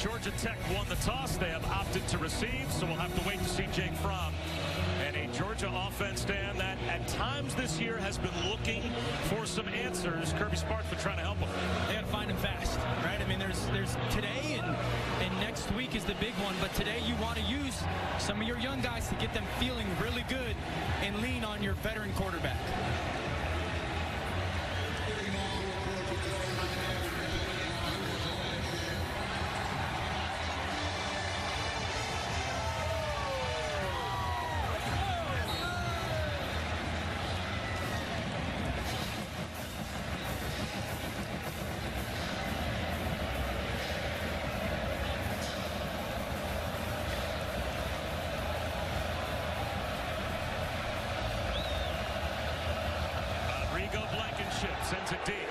Georgia Tech won the toss. They have opted to receive, so we'll have to wait to see Jake Fromm. And a Georgia offense, Dan, that at times this year has been looking for some answers. Kirby Smart's been trying to help them. They got to find them fast, right? I mean, there's today and next week is the big one, but today you want to use some of your young guys to get them feeling really good and lean on your veteran quarterback. Sends it deep.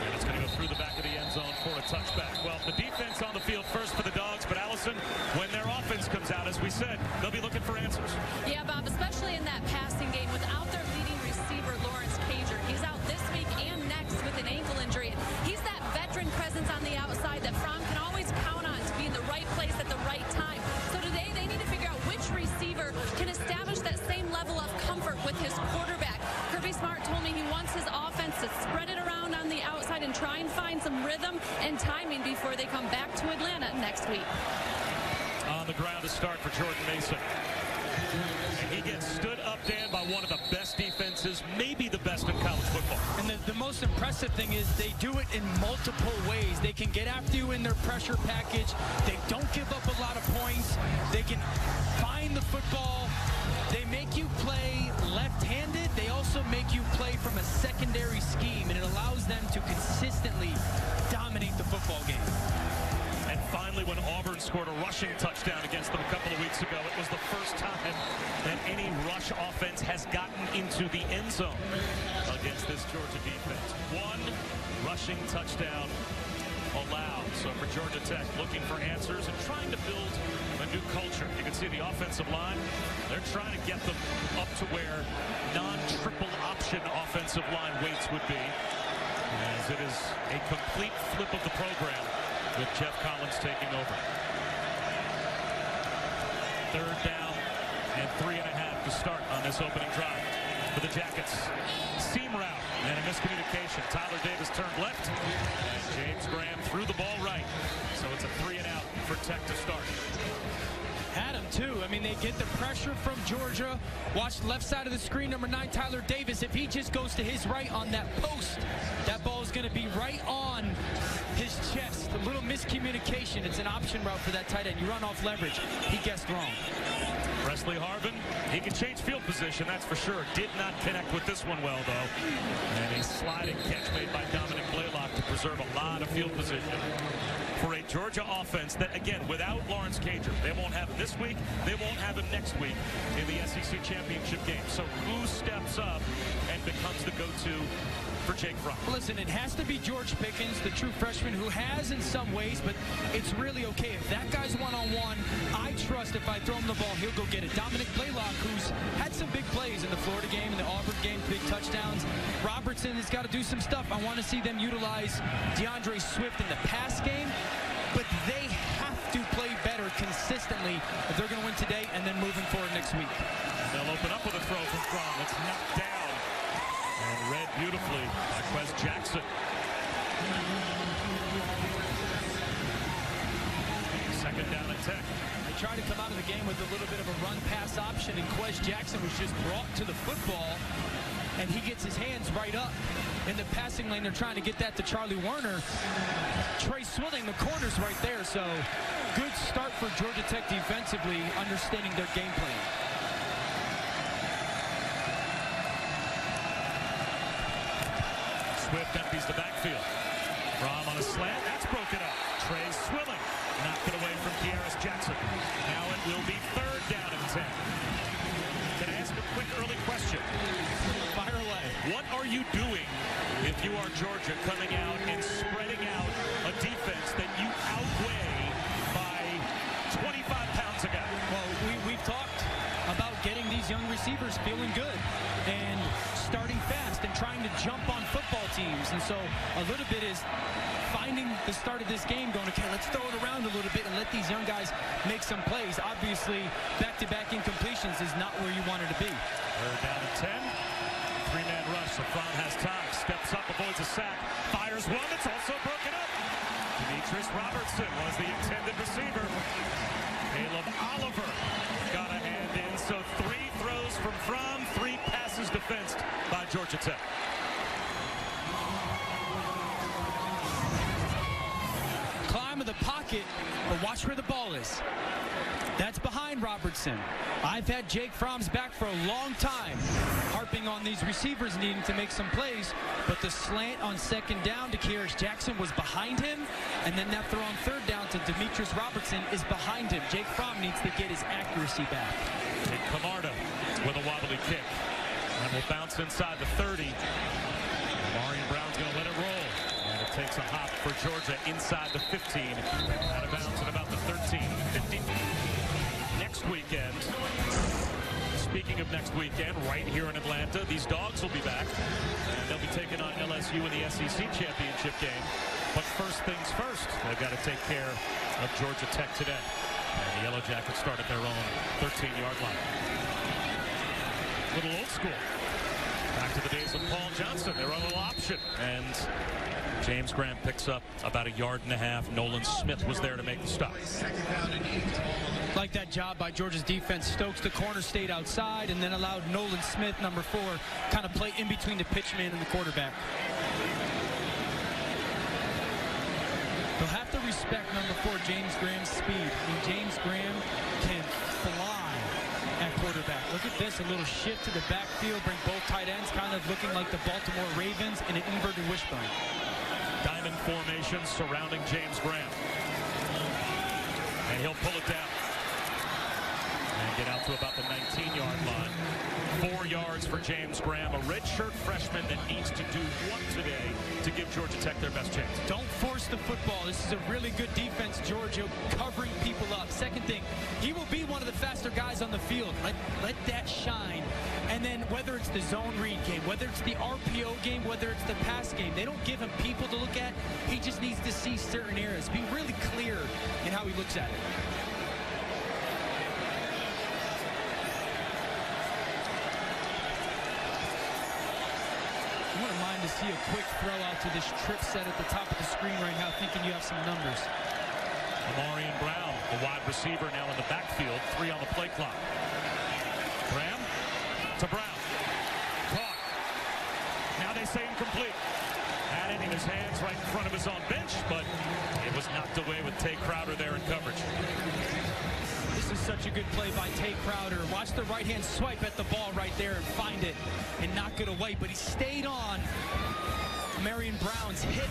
And it's going to go through the back of the end zone for a touchback. Well, the defense on the field first for the Dogs, but Allison, when their offense comes out, as we said, they'll be looking for answers. Yeah, Bob, especially in that passing game without their leading receiver, Lawrence Cager. He's out this week and next with an ankle injury. He's that veteran presence on the outside that Fromm can always count on to be in the right place at the right time. So today they need to figure out which receiver can establish that same level of comfort with his quarterback. Kirby Smart told me he wants his offense to spread it around on the outside and try and find some rhythm and timing before they come back to Atlanta next week. On the ground to start for Jordan Mason. And he gets stood up, Dan, by one of the best defenses, maybe the best in college football. And the most impressive thing is they do it in multiple ways. They can get after you in their pressure package. They don't give up a lot of points. They can find the football. They make you play left-handed. They also make you play from a secondary scheme, and it allows them to consistently dominate the football game. And finally, when Auburn scored a rushing touchdown against them a couple of weeks ago, it was the first time that any rush offense has gotten into the end zone against this Georgia defense. One rushing touchdown allowed. So for Georgia Tech, looking for answers and trying to build a new culture. You can see the offensive line. They're trying to get them up to where non-triple option offensive line weights would be, as it is a complete flip of the program with Jeff Collins taking over. Third down and 3.5 to start on this opening drive for the Jackets. Seam route and a miscommunication. Tyler Davis turned left, and James Graham threw the ball right. So it's a 3-and-out for Tech to start. Had him too. I mean, they get the pressure from Georgia. Watch the left side of the screen, number 9, Tyler Davis. If he just goes to his right on that post, that ball is going to be right on his chest. A little miscommunication. It's an option route for that tight end. You run off leverage. He guessed wrong. Presley Harvin, he can change field position, that's for sure. Did not connect with this one well, though. And a sliding catch made by Dominic Blaylock to preserve a lot of field position for a Georgia offense that, again, without Lawrence Cager, they won't have him this week, they won't have him next week in the SEC championship game. So who steps up and becomes the go-to for Jake Fromm? Listen, it has to be George Pickens, the true freshman, who has in some ways, but it's really okay. If that guy's one-on-one, I trust if I throw him the ball, he'll go get it. Dominic Blaylock, who's had some big plays in the Florida game, in the Auburn game, big touchdowns. Robertson has got to do some stuff. I want to see them utilize DeAndre Swift in the pass game, but they have to play better consistently if they're going to win today and then moving forward next week. They'll open up with a throw from Fromm. It's knocked down and read beautifully by Quez Jackson. Second down at Tech. They tried to come out of the game with a little bit of a run-pass option, and Quez Jackson was just brought to the football, and he gets his hands right up in the passing lane. They're trying to get that to Charlie Werner. Trey Swilling, the corner's right there, so good start for Georgia Tech defensively, understanding their game plan. Swift empties the backfield. Fromm on a slant. That's broken up. Trey Swilling knocked it away from Kearis Jackson. Now it will be third down and 10. Can I ask a quick early question? Fire away. What are you doing if you are Georgia coming out and spreading out a defense that you outweigh by 25 pounds a guy? Well, we've talked about getting these young receivers feeling good and starting fast and trying to jump on football teams. And so a little bit is finding the start of this game going, okay, let's throw it around a little bit and let these young guys make some plays. Obviously, back-to-back incompletions is not where you wanted to be. They're down to 10. Three-man rush. LeBron has time. Steps up, avoids a sack. Fires one that's also broken up. Demetrius Robertson was the intended receiver. Caleb Oliver got a hand in. So 3 throws from Fromm, 3 passes defensed by Georgia Tech. Climb of the pocket, but watch where the ball is. That's behind Robertson. I've had Jake Fromm's back for a long time, harping on these receivers needing to make some plays, but the slant on second down to Kearis Jackson was behind him, and then that throw on third down to Demetrius Robertson is behind him. Jake Fromm needs to get his accuracy back. Jake Camarda with a wobbly kick. And will bounce inside the 30. Marion Brown's going to let it roll. And it takes a hop for Georgia inside the 15. Out of bounds at about the 13. 50. Next weekend, speaking of next weekend, right here in Atlanta, these Dogs will be back. And they'll be taking on LSU in the SEC championship game. But first things first, they've got to take care of Georgia Tech today. And the Yellowjackets start at their own 13-yard line. Little old school. Back to the days of Paul Johnson. They run a little option. And James Graham picks up about 1.5 yards. Nolan Smith was there to make the stop. Like that job by Georgia's defense. Stokes, the corner, stayed outside and then allowed Nolan Smith, number 4, kind of play in between the pitchman and the quarterback. They'll have to respect number 4, James Graham's speed. I mean, James Graham can fly at quarterback. Look at this, a little shift to the backfield, bring both tight ends kind of looking like the Baltimore Ravens in an inverted wishbone. Diamond formation surrounding James Graham. And he'll pull it down. And get out to about the 19-yard line. 4 yards for James Graham, a redshirt freshman that needs to do what today to give Georgia Tech their best chance? Don't force the football. This is a really good defense, Georgia, covering people up. Second thing, he will be one of the faster guys on the field. Let that shine. And then whether it's the zone read game, whether it's the RPO game, whether it's the pass game, they don't give him people to look at. He just needs to see certain areas. Be really clear in how he looks at it. I wouldn't mind to see a quick throw out to this trip set at the top of the screen right now, thinking you have some numbers. Marion Brown, the wide receiver, now in the backfield, 3 on the play clock. Graham to Brown. Caught. Now they say incomplete. Had it in his hands right in front of his own bench, but it was knocked away with Tay Crowder there in coverage. This is such a good play by Tay Crowder. Watch the right-hand swipe at the ball right there and find it and knock it away. But he stayed on Marion Brown's hit,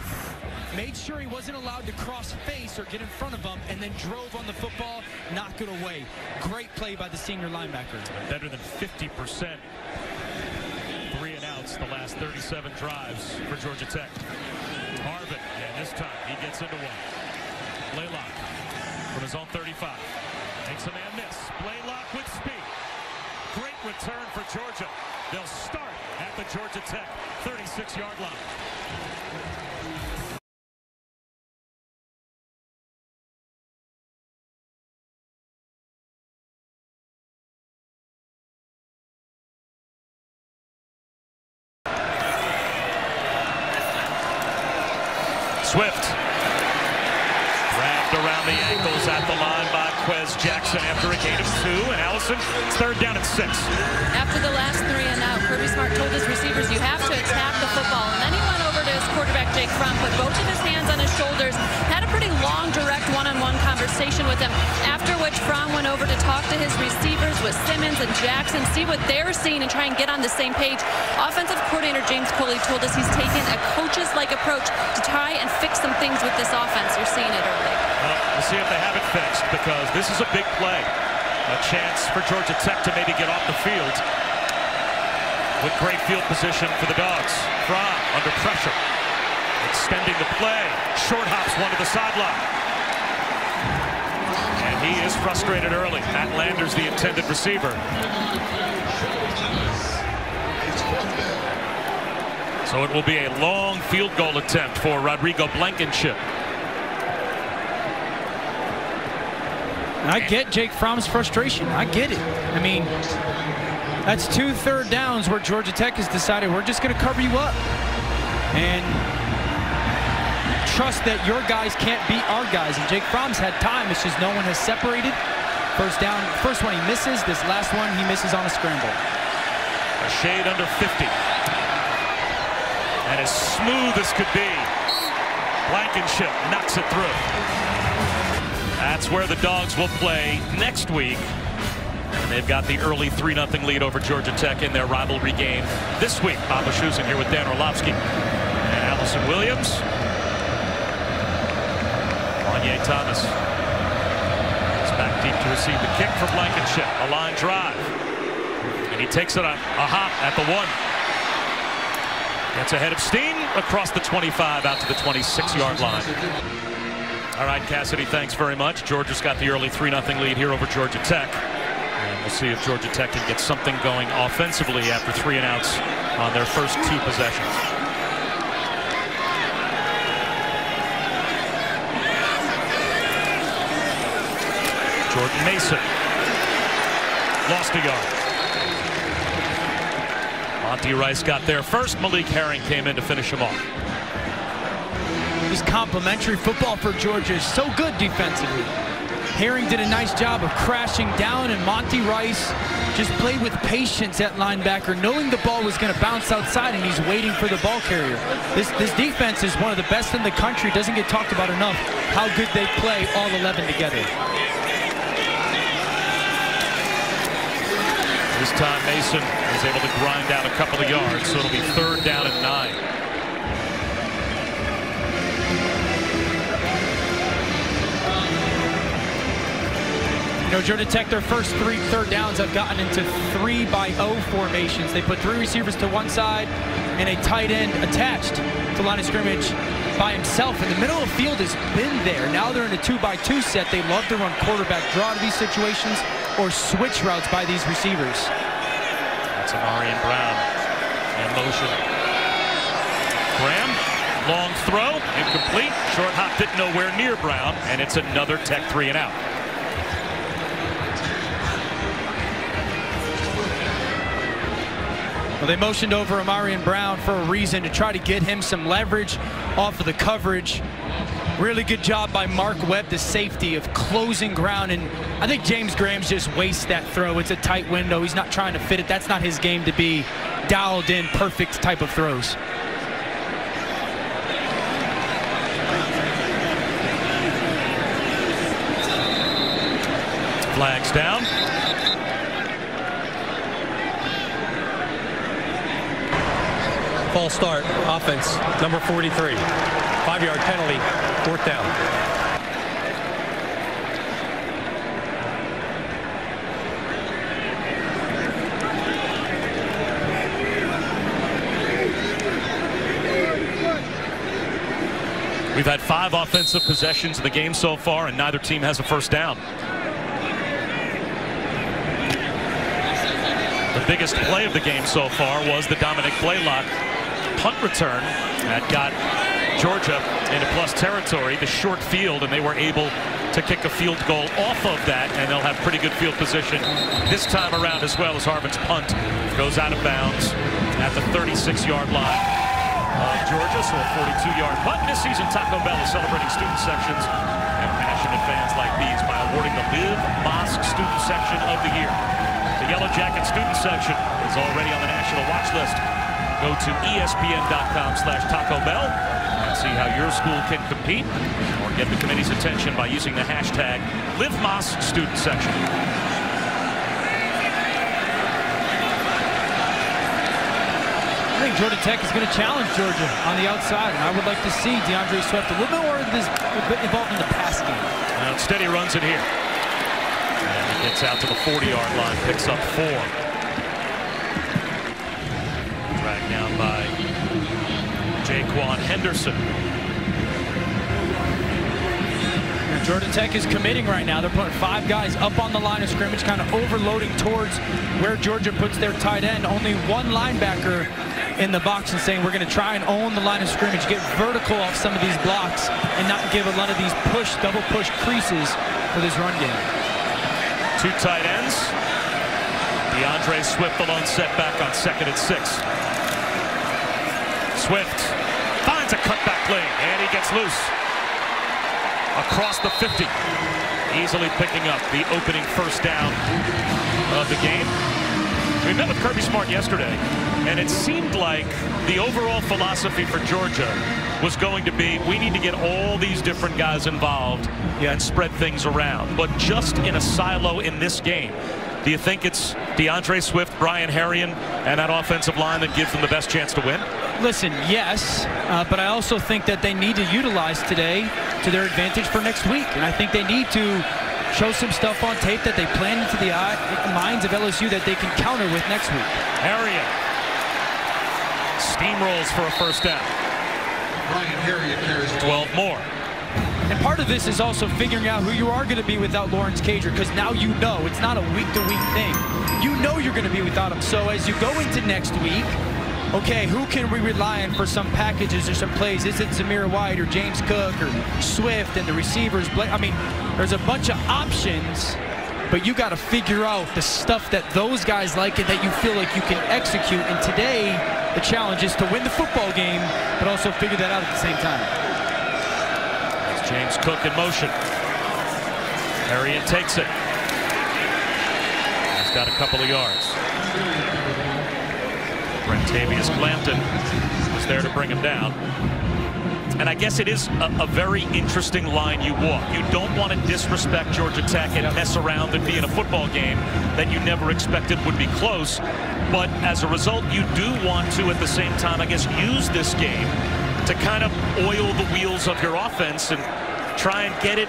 made sure he wasn't allowed to cross face or get in front of him, and then drove on the football, knock it away. Great play by the senior linebacker. Better than 50%. 3 and outs the last 37 drives for Georgia Tech. Harvin, and this time he gets into one. Blaylock from his own 35. Makes a man miss. Blaylock with speed. Great return for Georgia. They'll start at the Georgia Tech 36-yard line. Swift grabbed around the ankles at the line by Quez Jackson after a gain of 2, and Allison, it's 3rd down and 6. After the last 3 and out, Kirby Smart told his receivers, you have to attack the football. And then he went over to his quarterback, Jake Fromm, put both of his hands on his shoulders, had a pretty long, direct one-on-one conversation with him, after which Fromm went over to talk to his receivers with Simmons and Jackson, see what they're seeing and try and get on the same page. Offensive coordinator James Coley told us he's taken a coaches-like approach to try and fix some things with this offense. You're seeing it early. Well, we'll see if they have it fixed, because this is a big play. A chance for Georgia Tech to maybe get off the field with great field position for the Dogs. Fromm under pressure, extending the play. Short hops one to the sideline. And he is frustrated early. Matt Landers, the intended receiver. So it will be a long field goal attempt for Rodrigo Blankenship. And I get Jake Fromm's frustration. I get it. I mean, that's 2 third downs where Georgia Tech has decided we're just going to cover you up and trust that your guys can't beat our guys. And Jake Fromm's had time. It's just no one has separated. First down, first one he misses. This last one he misses on a scramble. A shade under 50. And as smooth as could be, Blankenship knocks it through. That's where the Dogs will play next week. And they've got the early 3-0 lead over Georgia Tech in their rivalry game this week. Bob Wischusen here with Dan Orlovsky and Allison Williams. Wanye Thomas is back deep to receive the kick from Blankenship. A line drive. And he takes it a hop at the 1. Gets ahead of Steen across the 25 out to the 26-yard line. All right, Cassidy, thanks very much. Georgia's got the early 3-0 lead here over Georgia Tech. And we'll see if Georgia Tech can get something going offensively after 3 and outs on their first 2 possessions. Jordan Mason lost a yard. Monty Rice got there first. Malik Herring came in to finish him off. This complimentary football for Georgia is so good defensively. Herring did a nice job of crashing down, and Monty Rice just played with patience at linebacker, knowing the ball was going to bounce outside, and he's waiting for the ball carrier. This defense is one of the best in the country. Doesn't get talked about enough how good they play all 11 together. This time Mason is able to grind out a couple of yards, so it'll be 3rd down and 9. You know, Georgia Tech, their first 3 third downs have gotten into 3-by-0 formations. They put 3 receivers to one side and a tight end attached to line of scrimmage by himself. And the middle of the field has been there. Now they're in a 2-by-2 set. They love to run quarterback draw to these situations or switch routes by these receivers. That's Amarian Brown in motion. Graham, long throw, incomplete. Short hop didn't nowhere near Brown, and it's another Tech 3 and out. Well, they motioned over Amarian Brown for a reason, to try to get him some leverage off of the coverage. Really good job by Mark Webb, the safety, of closing ground. And I think James Graham's just wastes that throw. It's a tight window. He's not trying to fit it. That's not his game, to be dialed in, perfect type of throws. Flags down. False start, offense, number 43. 5-yard penalty, 4th down. We've had 5 offensive possessions in the game so far, and neither team has a first down. The biggest play of the game so far was the Dominic Blaylock punt return that got Georgia into plus territory, the short field, and they were able to kick a field goal off of that, and they'll have pretty good field position this time around, as well as Harvin's punt goes out of bounds at the 36-yard line of Georgia. So a 42-yard punt. This season, Taco Bell is celebrating student sections and passionate fans like these by awarding the Live Mosque Student Section of the Year. The Yellowjacket student section is already on the national watch list. Go to ESPN.com/Taco Bell and see how your school can compete, or get the committee's attention by using the hashtag LiveMosque Student Section. I think Georgia Tech is going to challenge Georgia on the outside, and I would like to see DeAndre Swift a little bit more involved in the pass game. Now steady runs it here. And he gets out to the 40-yard line, picks up 4. Dragged down by Jaquan Henderson. And Georgia Tech is committing right now. They're putting 5 guys up on the line of scrimmage, kind of overloading towards where Georgia puts their tight end. Only 1 linebacker in the box, and saying we're going to try and own the line of scrimmage, get vertical off some of these blocks, and not give a lot of these double push creases for this run game. Two tight ends. DeAndre Swift alone set back on 2nd and 6. Swift finds a cutback lane, and he gets loose across the 50, easily picking up the opening first down of the game. We met with Kirby Smart yesterday, and it seemed like the overall philosophy for Georgia was going to be, we need to get all these different guys involved and spread things around. But just in a silo in this game, do you think it's DeAndre Swift, Brian Herrien, and that offensive line that gives them the best chance to win? Listen, yes, but I also think that they need to utilize today to their advantage for next week. And I think they need to show some stuff on tape that they plan into the minds of LSU that they can counter with next week. Herrien steamrolls for a first down. Brian Herrien carries 12 more. And part of this is also figuring out who you are going to be without Lawrence Cager, because now you know it's not a week-to-week thing. You know you're going to be without him. So as you go into next week, okay, who can we rely on for some packages or some plays? Is it Zamir White or James Cook or Swift and the receivers? I mean, there's a bunch of options, but you got to figure out the stuff that those guys like and that you feel like you can execute. And today, the challenge is to win the football game, but also figure that out at the same time. It's James Cook in motion. Herrien takes it. He's got a couple of yards. Brentavious Clampton was there to bring him down. And I guess it is a very interesting line you walk. You don't want to disrespect Georgia Tech and mess around and be in a football game that you never expected would be close. But as a result, you do want to, at the same time, I guess, use this game to kind of oil the wheels of your offense and try and get it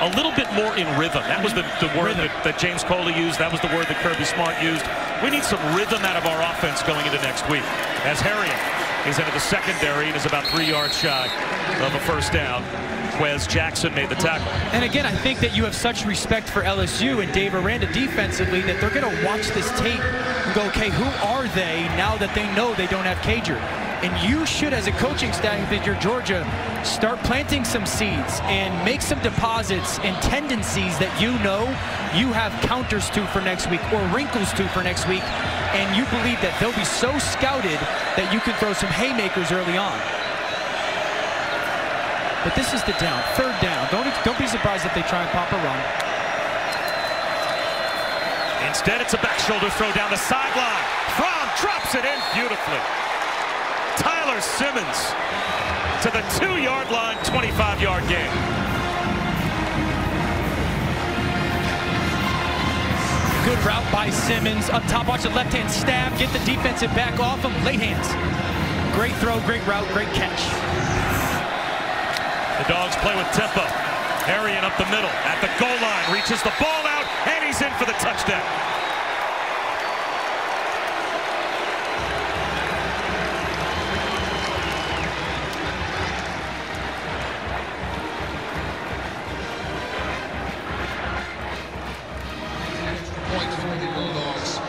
a little bit more in rhythm. That was the word that James Coley used. That was the word that Kirby Smart used. We need some rhythm out of our offense going into next week. As Herrien is into the secondary and is about 3 yards shy of a first down. Quez Jackson made the tackle. And again, I think that you have such respect for LSU and Dave Aranda defensively that they're going to watch this tape and go, okay, who are they now that they know they don't have Cager? And you should, as a coaching staff, if you're Georgia, start planting some seeds and make some deposits and tendencies that you know you have counters to for next week or wrinkles to for next week. And you believe that they'll be so scouted that you can throw some haymakers early on. But this is the down, 3rd down. Don't be surprised if they try and pop a run. Instead, it's a back shoulder throw down the sideline. Fromm drops it in beautifully. Tyler Simmons to the 2-yard line, 25-yard gain. Good route by Simmons. Up top, watch the left-hand stab. Get the defensive back off him. Late hands. Great throw, great route, great catch. The Dogs play with tempo. Herrien up the middle at the goal line. Reaches the ball out, and he's in for the touchdown. Point for the Bulldogs.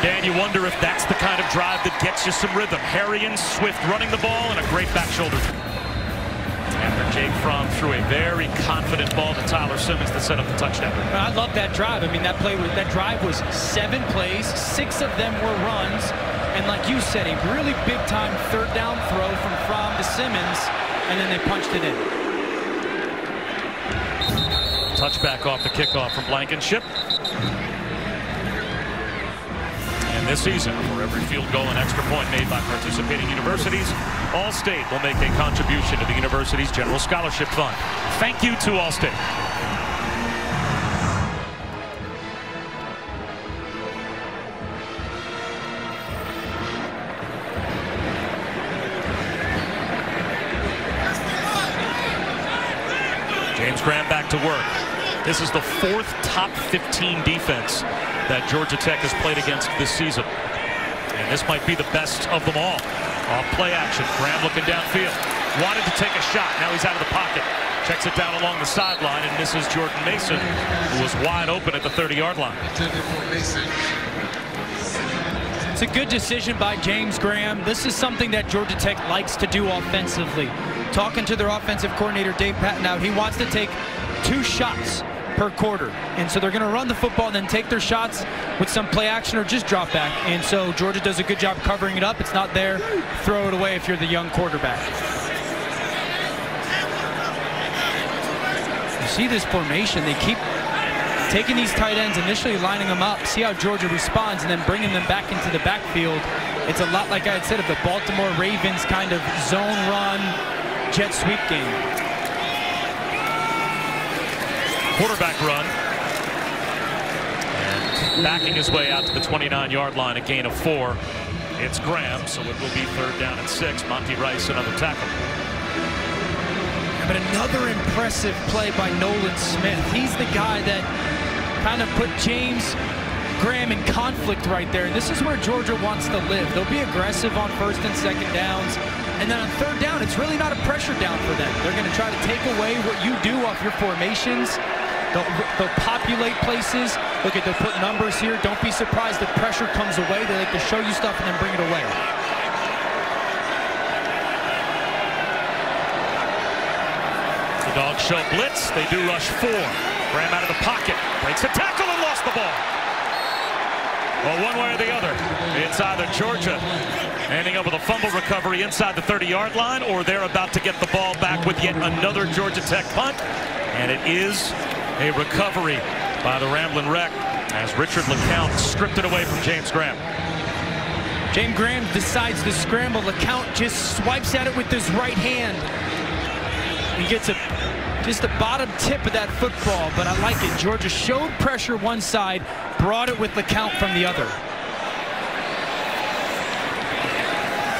Dan, you wonder if that's the kind of drive that gets you some rhythm. Herrien, Swift running the ball, and a great back shoulder. After Jake Fromm threw a very confident ball to Tyler Simmons to set up the touchdown. I love that drive. I mean, that drive was 7 plays, 6 of them were runs, and like you said, a really big-time 3rd down throw from Fromm to Simmons, and then they punched it in. Touchback off the kickoff from Blankenship. And this season, for every field goal and extra point made by participating universities, Allstate will make a contribution to the university's General Scholarship Fund. Thank you to Allstate. James Graham back to work. This is the 4th top 15 defense that Georgia Tech has played against this season. And this might be the best of them all. Off play action. Graham looking downfield. Wanted to take a shot. Now he's out of the pocket. Checks it down along the sideline and misses Jordan Mason, who was wide open at the 30-yard line. It's a good decision by James Graham. This is something that Georgia Tech likes to do offensively. Talking to their offensive coordinator, Dave Patton, out, he wants to take 2 shots per quarter. And so they're going to run the football and then take their shots with some play action or just drop back. And so Georgia does a good job covering it up. It's not there. Throw it away if you're the young quarterback. You see this formation. They keep taking these tight ends, initially lining them up, see how Georgia responds, and then bringing them back into the backfield. It's a lot, like I had said, of the Baltimore Ravens kind of zone run, jet sweep game. Quarterback run. And backing his way out to the 29-yard line, a gain of 4. It's Graham, so it will be 3rd down and 6. Monty Rice, another tackle. But another impressive play by Nolan Smith. He's the guy that kind of put James Graham in conflict right there. And this is where Georgia wants to live. They'll be aggressive on 1st and 2nd downs. And then on 3rd down, it's really not a pressure down for them. They're going to try to take away what you do off your formations. They'll populate places. Look at, they'll put numbers here. Don't be surprised if pressure comes away. They like to show you stuff and then bring it away. The Dogs show blitz. They do rush 4. Graham out of the pocket. Breaks a tackle and lost the ball. Well, one way or the other, it's either Georgia ending up with a fumble recovery inside the 30-yard line, or they're about to get the ball back with yet another Georgia Tech punt. And it is a recovery by the Ramblin' Wreck as Richard LeCount stripped it away from James Graham. James Graham decides to scramble. LeCount just swipes at it with his right hand. He gets just the bottom tip of that football, but I like it. Georgia showed pressure one side, brought it with LeCount from the other.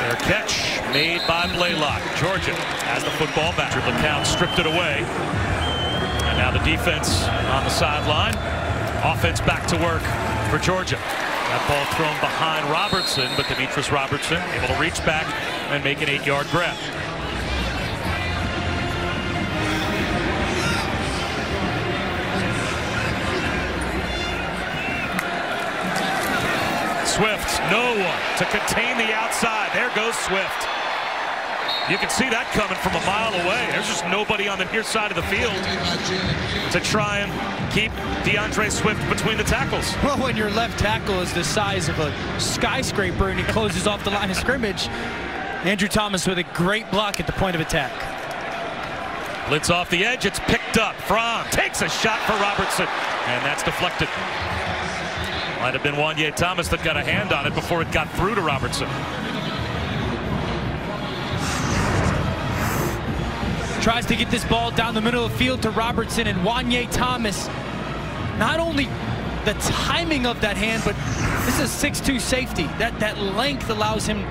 Fair catch made by Blaylock. Georgia has the football back. LeCount stripped it away. And now the defense on the sideline. Offense back to work for Georgia. That ball thrown behind Robertson, but Demetrius Robertson able to reach back and make an 8-yard grab. Swift, no one to contain the outside. There goes Swift. You can see that coming from a mile away. There's just nobody on the near side of the field to try and keep DeAndre Swift between the tackles. Well, when your left tackle is the size of a skyscraper and he closes off the line of scrimmage, Andrew Thomas with a great block at the point of attack. Blitz off the edge. It's picked up. Fromm takes a shot for Robertson, and that's deflected. Might have been Wanye Thomas that got a hand on it before it got through to Robertson. Tries to get this ball down the middle of the field to Robertson, and Wanye Thomas, not only the timing of that hand, but this is a 6'2" safety. That length allows him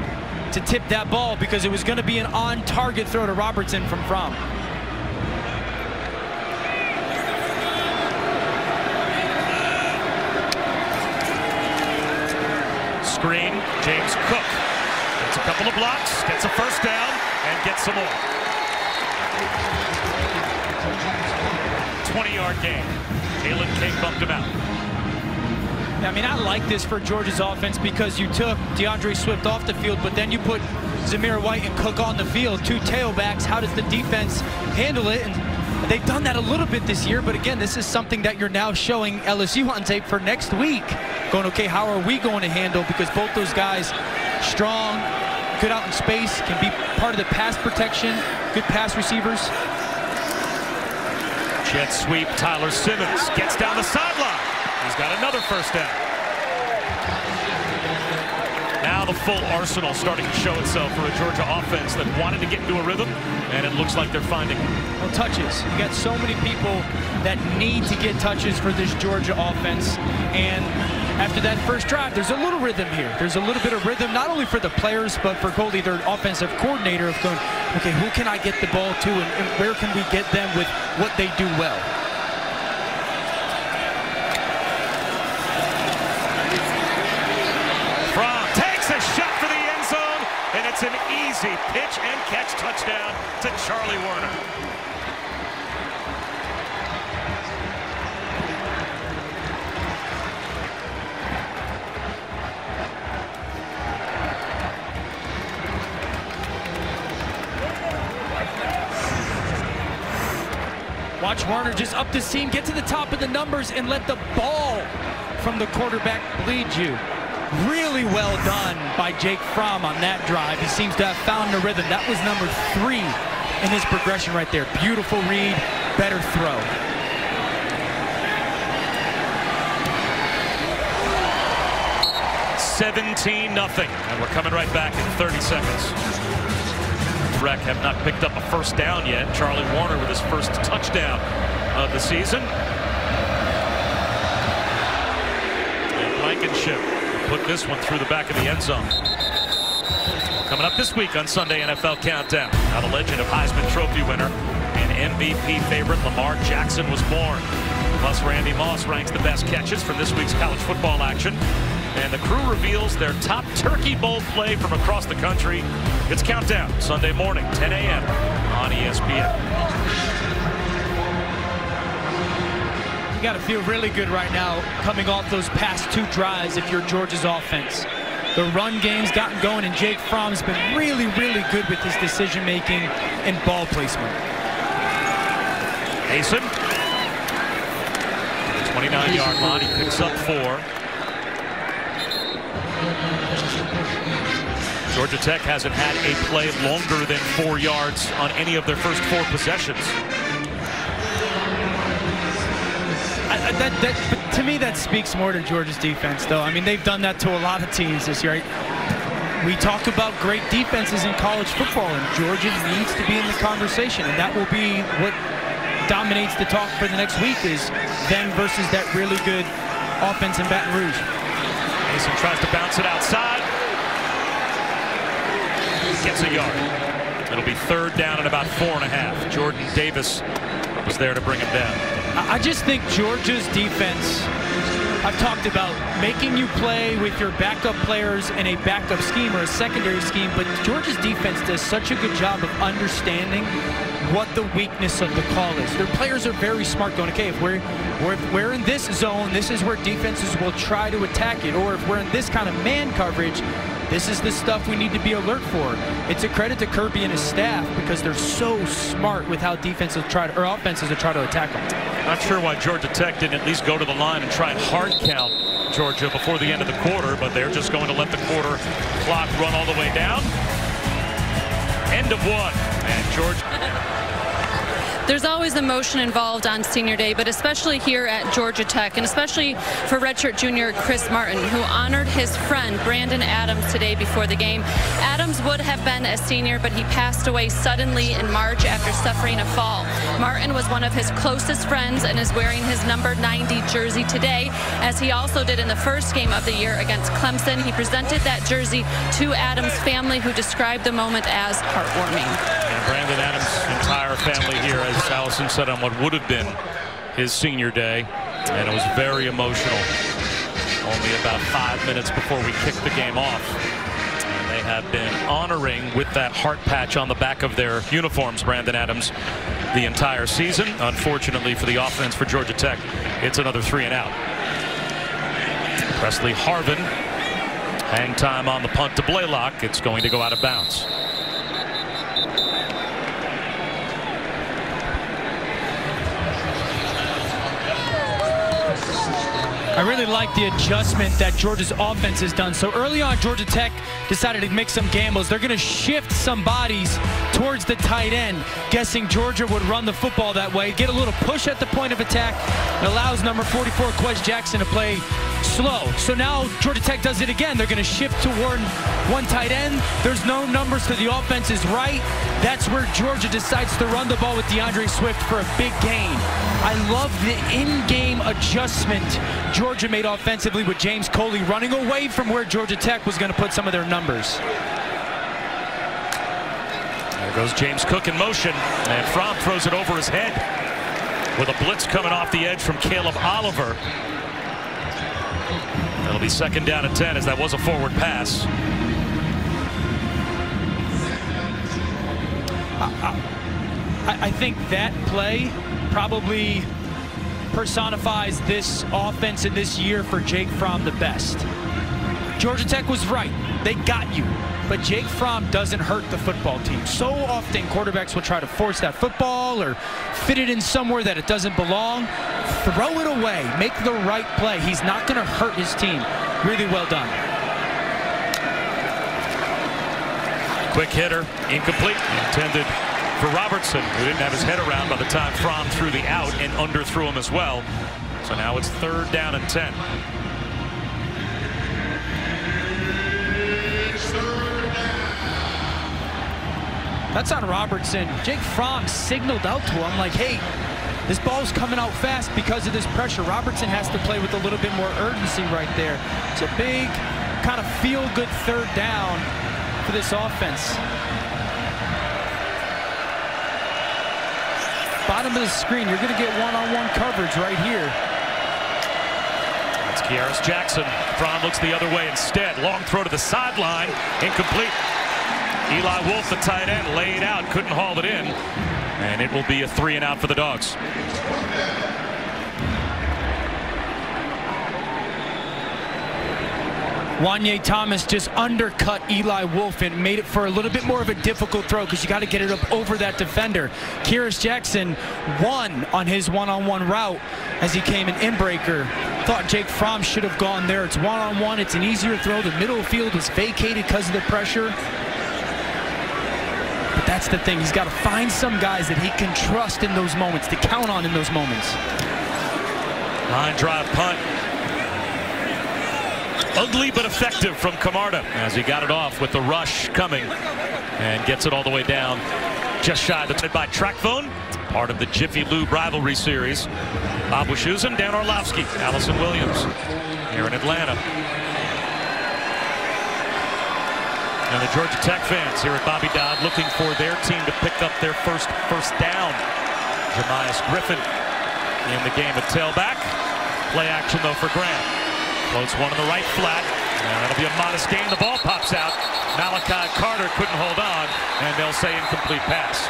to tip that ball because it was going to be an on-target throw to Robertson from Fromm. Screen, James Cook gets a couple of blocks, gets a 1st down, and gets some more. 20-yard gain. Kalen King bumped him out. I mean, I like this for Georgia's offense because you took DeAndre Swift off the field, but then you put Zamir White and Cook on the field, 2 tailbacks. How does the defense handle it? And they've done that a little bit this year, but again, this is something that you're now showing LSU on tape for next week. Going, okay, how are we going to handle? Because both those guys, strong, good out in space, can be part of the pass protection, good pass receivers. Jet sweep, Tyler Simmons gets down the sideline. He's got another 1st down. Now the full arsenal starting to show itself for a Georgia offense that wanted to get into a rhythm, and it looks like they're finding it. Well, touches. You got so many people that need to get touches for this Georgia offense, and after that first drive, there's a little rhythm here. There's a little bit of rhythm, not only for the players, but for Goldie, their offensive coordinator, of going, okay, who can I get the ball to, and where can we get them with what they do well? Fromm takes a shot for the end zone, and it's an easy pitch and catch touchdown to Charlie Werner. Watch Warner just up the seam, get to the top of the numbers, and let the ball from the quarterback bleed you. Really well done by Jake Fromm on that drive. He seems to have found the rhythm. That was number 3 in his progression right there. Beautiful read, better throw. 17-0, and we're coming right back in 30 seconds. Wreck have not picked up a first down yet. Charlie Warner with his first touchdown of the season. And Blankenship put this one through the back of the end zone. Coming up this week on Sunday NFL Countdown, how the legend of Heisman Trophy winner and MVP favorite Lamar Jackson was born. Plus, Randy Moss ranks the best catches from this week's college football action. And the crew reveals their top Turkey Bowl play from across the country. It's Countdown, Sunday morning, 10 a.m. on ESPN. You got to feel really good right now coming off those past 2 drives if you're Georgia's offense. The run game's gotten going, and Jake Fromm's been really, really good with his decision-making and ball placement. Mason. 29-yard line. He picks up 4. Georgia Tech hasn't had a play longer than 4 yards on any of their first 4 possessions. But to me, that speaks more to Georgia's defense, though. I mean, they've done that to a lot of teams this year. We talk about great defenses in college football, and Georgia needs to be in the conversation, and that will be what dominates the talk for the next week, is them versus that really good offense in Baton Rouge. Mason tries to bounce it outside. Gets a yard. It'll be 3rd down and about 4.5. Jordan Davis was there to bring him down. I just think Georgia's defense, I've talked about making you play with your backup players in a backup scheme or a secondary scheme, but Georgia's defense does such a good job of understanding what the weakness of the call is. Their players are very smart, going, okay, if we're in this zone, this is where defenses will try to attack it, or if we're in this kind of man coverage, this is the stuff we need to be alert for. It's a credit to Kirby and his staff because they're so smart with how offenses will try to attack them. Not sure why Georgia Tech didn't at least go to the line and try and hard count Georgia before the end of the quarter, but they're just going to let the quarter clock run all the way down. End of 1, and Georgia. There's always emotion involved on senior day, but especially here at Georgia Tech, and especially for redshirt junior Chris Martin, who honored his friend Brandon Adams today before the game. Adams would have been a senior, but he passed away suddenly in March after suffering a fall. Martin was one of his closest friends and is wearing his number 90 jersey today, as he also did in the first game of the year against Clemson. He presented that jersey to Adams' family, who described the moment as heartwarming. And Brandon Adams' entire family here, as Allison said, on what would have been his senior day, and it was very emotional. Only about 5 minutes before we kicked the game off, and they have been honoring with that heart patch on the back of their uniforms Brandon Adams the entire season. Unfortunately for the offense for Georgia Tech, it's another 3 and out. Presley Harvin, hang time on the punt to Blaylock. It's going to go out of bounds. I really like the adjustment that Georgia's offense has done. So early on, Georgia Tech decided to make some gambles. They're going to shift some bodies towards the tight end, guessing Georgia would run the football that way, get a little push at the point of attack. It allows number 44, Quez Jackson, to play slow. So now Georgia Tech does it again. They're going to shift toward one tight end. There's no numbers to the offense's right. That's where Georgia decides to run the ball with DeAndre Swift for a big gain. I love the in-game adjustment Georgia made offensively with James Coley running away from where Georgia Tech was going to put some of their numbers. There goes James Cook in motion, and Fromm throws it over his head with a blitz coming off the edge from Caleb Oliver. It'll be 2nd down and 10, as that was a forward pass. I think that play probably personifies this offense in this year for Jake Fromm the best. Georgia Tech was right. They got you. but Jake Fromm doesn't hurt the football team. So often quarterbacks will try to force that football or fit it in somewhere that it doesn't belong. Throw it away. Make the right play. He's not going to hurt his team. Really well done. Quick hitter, incomplete, intended for Robertson, who didn't have his head around by the time Fromm threw the out and underthrew him as well. So now it's 3rd down and 10. That's on Robertson. Jake Fromm signaled out to him like, hey, this ball's coming out fast because of this pressure. Robertson has to play with a little bit more urgency right there. It's a big kind of feel-good 3rd down for this offense. Bottom of the screen, you're going to get one-on-one coverage right here. That's Kearis Jackson. Fromm looks the other way instead. Long throw to the sideline, incomplete. Eli Wolf, the tight end, laid out, couldn't haul it in, and it will be a 3-and-out for the Dogs. Wanye Thomas just undercut Eli Wolf and made it for a little bit more of a difficult throw because you got to get it up over that defender. Kearis Jackson won on his one-on-one route as he came an in-breaker. Thought Jake Fromm should have gone there. It's one-on-one. It's an easier throw. The middle field was vacated because of the pressure. But that's the thing. He's got to find some guys that he can trust in those moments, to count on in those moments. Line drive punt. Ugly but effective from Camarda as he got it off with the rush coming and gets it all the way down just shy of the by TrackPhone, part of the Jiffy Lube rivalry series. Bob Wischusen, Dan Orlovsky, Allison Williams here in Atlanta. And the Georgia Tech fans here at Bobby Dodd looking for their team to pick up their first down. Jemias Griffin in the game at tailback. Play action though for Graham. Floats one in the right flat. And that'll be a modest gain. The ball pops out. Malachi Carter couldn't hold on, and they'll say incomplete pass.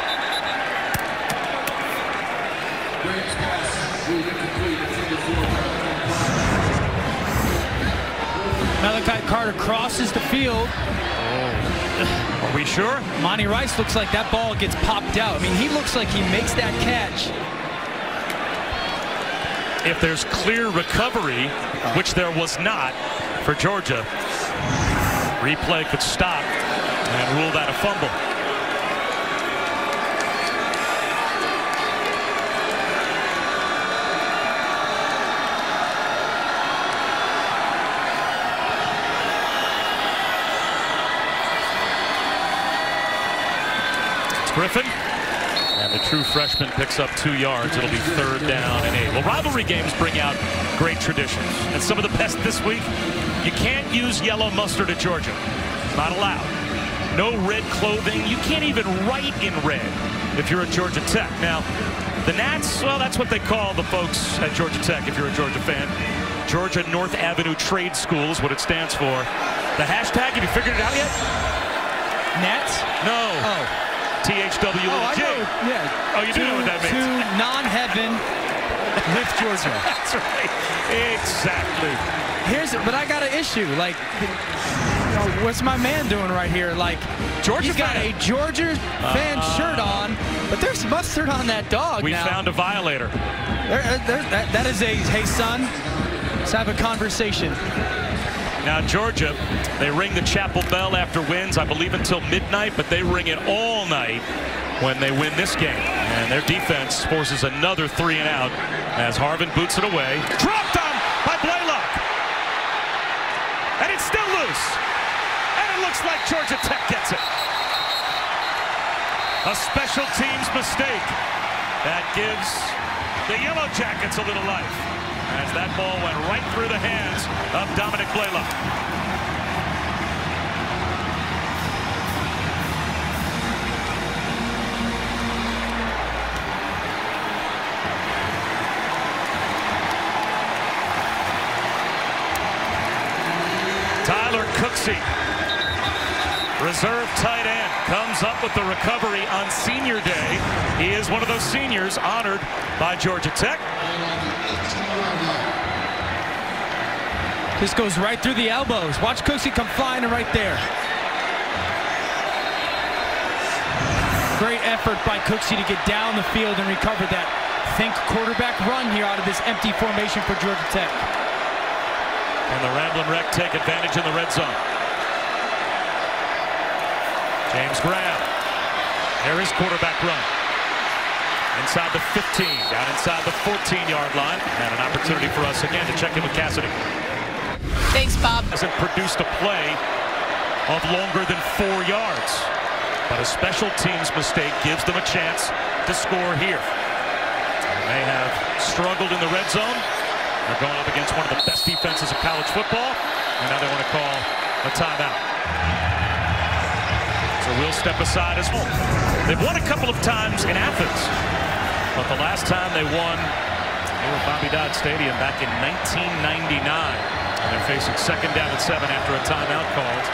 Malachi Carter crosses the field. Are we sure? Monty Rice looks like that ball gets popped out. I mean, he looks like he makes that catch. If there's clear recovery, which there was not for Georgia, replay could stop and rule that a fumble. It's Griffin. And the true freshman picks up 2 yards. It'll be 3rd down and 8. Well, rivalry games bring out great traditions. And some of the best this week, you can't use yellow mustard at Georgia. Not allowed. No red clothing. You can't even write in red if you're at Georgia Tech. Now, the Nats, well, that's what they call the folks at Georgia Tech if you're a Georgia fan. Georgia North Avenue Trade School is what it stands for. The hashtag, have you figured it out yet? Nats? No. Oh. THW. I know. Yeah. Oh, you do know what that means. To non-heaven, lift Georgia. That's right. Exactly. But I got an issue. Like, you know, what's my man doing right here? Like, Georgia he's got a Georgia fan shirt on, but there's mustard on that dog. We now. found a violator. That is a, hey son, let's have a conversation. Now Georgia, they ring the chapel bell after wins, I believe until midnight, but they ring it all night when they win this game. And their defense forces another 3-and-out as Harvin boots it away. Dropped on by Blaylock. And it's still loose. And it looks like Georgia Tech gets it. A special teams mistake that gives the Yellowjackets a little life, as that ball went right through the hands of Dominic Blaylock. Tyler Cooksey, reserve tight end, comes up with the recovery on senior day. He is one of those seniors honored by Georgia Tech. This goes right through the elbows. Watch Cooksey come flying right there. effort by Cooksey to get down the field and recover that think quarterback run here out of this empty formation for Georgia Tech. And the Ramblin' Wreck take advantage in the red zone. James Graham. There is quarterback run. Inside the 15, down inside the 14-yard line. And an opportunity for us again to check in with Cassidy. Thanks, Bob. Hasn't produced a play of longer than 4 yards. But a special teams mistake gives them a chance to score here. They have struggled in the red zone. They're going up against one of the best defenses of college football. And now they want to call a timeout. So we'll step aside as well. They've won a couple of times in Athens. But the last time they won, they were Bobby Dodd Stadium back in 1999. And they're facing 2nd down and 7 after a timeout called.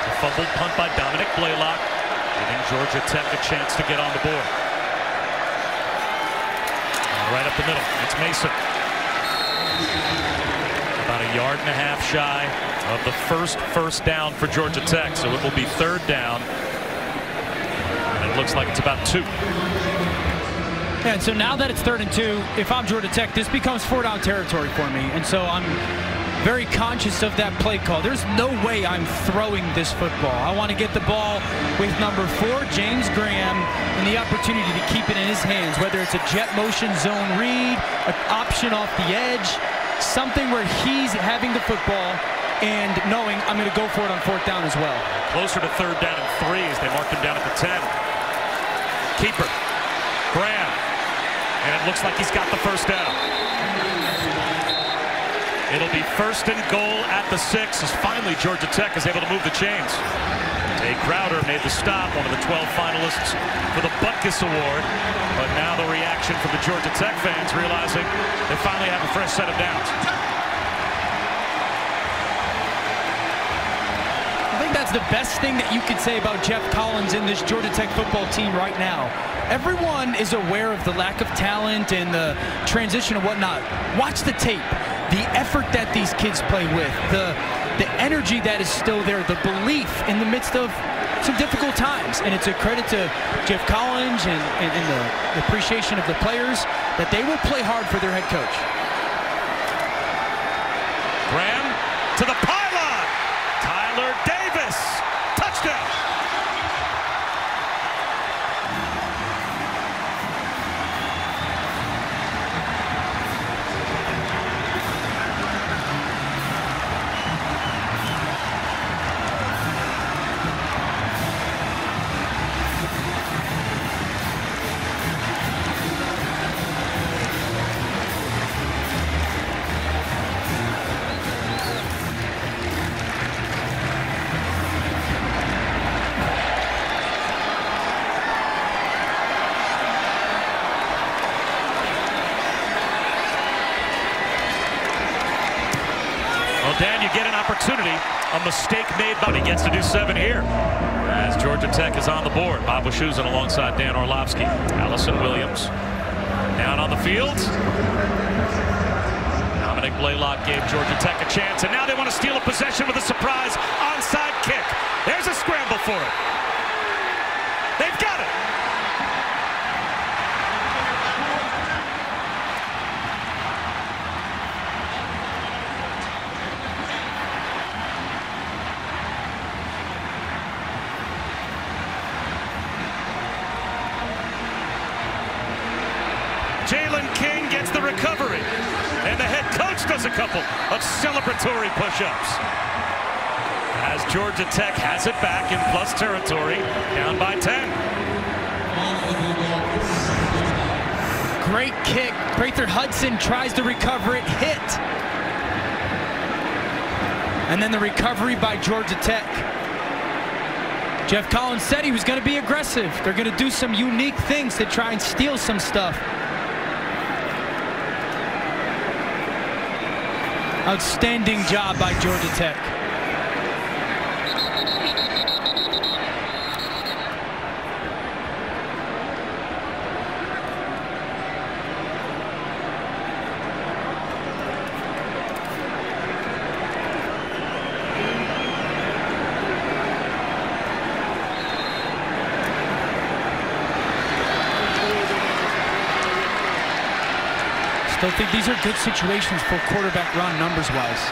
A fumbled punt by Dominic Blaylock, giving Georgia Tech a chance to get on the board. Right up the middle, it's Mason. About a yard and a half shy of the first down for Georgia Tech, so it will be 3rd down. And it looks like it's about 2. Yeah, and so now that it's 3rd and 2, if I'm Georgia Tech, this becomes 4-down territory for me. And so I'm very conscious of that play call. There's no way I'm throwing this football. I want to get the ball with number 4, James Graham, and the opportunity to keep it in his hands, whether it's a jet motion zone read, an option off the edge, something where he's having the football and knowing I'm going to go for it on 4th down as well. Closer to 3rd down and 3 as they marked him down at the 10. Keeper, Graham, and it looks like he's got the 1st down. It'll be 1st and goal at the 6 as finally Georgia Tech is able to move the chains. Jay Crowder made the stop, one of the 12 finalists for the Butkus Award. But now the reaction from the Georgia Tech fans realizing they finally have a fresh set of downs. I think that's the best thing that you could say about Jeff Collins in this Georgia Tech football team right now. Everyone is aware of the lack of talent and the transition and whatnot. Watch the tape. The effort that these kids play with, the energy that is still there, the belief in the midst of some difficult times. And it's a credit to Jeff Collins and the appreciation of the players that they will play hard for their head coach. Graham to the pylon. Tyler Davis. Touchdown. Well, Dan, you get an opportunity. A mistake made, but he gets to do 7 here. As Georgia Tech is on the board. Bob Wischusen alongside Dan Orlovsky. Allison Williams down on the field. Dominic Blaylock gave Georgia Tech a chance, and now they want to steal a possession with a surprise onside kick. There's a scramble for it. They've got it. Jalen King gets the recovery, and the head coach does a couple of celebratory push-ups. As Georgia Tech has it back in plus territory, down by 10. Great kick. Prather Hudson tries to recover it, hit. And then the recovery by Georgia Tech. Jeff Collins said he was going to be aggressive. They're going to do some unique things to try and steal some stuff. Outstanding job by Georgia Tech. don't think these are good situations for quarterback run numbers-wise.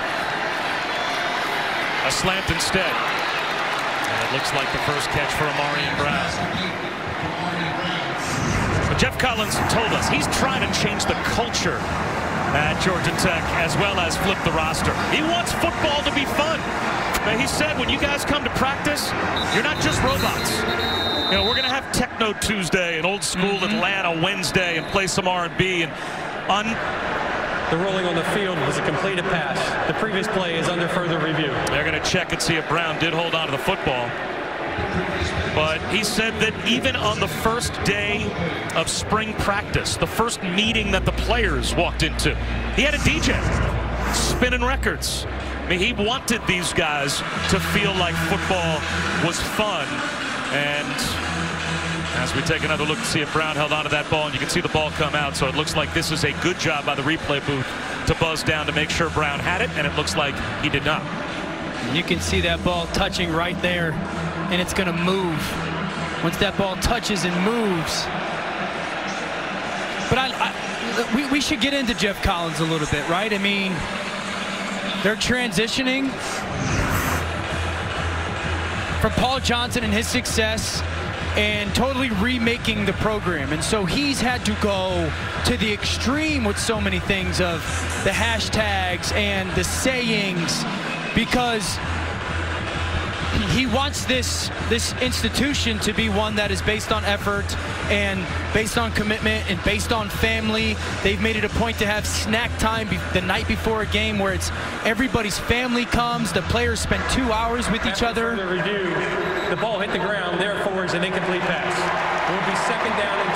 A slant instead. And it looks like the first catch for Amarian Brown. But Jeff Collins told us he's trying to change the culture at Georgia Tech as well as flip the roster. He wants football to be fun. But he said when you guys come to practice, you're not just robots. You know, we're going to have Techno Tuesday and Old School Atlanta Wednesday and play some R&B and The rolling on the field was a completed pass. The previous play is under further review. They're going to check and see if Brown did hold on to the football. But he said that even on the first day of spring practice, the first meeting that the players walked into, he had a DJ spinning records. I mean, he wanted these guys to feel like football was fun. And as we take another look to see if Brown held on to that ball, and you can see the ball come out, so it looks like this is a good job by the replay booth to buzz down to make sure Brown had it, and it looks like he did not. You can see that ball touching right there, and it's going to move. Once that ball touches and moves. But we should get into Jeff Collins a little bit, right? I mean, they're transitioning from Paul Johnson and his success and totally remaking the program. And so he's had to go to the extreme with so many things of the hashtags and the sayings, because he wants this institution to be one that is based on effort and based on commitment and based on family. They've made it a point to have snack time the night before a game where it's everybody's family comes. The players spend 2 hours with each other. After further review, the ball hit the ground. Therefore, it's an incomplete pass. It will be 2nd down and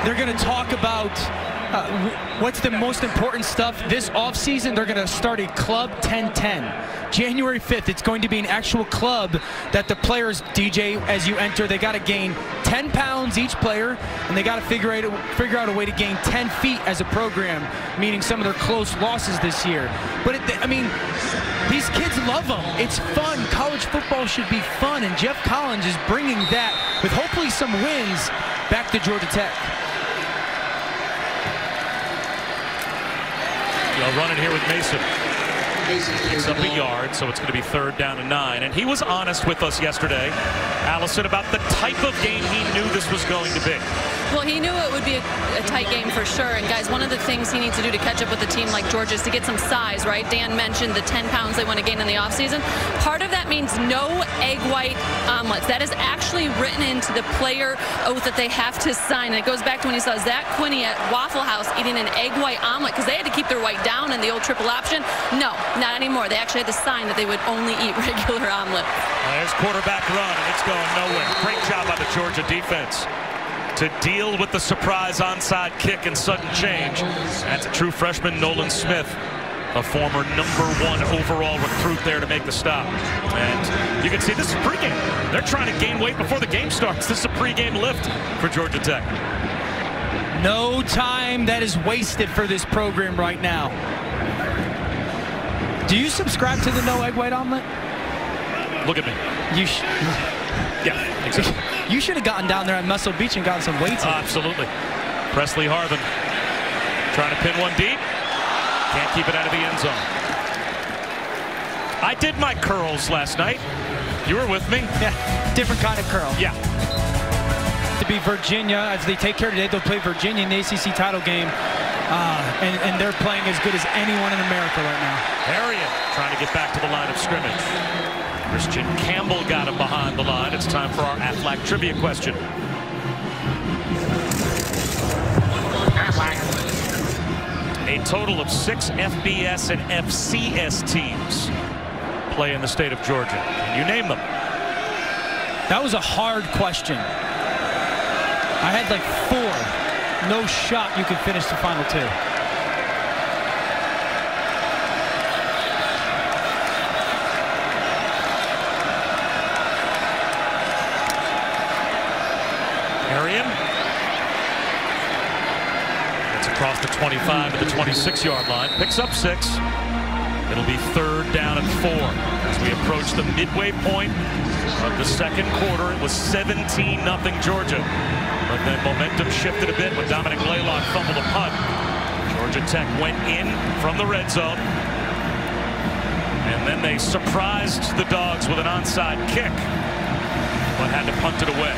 10. They're going to talk about what's the most important stuff this offseason. They're going to start a Club 10-10. January 5th, it's going to be an actual club that the players, DJ, as you enter, they got to gain 10 pounds each player, and they got to figure out a way to gain 10 feet as a program, meaning some of their close losses this year. But, I mean, these kids love them. It's fun. College football should be fun, and Jeff Collins is bringing that, with hopefully some wins, back to Georgia Tech. They'll run it here with Mason. Picks up a yard, so it's going to be 3rd down and 9. And he was honest with us yesterday, Allison, about the type of game he knew this was going to be. Well, he knew it would be a tight game for sure. And, guys, one of the things he needs to do to catch up with a team like Georgia is to get some size, right? Dan mentioned the 10 pounds they want to gain in the offseason. Part of that means no egg white omelets. That is actually written into the player oath that they have to sign. And it goes back to when you saw Zach Quinney at Waffle House eating an egg white omelet because they had to keep their white down in the old triple option. No, not anymore. They actually had to sign that they would only eat regular omelet. There's quarterback run, and it's going nowhere. Great job by the Georgia defense to deal with the surprise onside kick and sudden change. That's a true freshman, Nolan Smith, a former #1 overall recruit there to make the stop. And you can see this is pregame. They're trying to gain weight before the game starts. This is a pregame lift for Georgia Tech. No time that is wasted for this program right now. Do you subscribe to the no egg white omelet? Look at me. Yeah, exactly. You should have gotten down there at Muscle Beach and gotten some weights. Absolutely. Presley Harvin trying to pin one deep. Can't keep it out of the end zone. I did my curls last night. You were with me. Yeah, different kind of curl. Yeah. To be Virginia, as they take care today, they'll play Virginia in the ACC title game. And they're playing as good as anyone in America right now. Harriet trying to get back to the line of scrimmage. Christian Campbell got him behind the line. It's time for our Aflac trivia question. A total of 6 FBS and FCS teams play in the state of Georgia. Can you name them? That was a hard question. I had like 4. No shot you could finish the final 2. Arian. It's across the 25 to the 26-yard line. Picks up 6. It'll be 3rd down and 4. As we approach the midway point of the second quarter, it was 17-0 Georgia. But then momentum shifted a bit when Dominic Blaylock fumbled a punt. Georgia Tech went in from the red zone. And then they surprised the Dogs with an onside kick, but had to punt it away.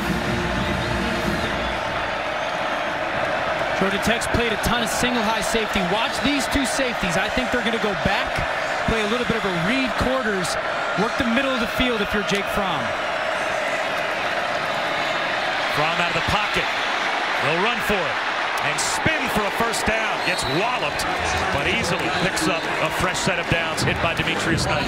Georgia Tech's played a ton of single high safety. Watch these two safeties. I think they're going to go back, play a little bit of a read quarters, work the middle of the field if you're Jake Fromm. Fromm out of the pocket. He'll run for it and spin for a first down. Gets walloped, but easily picks up a fresh set of downs hit by Demetrius Knight.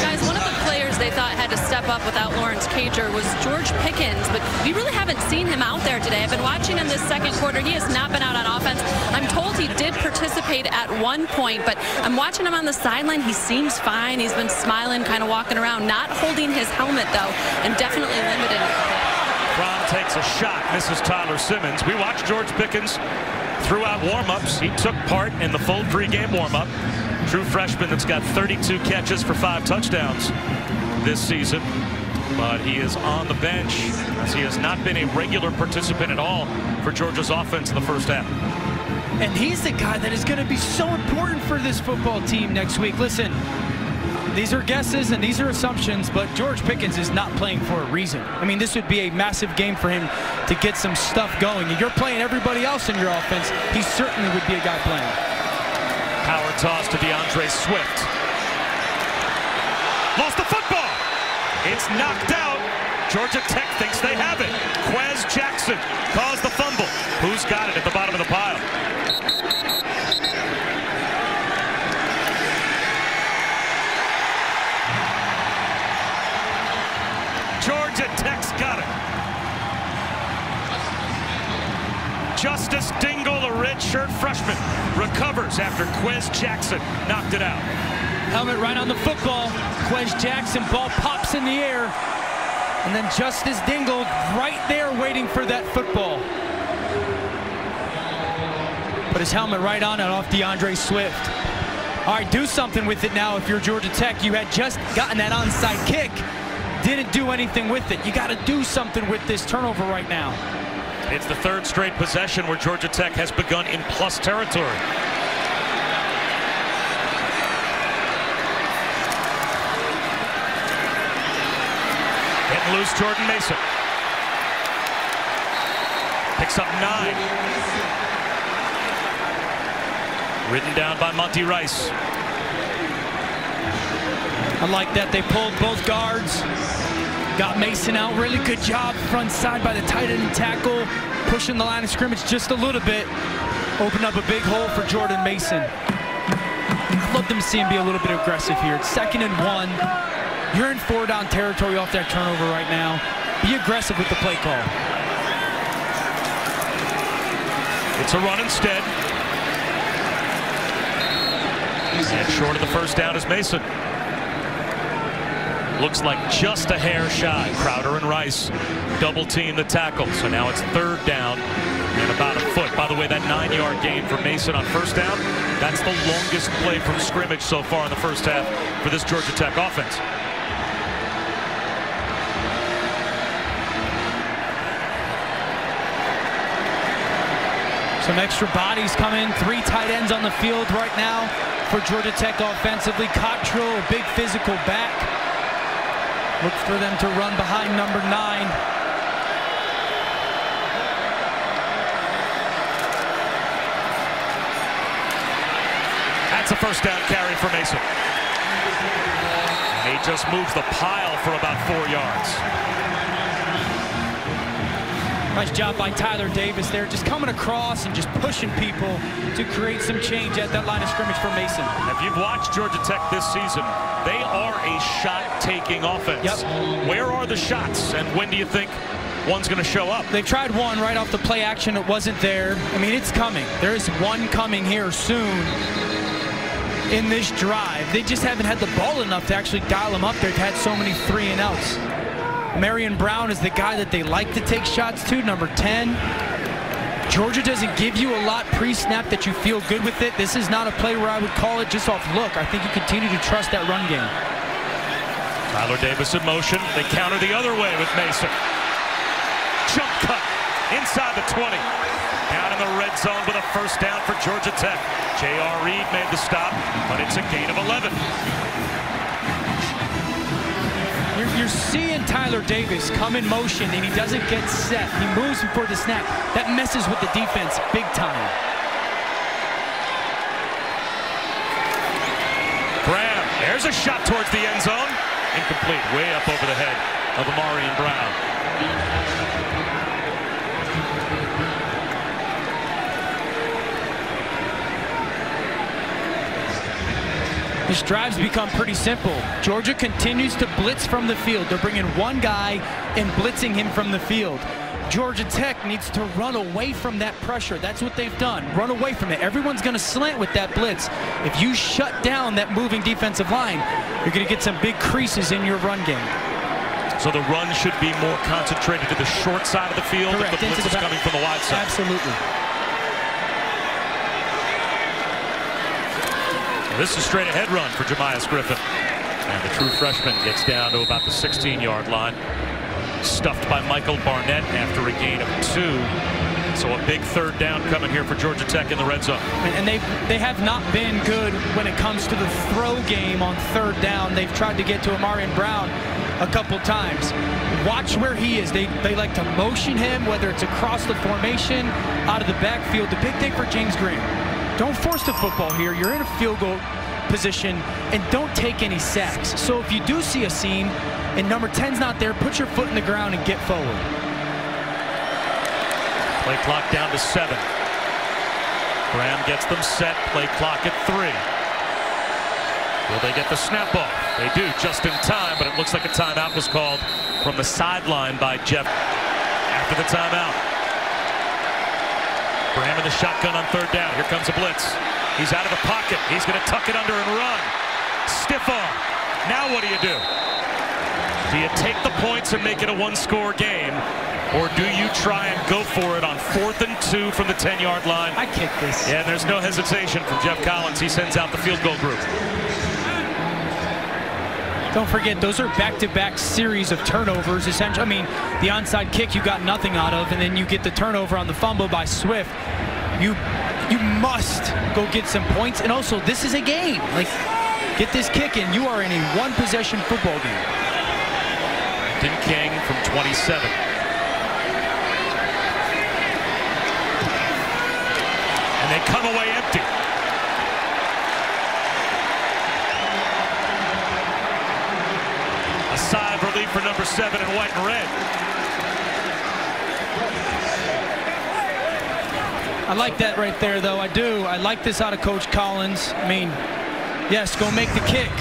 Guys, one of the players they thought had to step up without Lawrence Cager was George Pickens, but we really haven't seen him out there today. I've been watching him this second quarter. He has not been out on offense. I'm told he did participate at one point, but I'm watching him on the sideline. He seems fine. He's been smiling, kind of walking around, not holding his helmet, though, and definitely limited. Fromm takes a shot, misses Tyler Simmons. We watched George Pickens throughout warm-ups. He took part in the full pregame warm-up. True freshman that's got 32 catches for 5 touchdowns this season. But he is on the bench as he has not been a regular participant at all for Georgia's offense in the first half. And he's the guy that is going to be so important for this football team next week. Listen, these are guesses and these are assumptions, but George Pickens is not playing for a reason. I mean, this would be a massive game for him to get some stuff going. And you're playing everybody else in your offense. He certainly would be a guy playing. Power toss to DeAndre Swift. Lost the football. It's knocked out. Georgia Tech thinks they have it. Quez Jackson caused the fumble. Who's got it at the bottom of the pile? Georgia Tech's got it. Justice Dingle, a redshirt freshman, recovers after Quez Jackson knocked it out. Helmet right on the football. Quez Jackson, ball pops in the air. And then Justice Dingle right there waiting for that football. Put his helmet right on it off DeAndre Swift. All right, do something with it now if you're Georgia Tech. You had just gotten that onside kick. Didn't do anything with it. You got to do something with this turnover right now. It's the 3rd straight possession where Georgia Tech has begun in plus territory. Getting loose, Jordan Mason. Picks up 9. Ridden down by Monty Rice. I like that they pulled both guards. Got Mason out. Really good job front side by the tight end and tackle. Pushing the line of scrimmage just a little bit. Opened up a big hole for Jordan Mason. I'd love them to see him be a little bit aggressive here. It's 2nd and 1. You're in 4-down territory off that turnover right now. Be aggressive with the play call. It's a run instead. And short of the first down is Mason. Looks like just a hair shy. Crowder and Rice double team the tackle. So now it's 3rd down and about a foot. By the way, that 9-yard gain for Mason on first down, that's the longest play from scrimmage so far in the first half for this Georgia Tech offense. Some extra bodies coming. 3 tight ends on the field right now for Georgia Tech offensively. Cottrell, a big physical back. Look for them to run behind number 9. That's a first down carry for Mason. And he just moves the pile for about 4 yards. Nice job by Tyler Davis there, just coming across and just pushing people to create some change at that line of scrimmage for Mason. If you've watched Georgia Tech this season, they are a shot-taking offense. Yep. Where are the shots, and when do you think one's going to show up? They tried one right off the play action. It wasn't there. I mean, it's coming. There is one coming here soon in this drive. They just haven't had the ball enough to actually dial them up. They've had so many 3-and-outs. Marion Brown is the guy that they like to take shots to, number 10. Georgia doesn't give you a lot pre-snap that you feel good with it. This is not a play where I would call it just off look. I think you continue to trust that run game. Tyler Davis in motion. They counter the other way with Mason. Jump cut inside the 20. Down in the red zone with a first down for Georgia Tech. J.R. Reed made the stop, but it's a gain of 11. You're seeing Tyler Davis come in motion, and he doesn't get set. He moves before the snap. That messes with the defense big time. Graham, there's a shot towards the end zone. Incomplete, way up over the head of Amarian Brown. This drive's become pretty simple. Georgia continues to blitz from the field. They're bringing one guy and blitzing him from the field. Georgia Tech needs to run away from that pressure. That's what they've done. Run away from it. Everyone's going to slant with that blitz. If you shut down that moving defensive line, you're going to get some big creases in your run game. So the run should be more concentrated to the short side of the field. Correct. If the blitz is coming from the wide side. Absolutely. This is a straight ahead run for Jemias Griffin. And the true freshman gets down to about the 16-yard line. Stuffed by Michael Barnett after a gain of 2. So a big third down coming here for Georgia Tech in the red zone. And they have not been good when it comes to the throw game on third down. They've tried to get to Amarian Brown a couple times. Watch where he is. They like to motion him, whether it's across the formation, out of the backfield. The big thing for James Graham, don't force the football here. You're in a field goal position, and don't take any sacks. So if you do see a seam and number 10's not there, put your foot in the ground and get forward. Play clock down to 7. Graham gets them set. Play clock at 3. Will they get the snap off? They do just in time, but it looks like a timeout was called from the sideline by Jeff after the timeout. Graham in the shotgun on third down. Here comes a blitz. He's out of the pocket. He's going to tuck it under and run. Stiff arm. Now what do you do? Do you take the points and make it a one-score game? Or do you try and go for it on 4th and 2 from the 10-yard line? I kick this. Yeah, and there's no hesitation from Jeff Collins. He sends out the field goal group. Don't forget, those are back-to-back series of turnovers. Essentially, I mean, the onside kick you got nothing out of, and then you get the turnover on the fumble by Swift. You must go get some points, and also this is a game. Like, get this kick in. You are in a one-possession football game. Brandon King from 27. And they come away empty. A sigh of relief for number 7 in white and red. I like that right there, though. I do. I like this out of Coach Collins. I mean, yes, go make the kick.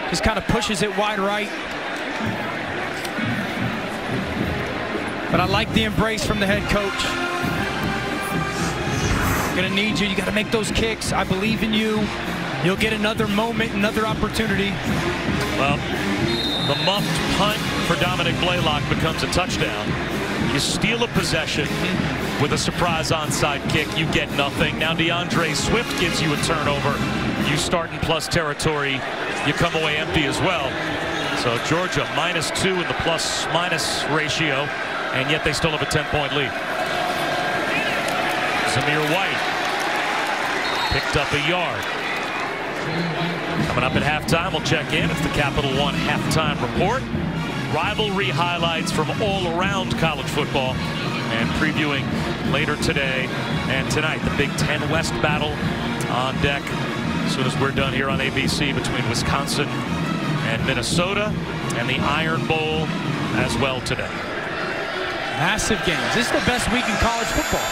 Just kind of pushes it wide right. But I like the embrace from the head coach. Gonna need you. You got to make those kicks. I believe in you. You'll get another moment, another opportunity. Well, the muffed punt for Dominic Blaylock becomes a touchdown. You steal a possession with a surprise onside kick. You get nothing. Now DeAndre Swift gives you a turnover. You start in plus territory. You come away empty as well. So Georgia -2 in the plus-minus ratio, and yet they still have a 10-point lead. Zamir White picked up a yard. Coming up at halftime, we'll check in. It's the Capital One halftime report. Rivalry highlights from all around college football, and previewing later today and tonight the Big Ten West battle on deck as soon as we're done here on ABC between Wisconsin and Minnesota, and the Iron Bowl as well today. Massive games. This is the best week in college football.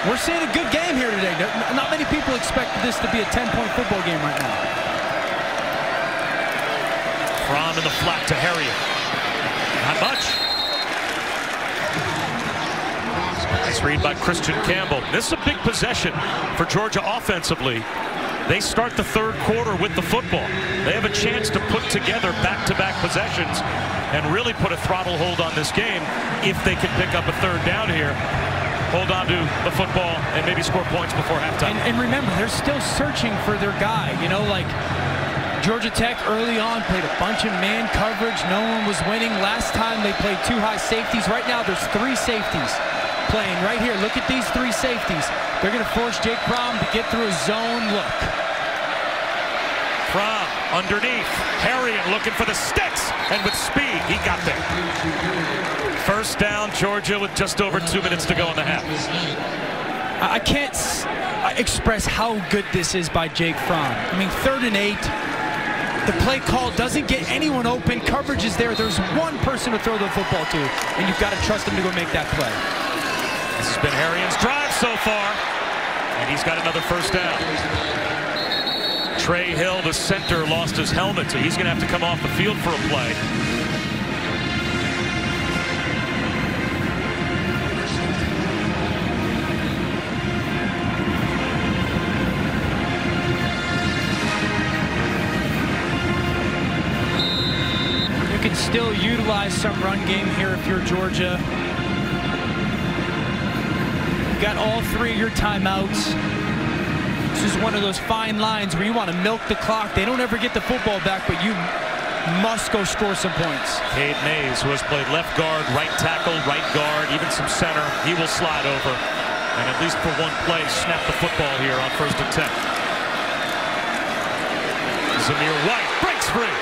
We're seeing a good game here today. Not many people expected this to be a 10-point football game right now. Fromm in the flat to Harriet. Not much. Nice read by Christian Campbell. This is a big possession for Georgia offensively. They start the third quarter with the football. They have a chance to put together back-to-back possessions and really put a throttle hold on this game if they can pick up a third down here, hold on to the football, and maybe score points before halftime. And remember, they're still searching for their guy. You know, like Georgia Tech early on played a bunch of man coverage. No one was winning. Last time they played 2 high safeties. Right now there's 3 safeties. play. And right here, look at these three safeties. They're going to force Jake Fromm to get through a zone look. Fromm underneath, harrying, looking for the sticks, and with speed, he got there. First down, Georgia, with just over 2 minutes to go in the half. I can't express how good this is by Jake Fromm. I mean, 3rd and 8. The play call doesn't get anyone open. Coverage is there. There's one person to throw the football to, and you've got to trust him to go make that play. This has been Harrian's drive so far, and he's got another first down. Trey Hill, the center, lost his helmet, so he's going to have to come off the field for a play. You can still utilize some run game here if you're Georgia. You got all 3 of your timeouts. This is one of those fine lines where you want to milk the clock. They don't ever get the football back, but you must go score some points. Cade Mays, who has played left guard, right tackle, right guard, even some center, he will slide over. And at least for one play, snap the football here on 1st and 10. Zamir White breaks free.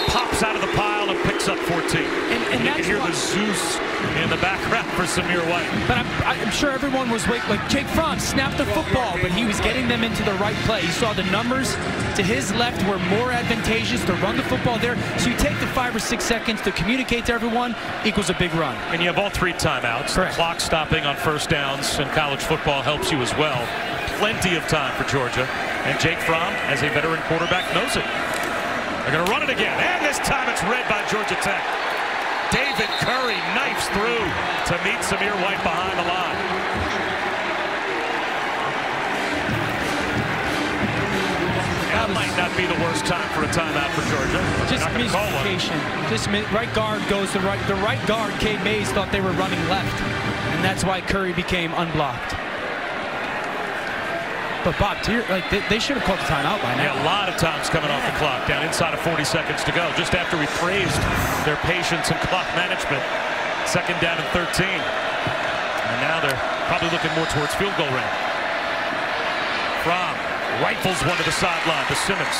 Pops out of the pile and picks up 14. And you can hear the Zeus in the background for Zamir White. But I'm sure everyone was waiting, like Jake Fromm snapped the football, but he was getting them into the right play. You saw the numbers to his left were more advantageous to run the football there. So you take the 5 or 6 seconds to communicate to everyone, equals a big run. And you have all 3 timeouts. Correct. The clock stopping on first downs in college football helps you as well. Plenty of time for Georgia. And Jake Fromm, as a veteran quarterback, knows it. They're going to run it again, and this time it's read by Georgia Tech. David Curry knifes through to meet Zamir White behind the line. That might not be the worst time for a timeout for Georgia. Just miscommunication. Just right guard goes to right. The right guard, Cade Mays, thought they were running left, and that's why Curry became unblocked. But Bob, they should have called the timeout by now. Yeah, a lot of times coming off the clock, down inside of 40 seconds to go. Just after we praised their patience and clock management. 2nd down and 13. And now they're probably looking more towards field goal range. Fromm rifles one to the sideline to Simmons.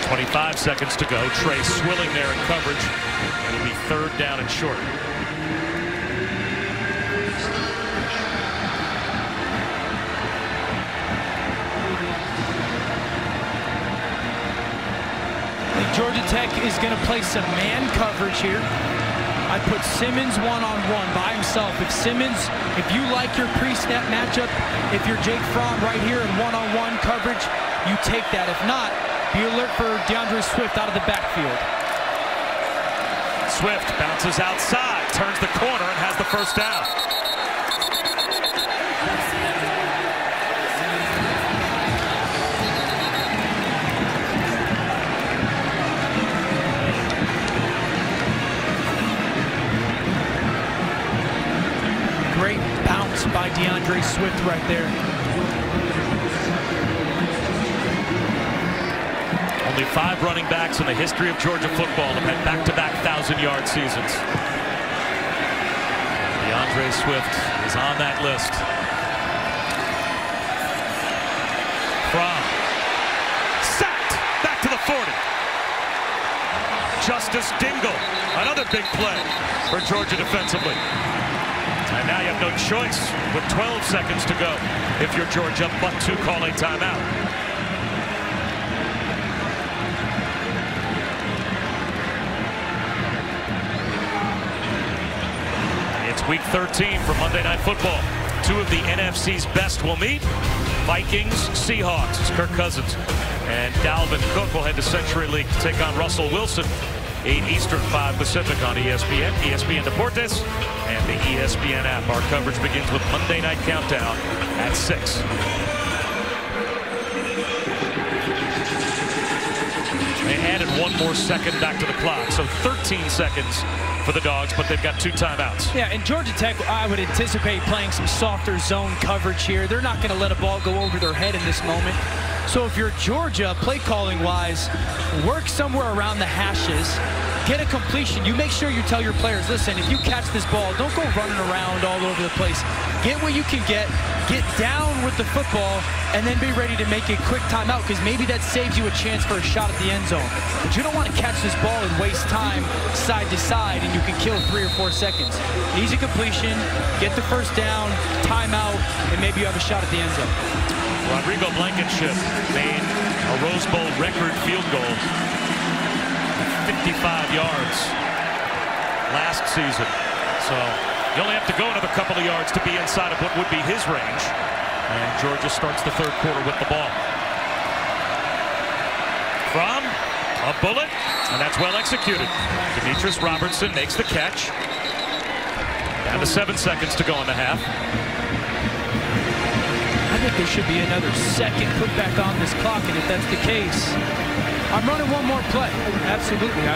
25 seconds to go. Trey swilling there in coverage. It'll be 3rd down and short. Georgia Tech is going to play some man coverage here. I put Simmons one-on-one by himself. If you like your pre-snap matchup, if you're Jake Fromm right here in one-on-one coverage, you take that. If not, be alert for DeAndre Swift out of the backfield. Swift bounces outside, turns the corner, and has the first down. Great bounce by DeAndre Swift right there. Only 5 running backs in the history of Georgia football have had back-to-back 1,000-yard seasons. DeAndre Swift is on that list. Fromm sacked back to the 40. Justice Dingle, another big play for Georgia defensively. And now you have no choice with 12 seconds to go if you're Georgia, but to call a timeout. It's week 13 for Monday Night Football. 2 of the NFC's best will meet. Vikings, Seahawks. It's Kirk Cousins and Dalvin Cook will head to Century League to take on Russell Wilson. 8 Eastern, 5 Pacific on ESPN, ESPN Deportes, and the ESPN app. Our coverage begins with Monday Night Countdown at 6. They added 1 more second back to the clock. So 13 seconds for the Dogs, but they've got 2 timeouts. Yeah, and Georgia Tech, I would anticipate playing some softer zone coverage here. They're not going to let a ball go over their head in this moment. So if you're Georgia, play calling wise, work somewhere around the hashes, get a completion. You make sure you tell your players, listen, if you catch this ball, don't go running around all over the place. Get what you can get down with the football, and then be ready to make a quick timeout, because maybe that saves you a chance for a shot at the end zone. But you don't want to catch this ball and waste time side to side, and you can kill 3 or 4 seconds. Easy completion, get the first down, timeout, and maybe you have a shot at the end zone. Rodrigo Blankenship made a Rose Bowl record field goal, 55 yards last season. So you only have to go another couple of yards to be inside of what would be his range. And Georgia starts the 3rd quarter with the ball. From a bullet, and that's well executed. Demetrius Robertson makes the catch. Down to 7 seconds to go in the half. I think there should be another second put back on this clock, and if that's the case, I'm running 1 more play. Absolutely.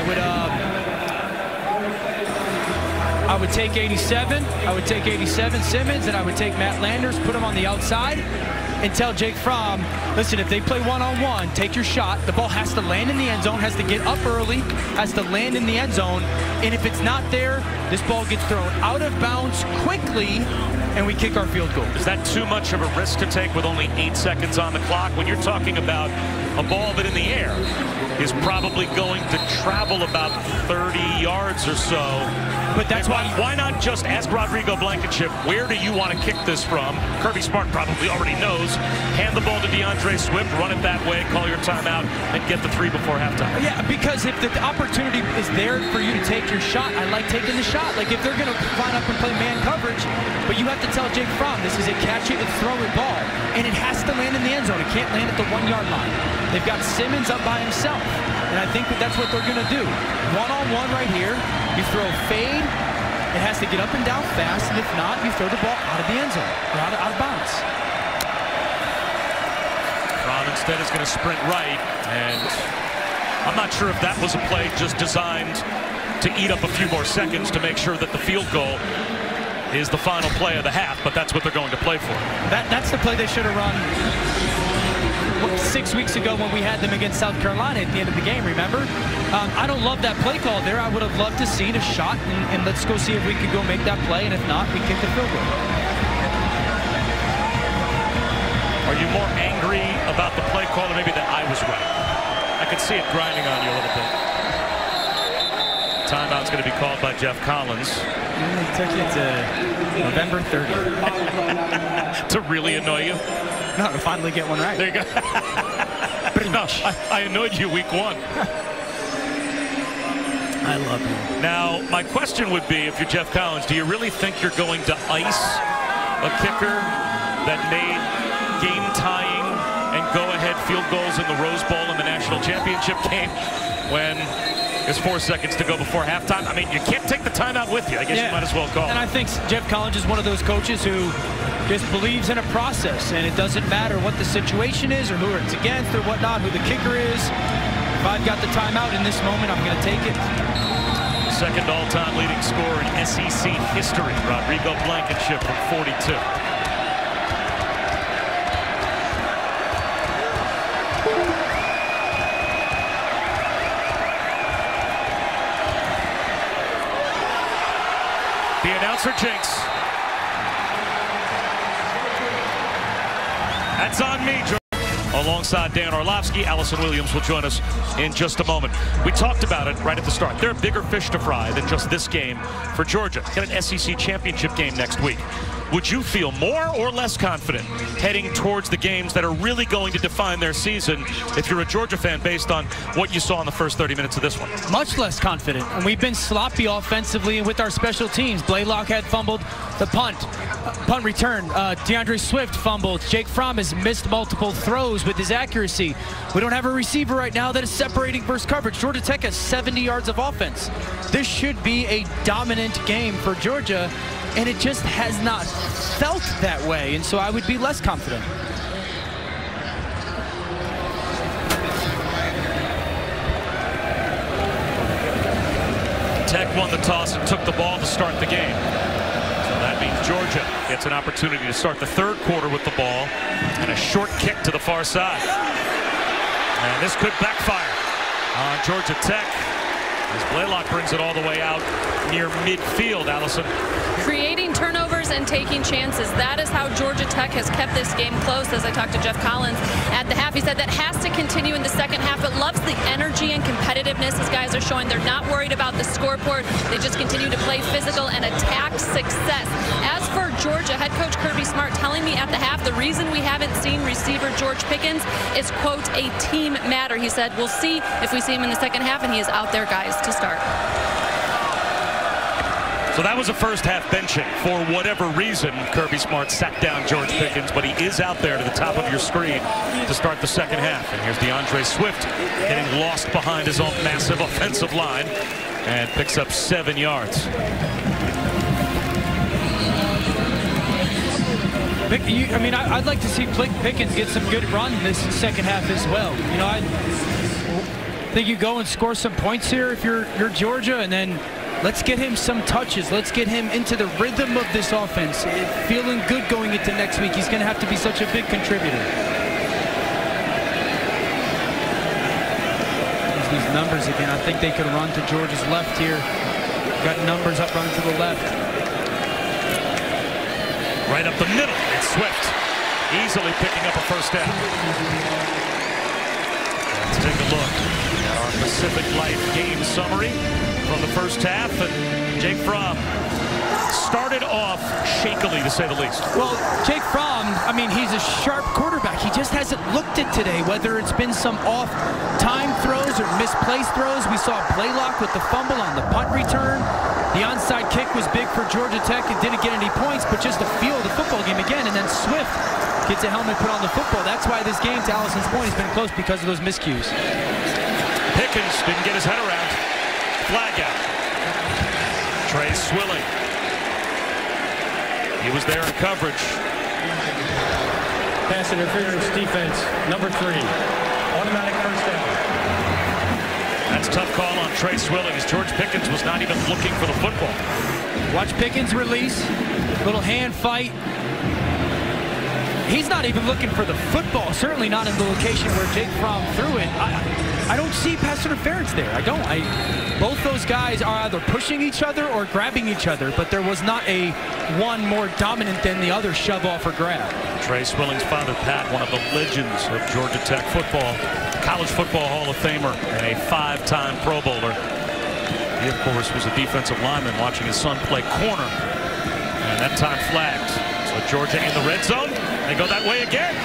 I would take 87. I would take 87 Simmons, and I would take Matt Landers, put him on the outside, and tell Jake Fromm, listen, if they play one-on-one, take your shot. The ball has to land in the end zone, has to get up early, has to land in the end zone, and if it's not there, this ball gets thrown out of bounds quickly, and we kick our field goal. Is that too much of a risk to take with only 8 seconds on the clock when you're talking about a ball that in the air is probably going to travel about 30 yards or so? But that's why not just ask Rodrigo Blankenship, where do you want to kick this from? Kirby Smart probably already knows. Hand the ball to DeAndre Swift, run it that way, call your timeout, and get the 3 before halftime. Yeah, because if the opportunity is there for you to take your shot, I like taking the shot. Like if they're going to line up and play man coverage, but you have to tell Jake Fromm, this is a catch it and throw it ball, and it has to land in the end zone. It can't land at the 1-yard line. They've got Simmons up by himself, and I think that's what they're going to do. One-on-one right here. You throw fade, it has to get up and down fast, and if not, you throw the ball out of the end zone, or out of bounds. Fromm instead is going to sprint right, and I'm not sure if that was a play just designed to eat up a few more seconds to make sure that the field goal is the final play of the half, but that's what they're going to play for. That's the play they should have run 6 weeks ago when we had them against South Carolina at the end of the game, remember? I don't love that play call there. I would have loved to see a shot, and let's go see if we could go make that play, and if not, we kick the field goal. Are you more angry about the play call, or maybe that I was right? I could see it grinding on you a little bit. Timeout's going to be called by Jeff Collins. They took it to November 30th. To really annoy you? No, to finally get one right. There you go. No, I annoyed you week 1. I love you. Now, my question would be, if you're Jeff Collins, do you really think you're going to ice a kicker that made game-tying and go-ahead field goals in the Rose Bowl in the national championship game when there's 4 seconds to go before halftime? I mean, you can't take the timeout with you. I guess you might as well call it. And I think Jeff Collins is one of those coaches who just believes in a process, and it doesn't matter what the situation is or who it's against or whatnot, who the kicker is. If I've got the timeout in this moment, I'm going to take it. Second all-time leading scorer in SEC history, Rodrigo Blankenship from 42. The announcer jinx. That's on me, George. Alongside Dan Orlovsky, Allison Williams will join us in just a moment. We talked about it right at the start. There are bigger fish to fry than just this game for Georgia. Got an SEC championship game next week. Would you feel more or less confident heading towards the games that are really going to define their season if you're a Georgia fan based on what you saw in the first 30 minutes of this one? Much less confident. And we've been sloppy offensively with our special teams. Blaylock had fumbled the punt return. DeAndre Swift fumbled. Jake Fromm has missed multiple throws with his accuracy. We don't have a receiver right now that is separating versus coverage. Georgia Tech has 70 yards of offense. This should be a dominant game for Georgia, and it just has not felt that way, and so I would be less confident. Tech won the toss and took the ball to start the game. So that means Georgia gets an opportunity to start the third quarter with the ball and a short kick to the far side. And this could backfire on Georgia Tech as Blaylock brings it all the way out near midfield, Allison. Creating turnovers and taking chances. That is how Georgia Tech has kept this game close. As I talked to Jeff Collins at the half, he said that has to continue in the second half, but loves the energy and competitiveness these guys are showing. They're not worried about the scoreboard. They just continue to play physical and attack success. As for Georgia, head coach Kirby Smart telling me at the half the reason we haven't seen receiver George Pickens is, quote, a team matter. He said, we'll see if we see him in the second half, and he is out there, guys, to start. So that was a first half benching. For whatever reason, Kirby Smart sat down George Pickens, but he is out there to the top of your screen to start the second half. And here's DeAndre Swift getting lost behind his own massive offensive line and picks up 7 yards. I'd like to see Pickens get some good run this second half as well. You know, I think you go and score some points here if you're Georgia, and then let's get him some touches. Let's get him into the rhythm of this offense. Feeling good going into next week. He's going to have to be such a big contributor. There's these numbers again. I think they could run to Georgia's left here. Got numbers up running to the left. Right up the middle. And Swift easily picking up a first down. Let's take a look at our Pacific Life game summary from the first half. And Jake Fromm started off shakily, to say the least. Well, Jake Fromm, he's a sharp quarterback. He just hasn't looked it today, whether it's been some off-time throws or misplaced throws. We saw Blaylock with the fumble on the punt return. The onside kick was big for Georgia Tech. It didn't get any points, but just the feel of the football game again. And then Swift gets a helmet put on the football. That's why this game, to Allison's point, has been close because of those miscues. Pickens didn't get his head around. Flag out. Trey Swilling. He was there in coverage. Pass interference defense, number 3. Automatic first down. That's a tough call on Trey Swilling, as George Pickens was not even looking for the football. Watch Pickens release. Little hand fight. He's not even looking for the football. Certainly not in the location where Jake Fromm threw it. I don't see pass interference there. I don't. Both those guys are either pushing each other or grabbing each other, but there was not a one more dominant than the other shove off or grab. Trey Swilling's father, Pat, one of the legends of Georgia Tech football, college football Hall of Famer, and a 5-time Pro Bowler. He, of course, was a defensive lineman watching his son play corner, and that time flagged. So Georgia in the red zone. They go that way again.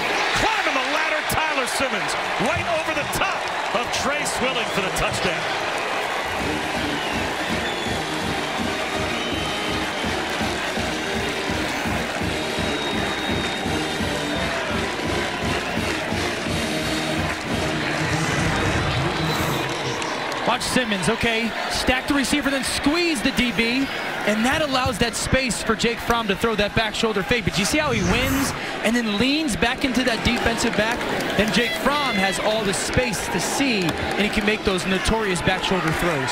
Climbing the ladder, Tyler Simmons right over the top of Trey Swilling for the touchdown. Watch Simmons, okay, stack the receiver, then squeeze the DB, and that allows that space for Jake Fromm to throw that back shoulder fade. But you see how he wins and then leans back into that defensive back? Then Jake Fromm has all the space to see, and he can make those notorious back shoulder throws.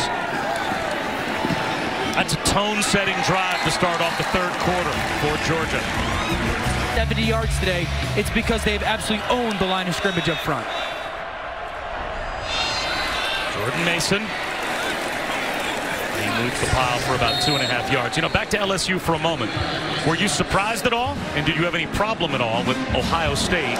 That's a tone-setting drive to start off the third quarter for Georgia. 70 yards today. It's because they've absolutely owned the line of scrimmage up front. Jordan Mason. He moved the pile for about 2.5 yards. You know, back to LSU for a moment. Were you surprised at all? And did you have any problem at all with Ohio State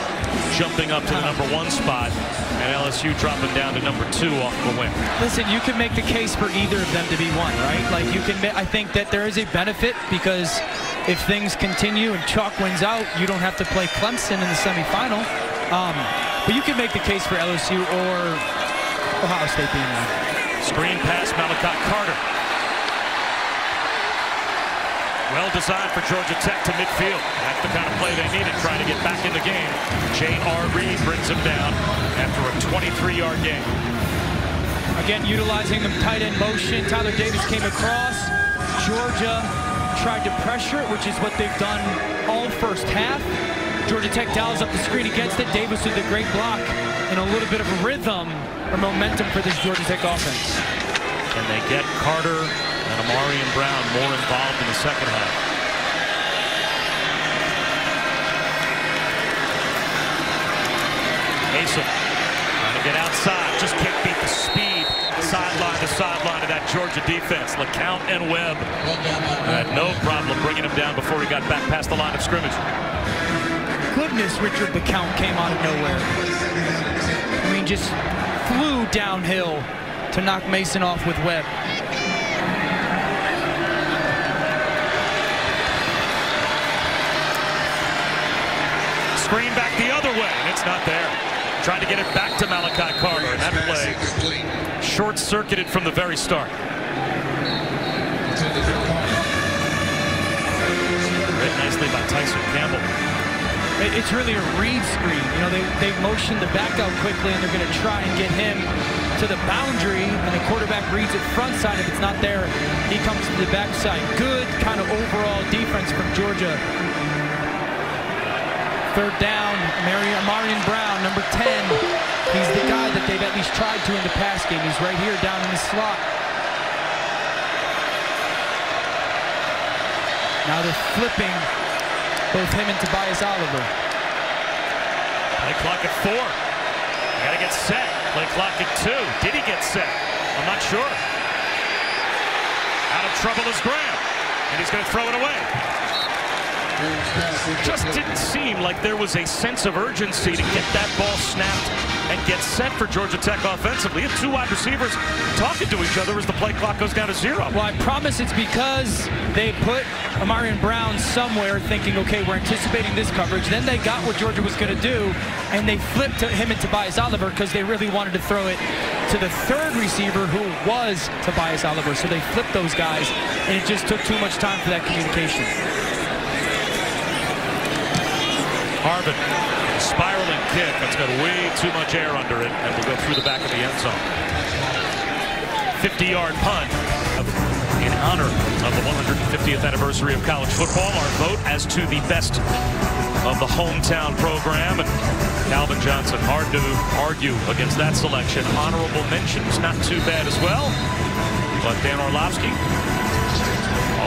jumping up to the #1 spot and LSU dropping down to #2 off the win? Listen, you can make the case for either of them to be one, right? Like you can, I think that there is a benefit because if things continue and chalk wins out, you don't have to play Clemson in the semifinal. But you can make the case for LSU or Ohio State being one. Screen pass, Malachi Carter. Well designed for Georgia Tech to midfield. That's the kind of play they needed, trying to get back in the game. J.R. Reed brings him down after a 23-yard game. Again, utilizing the tight end motion. Tyler Davis came across. Georgia tried to pressure it, which is what they've done all first half. Georgia Tech dials up the screen against it. Davis with a great block and a little bit of a rhythm or momentum for this Georgia Tech offense. And they get Carter And Amarian Brown more involved in the second half. Mason trying to get outside, just can't beat the speed sideline to sideline of that Georgia defense. LeCount and Webb had no problem bringing him down before he got back past the line of scrimmage. Goodness, Richard LeCount came out of nowhere. I mean, just flew downhill to knock Mason off with Webb. Screen back the other way, and it's not there. Trying to get it back to Malachi Carter, and that play short-circuited from the very start. Read nicely by Tyson Campbell. It's really a read screen. You know, they motion the back out quickly, and they're going to try and get him to the boundary, and the quarterback reads it front side. If it's not there, he comes to the backside. Good kind of overall defense from Georgia. Third down, Amarian Brown, number 10. He's the guy that they've at least tried to in the pass game. He's right here down in the slot. Now they're flipping both him and Tobias Oliver. Play clock at 4. Gotta get set. Play clock at 2. Did he get set? I'm not sure. Out of trouble is Graham, and he's going to throw it away. Just didn't seem like there was a sense of urgency to get that ball snapped and get set for Georgia Tech offensively. You have two wide receivers talking to each other as the play clock goes down to 0. Well, I promise it's because they put Amarian Brown somewhere thinking, okay, we're anticipating this coverage. Then they got what Georgia was going to do, and they flipped to him and Tobias Oliver because they really wanted to throw it to the third receiver, who was Tobias Oliver. So they flipped those guys, and it just took too much time for that communication. Harvin, spiraling kick that's got way too much air under it, and will go through the back of the end zone. 50-yard punt in honor of the 150th anniversary of college football. Our vote as to the best of the hometown program, and Calvin Johnson, hard to argue against that selection. Honorable mentions, not too bad as well, but Dan Orlovsky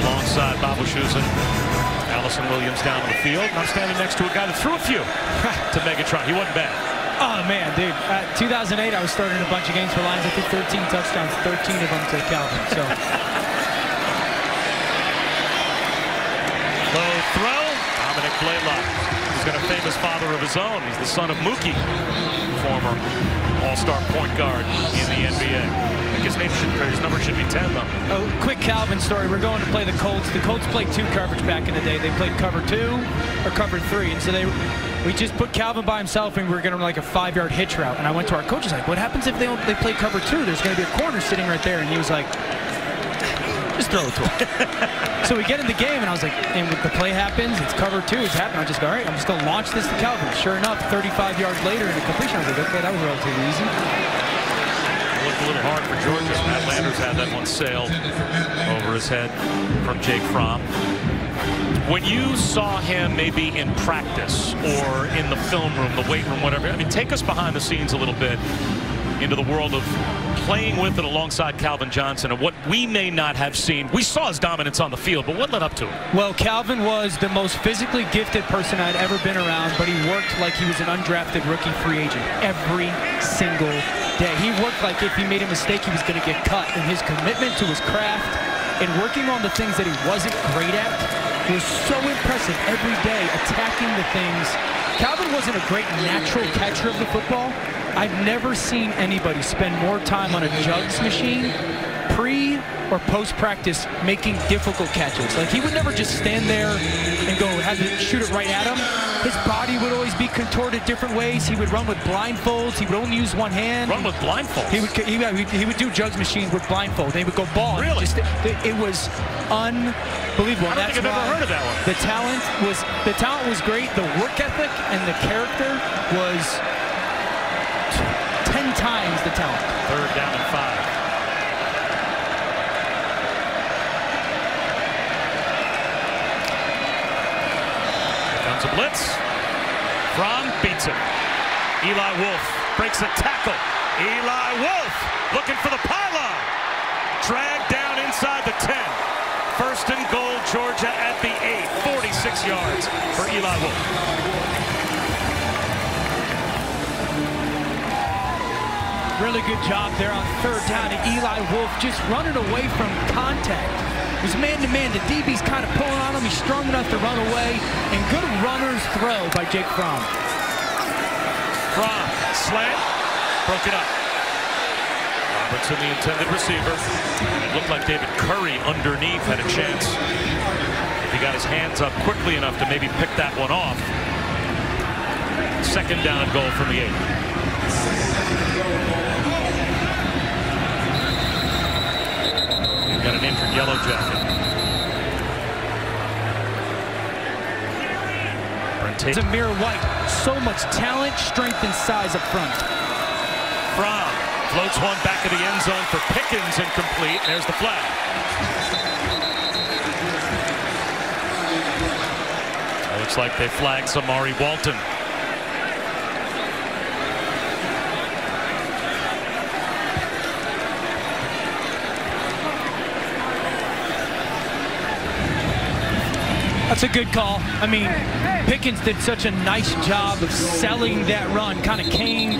alongside Bob Wischusen, Allison Williams down on the field. And I'm standing next to a guy that threw a few to Megatron. He wasn't bad. Oh, man, dude. 2008, I was starting a bunch of games for Lions. I threw 13 touchdowns, 13 of them to Calvin. So. Low throw. Dominic Blaylock. He's got a famous father of his own. He's the son of Mookie, former all-star point guard in the NBA. His number should be 10, though. Oh, quick Calvin story. We're going to play the Colts. The Colts played 2 coverage back in the day. They played cover 2 or cover 3. And so we just put Calvin by himself, and we were going to like a 5-yard hitch route. And I went to our coach. He's like, what happens if they play cover 2? There's going to be a corner sitting right there. And he was like, just throw it to him. So we get in the game, and I was like, and the play happens. It's cover 2. It's happening. I just go, all right, I'm just going to launch this to Calvin. Sure enough, 35 yards later in a completion, I was like, okay, that was relatively easy. Looked a little hard for Georgia. Matt Landers had that one sailed over his head from Jake Fromm. When you saw him maybe in practice or in the film room, the weight room, whatever, I mean, take us behind the scenes a little bit into the world of playing with and alongside Calvin Johnson and what we may not have seen. We saw his dominance on the field, but what led up to it? Well, Calvin was the most physically gifted person I'd ever been around, but he worked like he was an undrafted rookie free agent every single day. He worked like if he made a mistake, he was going to get cut. And his commitment to his craft and working on the things that he wasn't great at was so impressive every day, attacking the things. Calvin wasn't a great natural catcher of the football. I've never seen anybody spend more time on a jugs machine pre or post-practice making difficult catches. Like, he would never just stand there and go, have to shoot it right at him. His body would always be contorted different ways. He would run with blindfolds. He would only use one hand. Run with blindfolds? He would do jugs machines with blindfolds. They would go ball. Really? It was unbelievable. I don't think I've ever heard of that one. The talent was great. The work ethic and the character was 10 times the talent. Third down and 5. A blitz. Fromm beats it. Eli Wolf breaks a tackle. Eli Wolf looking for the pylon. Dragged down inside the 10. First and goal, Georgia at the 8, 46 yards for Eli Wolf. Really good job there on third down, and Eli Wolf just running away from contact. It was man-to-man. The DB's kind of pulling on him. He's strong enough to run away, and good runner's throw by Jake Fromm. Fromm, slant, broke it up. Robertson, the intended receiver. It looked like David Curry underneath had a chance. If he got his hands up quickly enough to maybe pick that one off. Second down and goal from the 8. You've got an injured Yellow Jacket. Zamir White, so much talent, strength, and size up front. Fromm floats one back of the end zone for Pickens, incomplete. There's the flag. It looks like they flagged Samari Walton. That's a good call. I mean, Pickens did such a nice job of selling that run. Kind of came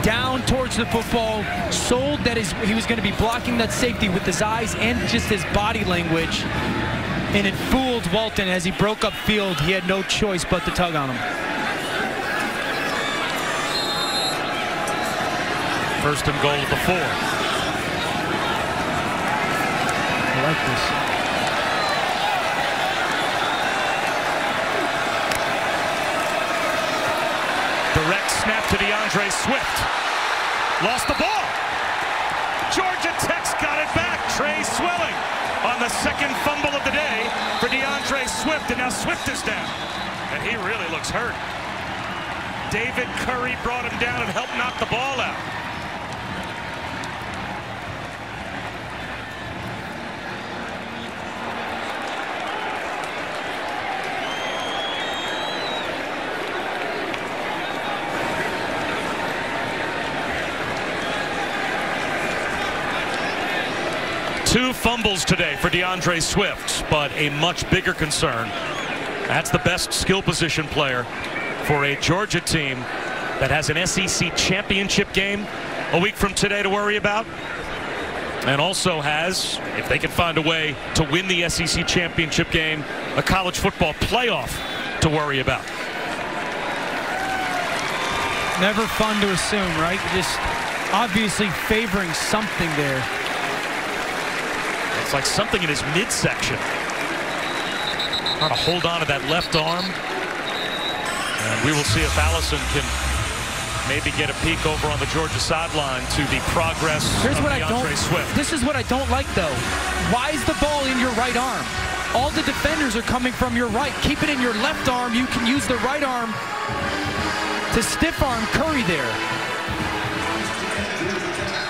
down towards the football, sold that he was going to be blocking that safety with his eyes and just his body language. And it fooled Walton as he broke up field. He had no choice but to tug on him. First and goal at the 4. I like this. Direct snap to DeAndre Swift. Lost the ball. Georgia Tech's got it back. Trey Swilling on the second fumble of the day for DeAndre Swift. And now Swift is down. And he really looks hurt. David Curry brought him down and helped knock the ball out. Two fumbles today for DeAndre Swift, but a much bigger concern. That's the best skill position player for a Georgia team that has an SEC championship game a week from today to worry about, and also has, if they can find a way to win the SEC championship game, a college football playoff to worry about. Never fun to assume, right? Just obviously favoring something there. It's like something in his midsection. Trying to hold on to that left arm. And we will see if Allison can maybe get a peek over on the Georgia sideline to the progress of DeAndre Swift. This is what I don't like, though. Why is the ball in your right arm? All the defenders are coming from your right. Keep it in your left arm. You can use the right arm to stiff arm Curry there.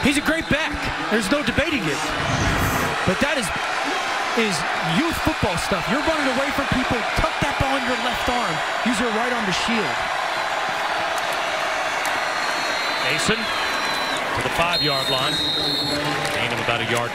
He's a great back. There's no debating it. But that is youth football stuff. You're running away from people. Tuck that ball in your left arm. Use your right arm to shield. Mason to the 5-yard line. Gain of about 1.5 yards.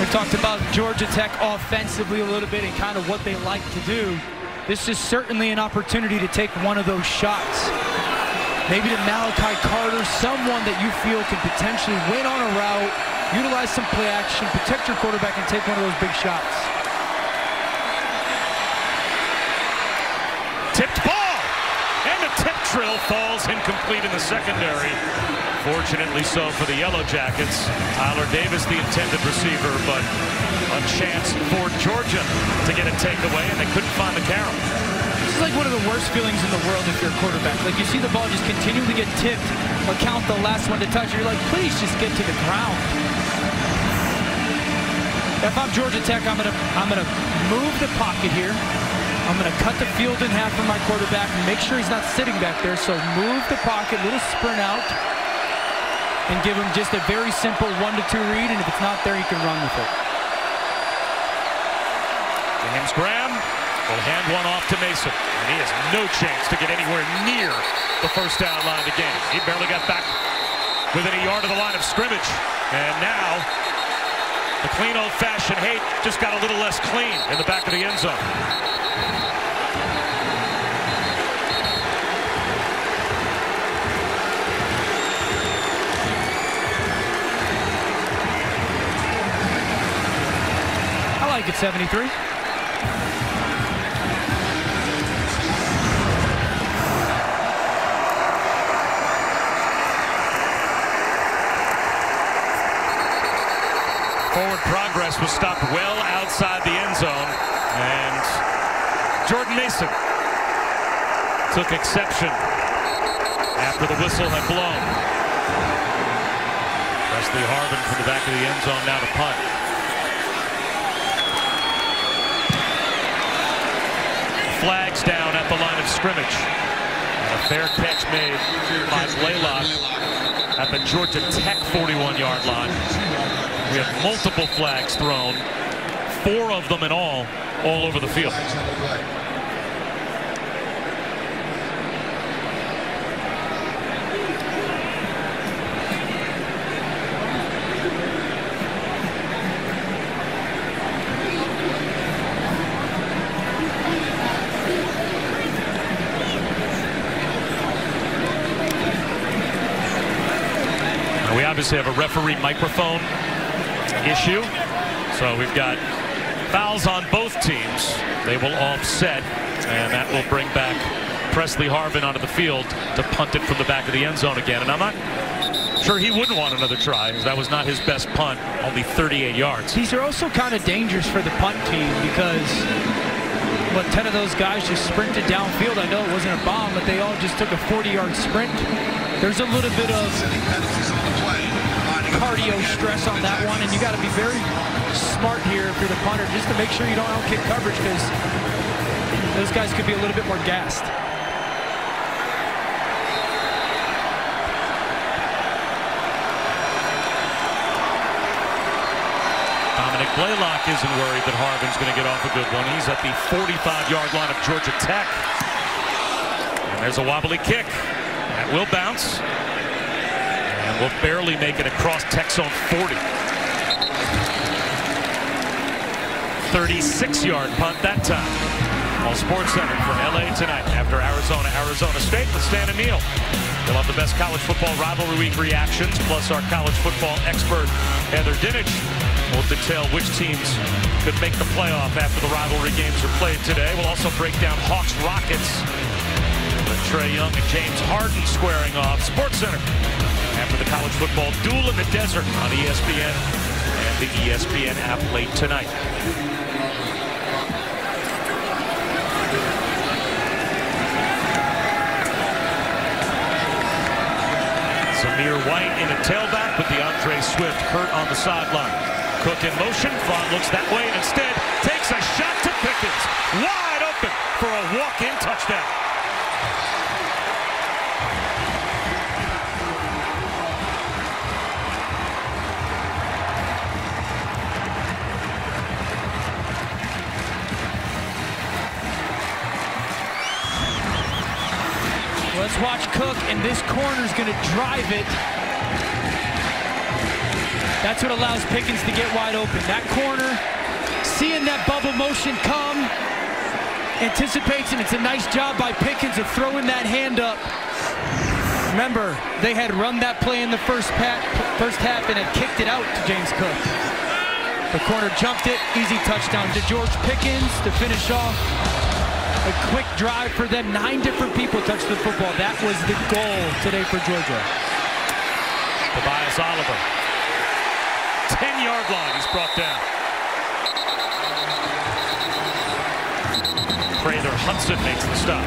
We talked about Georgia Tech offensively a little bit and kind of what they like to do. This is certainly an opportunity to take one of those shots. Maybe to Malachi Carter, someone that you feel can potentially win on a route, utilize some play action, protect your quarterback, and take one of those big shots. Tipped ball! And the tip drill falls incomplete in the secondary. Fortunately so for the Yellow Jackets. Tyler Davis, the intended receiver, but a chance for Georgia to get a takeaway, and they couldn't find the carry. This is like one of the worst feelings in the world if you're a quarterback. Like, you see the ball just continue to get tipped, or count the last one to touch. You're like, please just get to the ground. If I'm Georgia Tech, I'm gonna move the pocket here. I'm gonna cut the field in half for my quarterback and make sure he's not sitting back there. So move the pocket, little sprint out, and give him just a very simple 1-2 read. And if it's not there, he can run with it. James Graham will hand one off to Mason. And he has no chance to get anywhere near the first down line again. He barely got back within a yard of the line of scrimmage. And now, the clean old-fashioned hate just got a little less clean in the back of the end zone. I like it, 73. Forward progress was stopped well outside the end zone, and Jordan Mason took exception after the whistle had blown. Presley Harvin from the back of the end zone now to punt. Flags down at the line of scrimmage. And a fair catch made by Blaylock at the Georgia Tech 41-yard line. We have multiple flags thrown, 4 of them in all over the field. We obviously have a referee microphone issue, so we've got fouls on both teams. They will offset, and that will bring back Presley Harvin onto the field to punt it from the back of the end zone again. And I'm not sure he wouldn't want another try, as that was not his best punt, only 38 yards. These are also kind of dangerous for the punt team because 10 of those guys just sprinted downfield. I know it wasn't a bomb, but they all just took a 40-yard sprint. There's a little bit of cardio stress on that one, and you got to be very smart here if you're the punter, just to make sure you don't outkick coverage, because those guys could be a little bit more gassed. Dominic Blaylock isn't worried that Harvin's going to get off a good one. He's at the 45-yard line of Georgia Tech. And there's a wobbly kick. That will bounce. And will barely make it across Tech zone 40. 36-yard punt that time. All Sports Center for LA tonight. After Arizona State with Stan and Neal. We'll have the best college football rivalry week reactions, plus our college football expert, Heather Dinich. We'll detail which teams could make the playoff after the rivalry games are played today. We'll also break down Hawks Rockets with Trae Young and James Harden squaring off. Sports Center after the college football duel in the desert on ESPN and the ESPN app late tonight. Zamir White in a tailback with DeAndre Swift hurt on the sideline. Cook in motion, Vaughn looks that way and instead takes a shot to Pickens. Wide open for a walk-in touchdown. Let's watch Cook, and this corner's going to drive it. That's what allows Pickens to get wide open. That corner, seeing that bubble motion come, anticipates, and it's a nice job by Pickens of throwing that hand up. Remember, they had run that play in the first half and had kicked it out to James Cook. The corner jumped it, easy touchdown to George Pickens to finish off. A quick drive for them. 9 different people touched the football. That was the goal today for Georgia. Tobias Oliver. 10-yard line, he's brought down. Prather Hudson makes the stop.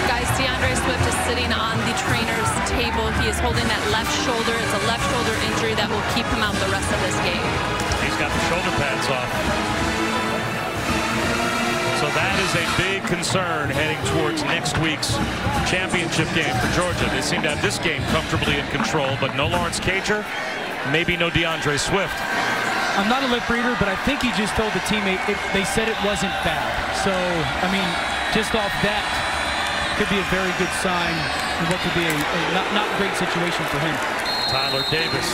Guys, DeAndre Swift is sitting on the trainer's table. He is holding that left shoulder. It's a left shoulder injury that will keep him out the rest of this game. He's got the shoulder pads off. So that is a big concern heading towards next week's championship game for Georgia. They seem to have this game comfortably in control, but no Lawrence Cager, maybe no DeAndre Swift. I'm not a lip reader, but I think he just told the teammate they said it wasn't bad. So, I mean, just off that, could be a very good sign of what could be a not great situation for him. Tyler Davis.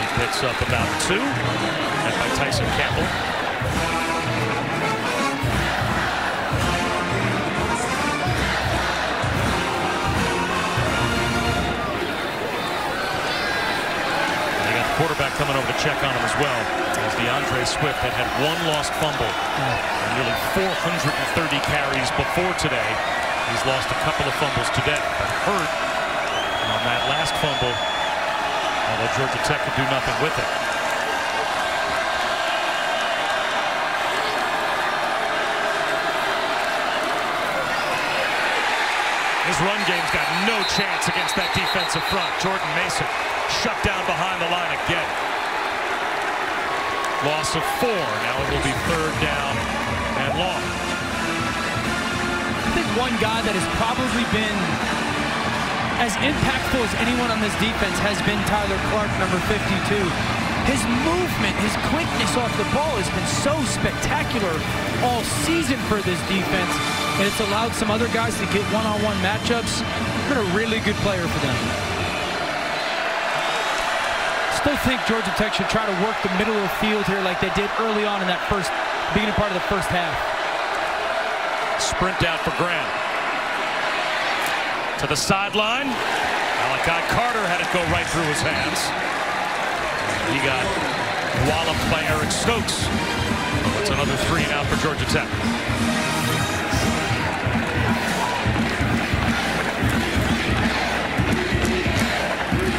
He picks up about 2. And by Tyson Campbell. Quarterback coming over to check on him as well, as DeAndre Swift had 1 lost fumble and nearly 430 carries before today. He's lost a couple of fumbles today, but hurt on that last fumble, although Georgia Tech could do nothing with it. His run game's got no chance against that defensive front. Jordan Mason shut down behind the line again. Loss of 4. Now it will be 3rd down and long. I think one guy that has probably been as impactful as anyone on this defense has been Tyler Clark, number 52. His movement, his quickness off the ball has been so spectacular all season for this defense, and it's allowed some other guys to get one-on-one matchups. He's been a really good player for them. Still think Georgia Tech should try to work the middle of the field here like they did early on in that beginning part of the first half. Sprint down for Graham. To the sideline. Malachi Carter had it go right through his hands. He got walloped by Eric Stokes. That's another 3 and out for Georgia Tech.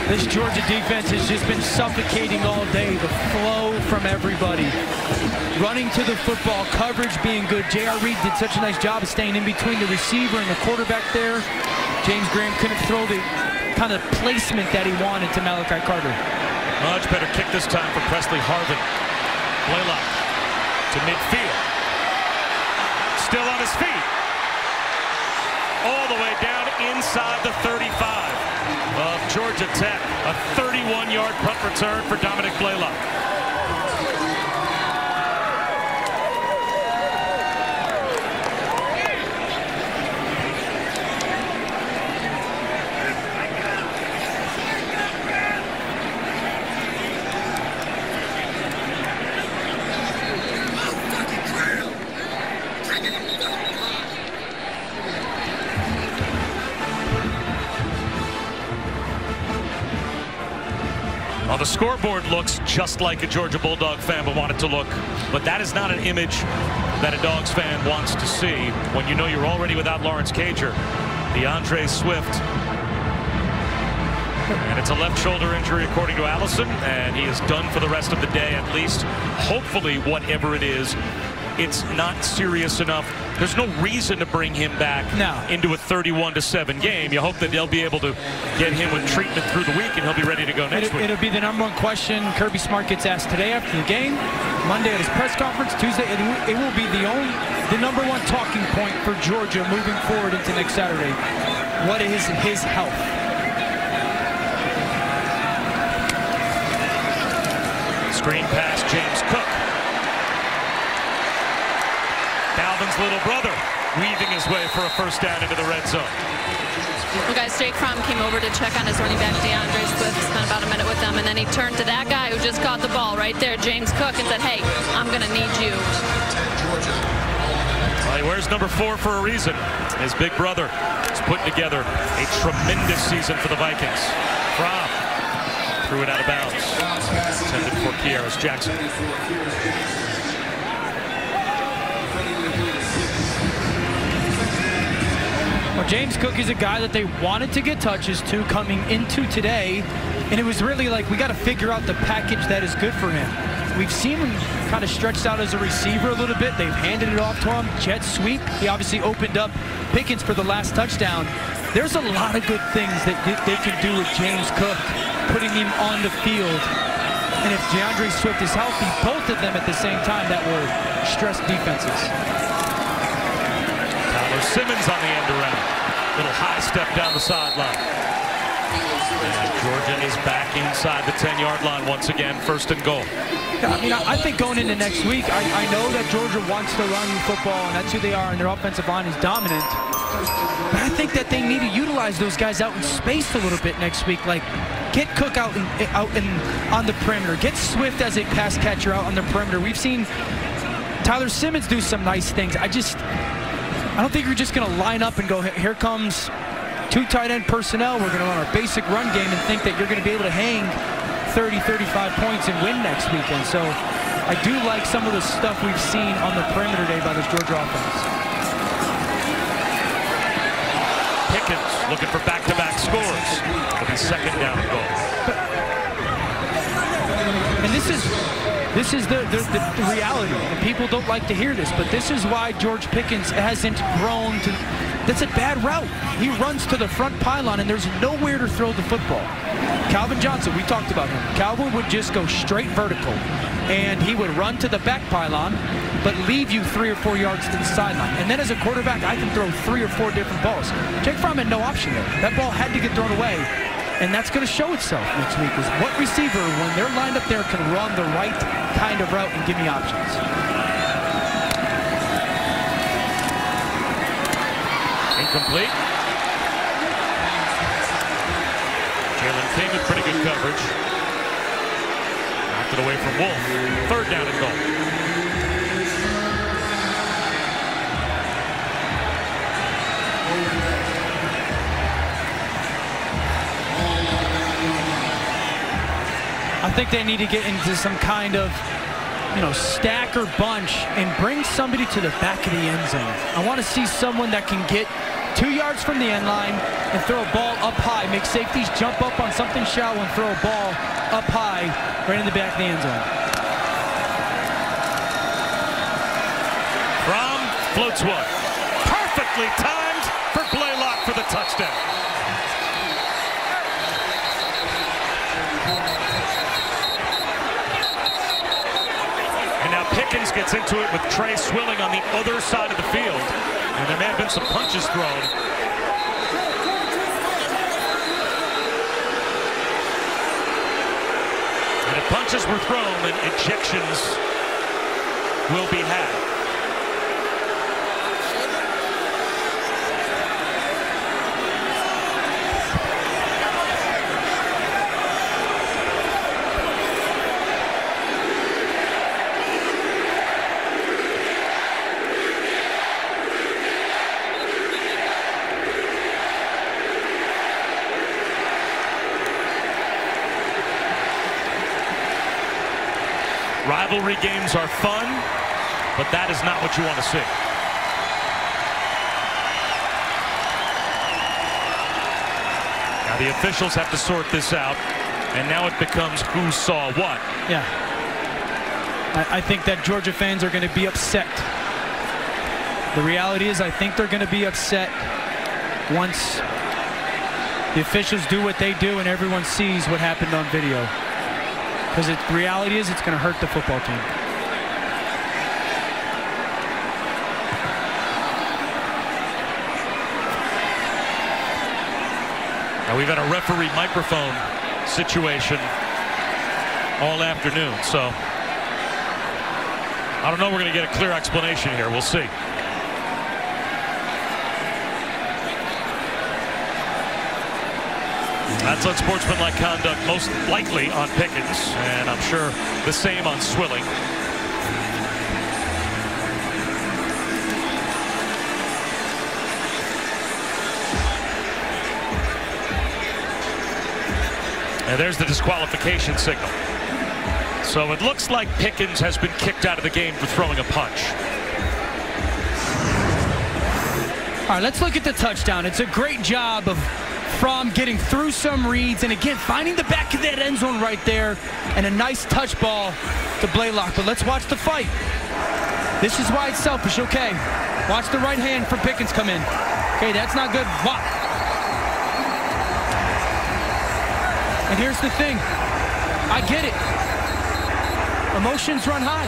This Georgia defense has just been suffocating all day. The flow from everybody. Running to the football, coverage being good. J.R. Reed did such a nice job of staying in between the receiver and the quarterback there. James Graham couldn't throw the kind of placement that he wanted to Malachi Carter. Much better kick this time for Presley Harvin. Blaylock to midfield. Still on his feet. All the way down inside the 35 of Georgia Tech. A 31-yard punt return for Dominic Blaylock. Well, the scoreboard looks just like a Georgia Bulldog fan would want it to look, but that is not an image that a Dogs fan wants to see when you know you're already without Lawrence Cager. DeAndre Swift, and it's a left shoulder injury according to Allison, and he is done for the rest of the day at least. Hopefully, whatever it is, it's not serious enough. There's no reason to bring him back into a 31-7 game. You hope that they'll be able to get him with treatment through the week, and he'll be ready to go next week. It'll be the #1 question Kirby Smart gets asked today after the game, Monday at his press conference, Tuesday. It will be the #1 talking point for Georgia moving forward into next Saturday. What is his health? Screen pass, James Cook. Dalvin's little brother weaving his way for a first down into the red zone. Well, guys, Jake Fromm came over to check on his running back, DeAndre Swift, spent about a minute with them, and then he turned to that guy who just caught the ball right there, James Cook, and said, hey, I'm going to need you. Well, he wears number 4 for a reason. His big brother is putting together a tremendous season for the Vikings. Fromm threw it out of bounds. Intended for Kearis Jackson. Well, James Cook is a guy that they wanted to get touches to coming into today, and it was really like we got to figure out the package that is good for him. We've seen him kind of stretched out as a receiver a little bit. They've handed it off to him. Jet sweep. He obviously opened up Pickens for the last touchdown. There's a lot of good things that they can do with James Cook, putting him on the field. And if DeAndre Swift is healthy, both of them at the same time, that will stress defenses. Simmons on the end around. Little high step down the sideline. Georgia is back inside the 10-yard line once again, 1st and goal. I mean, I think going into next week, I know that Georgia wants to run football, and that's who they are, and their offensive line is dominant. But I think that they need to utilize those guys out in space a little bit next week. Like, get Cook out on the perimeter. Get Swift as a pass catcher out on the perimeter. We've seen Tyler Simmons do some nice things. I don't think you're just going to line up and go, here comes 2 tight end personnel. We're going to run our basic run game and think that you're going to be able to hang 30, 35 points and win next weekend. So I do like some of the stuff we've seen on the perimeter today by this Georgia offense. Pickens looking for back-to-back scores. It'll be 2nd down and goal. And this is the reality. And people don't like to hear this, but this is why George Pickens hasn't grown to. That's a bad route. He runs to the front pylon, and there's nowhere to throw the football. Calvin Johnson, we talked about him. Calvin would just go straight vertical, and he would run to the back pylon, but leave you 3 or 4 yards to the sideline. And then as a quarterback, I can throw 3 or 4 different balls. Jake Fromm had no option there. That ball had to get thrown away, and that's going to show itself next week, is what receiver, when they're lined up there, can run the right kind of route and give me options. Incomplete. Jalen King with pretty good coverage. Knocked it away from Wolf. 3rd down and goal. I think they need to get into some kind of, stack or bunch and bring somebody to the back of the end zone. I want to see someone that can get 2 yards from the end line and throw a ball up high, make safeties jump up on something shallow and throw a ball up high right in the back of the end zone. Fromm floats one. Perfectly timed for Blaylock for the touchdown. And now Pickens gets into it with Trey Swilling on the other side of the field. And there may have been some punches thrown. And if punches were thrown, then ejections will be had. Rivalry games are fun, but that is not what you want to see. Now the officials have to sort this out, and now it becomes who saw what. Yeah. I think that Georgia fans are going to be upset. The reality is I think they're going to be upset once the officials do what they do and everyone sees what happened on video. Because the reality is it's going to hurt the football team. Now we've had a referee microphone situation all afternoon, so I don't know we're going to get a clear explanation here. We'll see. That's unsportsmanlike conduct, most likely on Pickens, and I'm sure the same on Swilling. And there's the disqualification signal. So it looks like Pickens has been kicked out of the game for throwing a punch. All right, let's look at the touchdown. It's a great job of Fromm getting through some reads and again finding the back of that end zone right there, and a nice touch ball to Blaylock. But let's watch the fight. This is why it's selfish. Okay, watch the right hand for Pickens come in. Okay, that's not good. Wow. And here's the thing, I get it, emotions run high.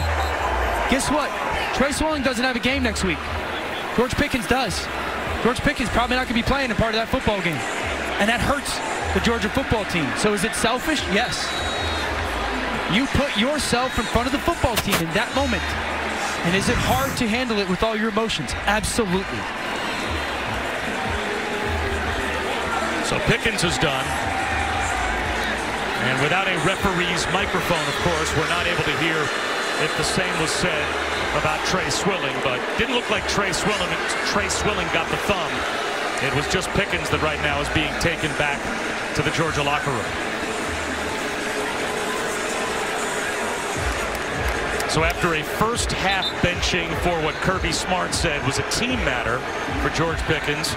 Guess what? Trey Swilling doesn't have a game next week. George Pickens does. George Pickens probably not going to be playing a part of that football game. And that hurts the Georgia football team. So is it selfish? Yes. You put yourself in front of the football team in that moment. And is it hard to handle it with all your emotions? Absolutely. So Pickens is done. And without a referee's microphone, of course, we're not able to hear if the same was said about Trey Swilling, but didn't look like Trey Swilling got the thumb. It was just Pickens that right now is being taken back to the Georgia locker room. So after a first half benching for what Kirby Smart said was a team matter for George Pickens,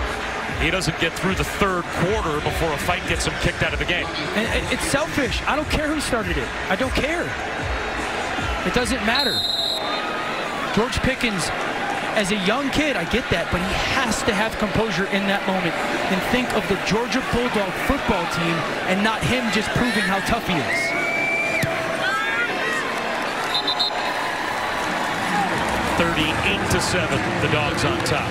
he doesn't get through the third quarter before a fight gets him kicked out of the game. And it's selfish. I don't care who started it. I don't care. It doesn't matter. George Pickens, as a young kid, I get that, but he has to have composure in that moment and think of the Georgia Bulldog football team and not him just proving how tough he is. 38-7, the Dogs on top.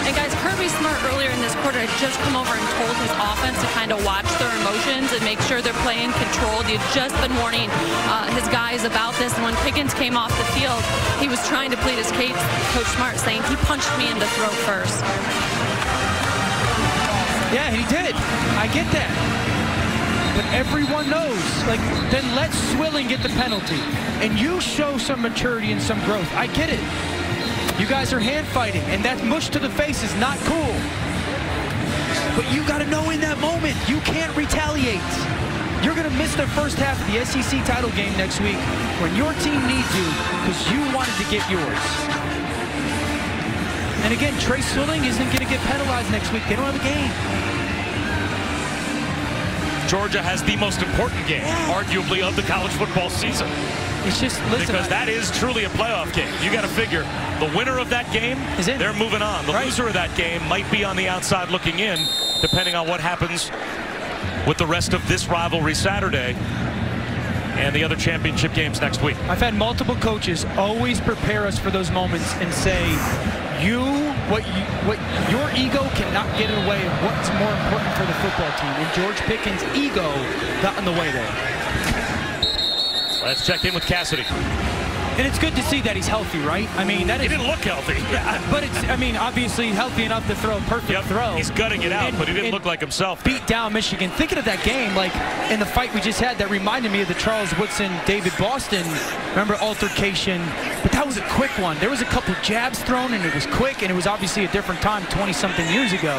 And guys, Kirby Smart earlier in this quarter had just come over and told his offense to kind of watch their emotions and make sure they're playing controlled. He had just been warning his guys about this. And when Pickens came off the field, he was trying to plead his case. Coach Smart saying, he punched me in the throat first. Yeah, he did. I get that. But everyone knows, like, then let Swilling get the penalty. And you show some maturity and some growth. I get it. You guys are hand fighting, and that mush to the face is not cool. But you got to know in that moment, you can't retaliate. You're going to miss the first half of the SEC title game next week when your team needs you because you wanted to get yours. And again, Trey Swilling isn't going to get penalized next week. They don't have a game. Georgia has the most important game, arguably, of the college football season. It's just, listen, because that is truly a playoff game. You got to figure the winner of that game, they're moving on. The loser of that game might be on the outside looking in, depending on what happens with the rest of this rivalry Saturday and the other championship games next week. I've had multiple coaches always prepare us for those moments and say, what your ego cannot get in the way of what's more important for the football team. And George Pickens' ego got in the way there. Let's check in with Cassidy. And it's good to see that he's healthy, right? I mean, that is... He didn't look healthy. Yeah, but it's, I mean, obviously healthy enough to throw a perfect throw. He's gutting it out, but he didn't look like himself. Beat down Michigan. Thinking of that game, like in the fight we just had, that reminded me of the Charles Woodson, David Boston, remember, altercation. But that was a quick one. There was a couple jabs thrown, and it was quick, and it was obviously a different time 20-something years ago.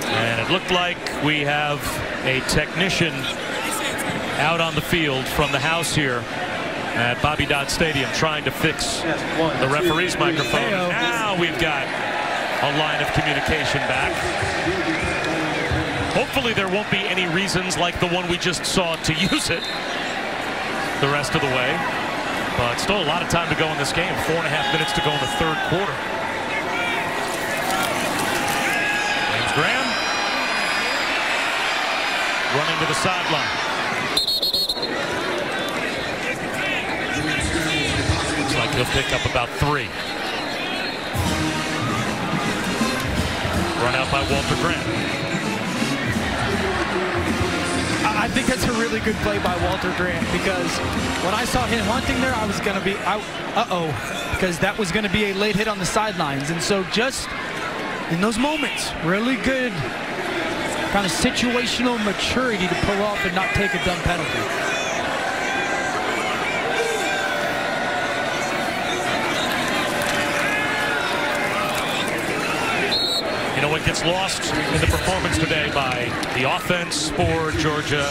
And it looked like we have a technician out on the field from the house here at Bobby Dodd Stadium trying to fix the referee's microphone. Now we've got a line of communication back. Hopefully there won't be any reasons like the one we just saw to use it the rest of the way. But still a lot of time to go in this game. 4.5 minutes to go in the third quarter. James Graham running to the sideline. Looks like he'll pick up about 3. Run out by Walter Grant. I think that's a really good play by Walter Grant, because when I saw him hunting there, I was going to be out, because that was going to be a late hit on the sidelines. And so just in those moments, really good kind of situational maturity to pull off and not take a dumb penalty. You know what gets lost in the performance today by the offense for Georgia?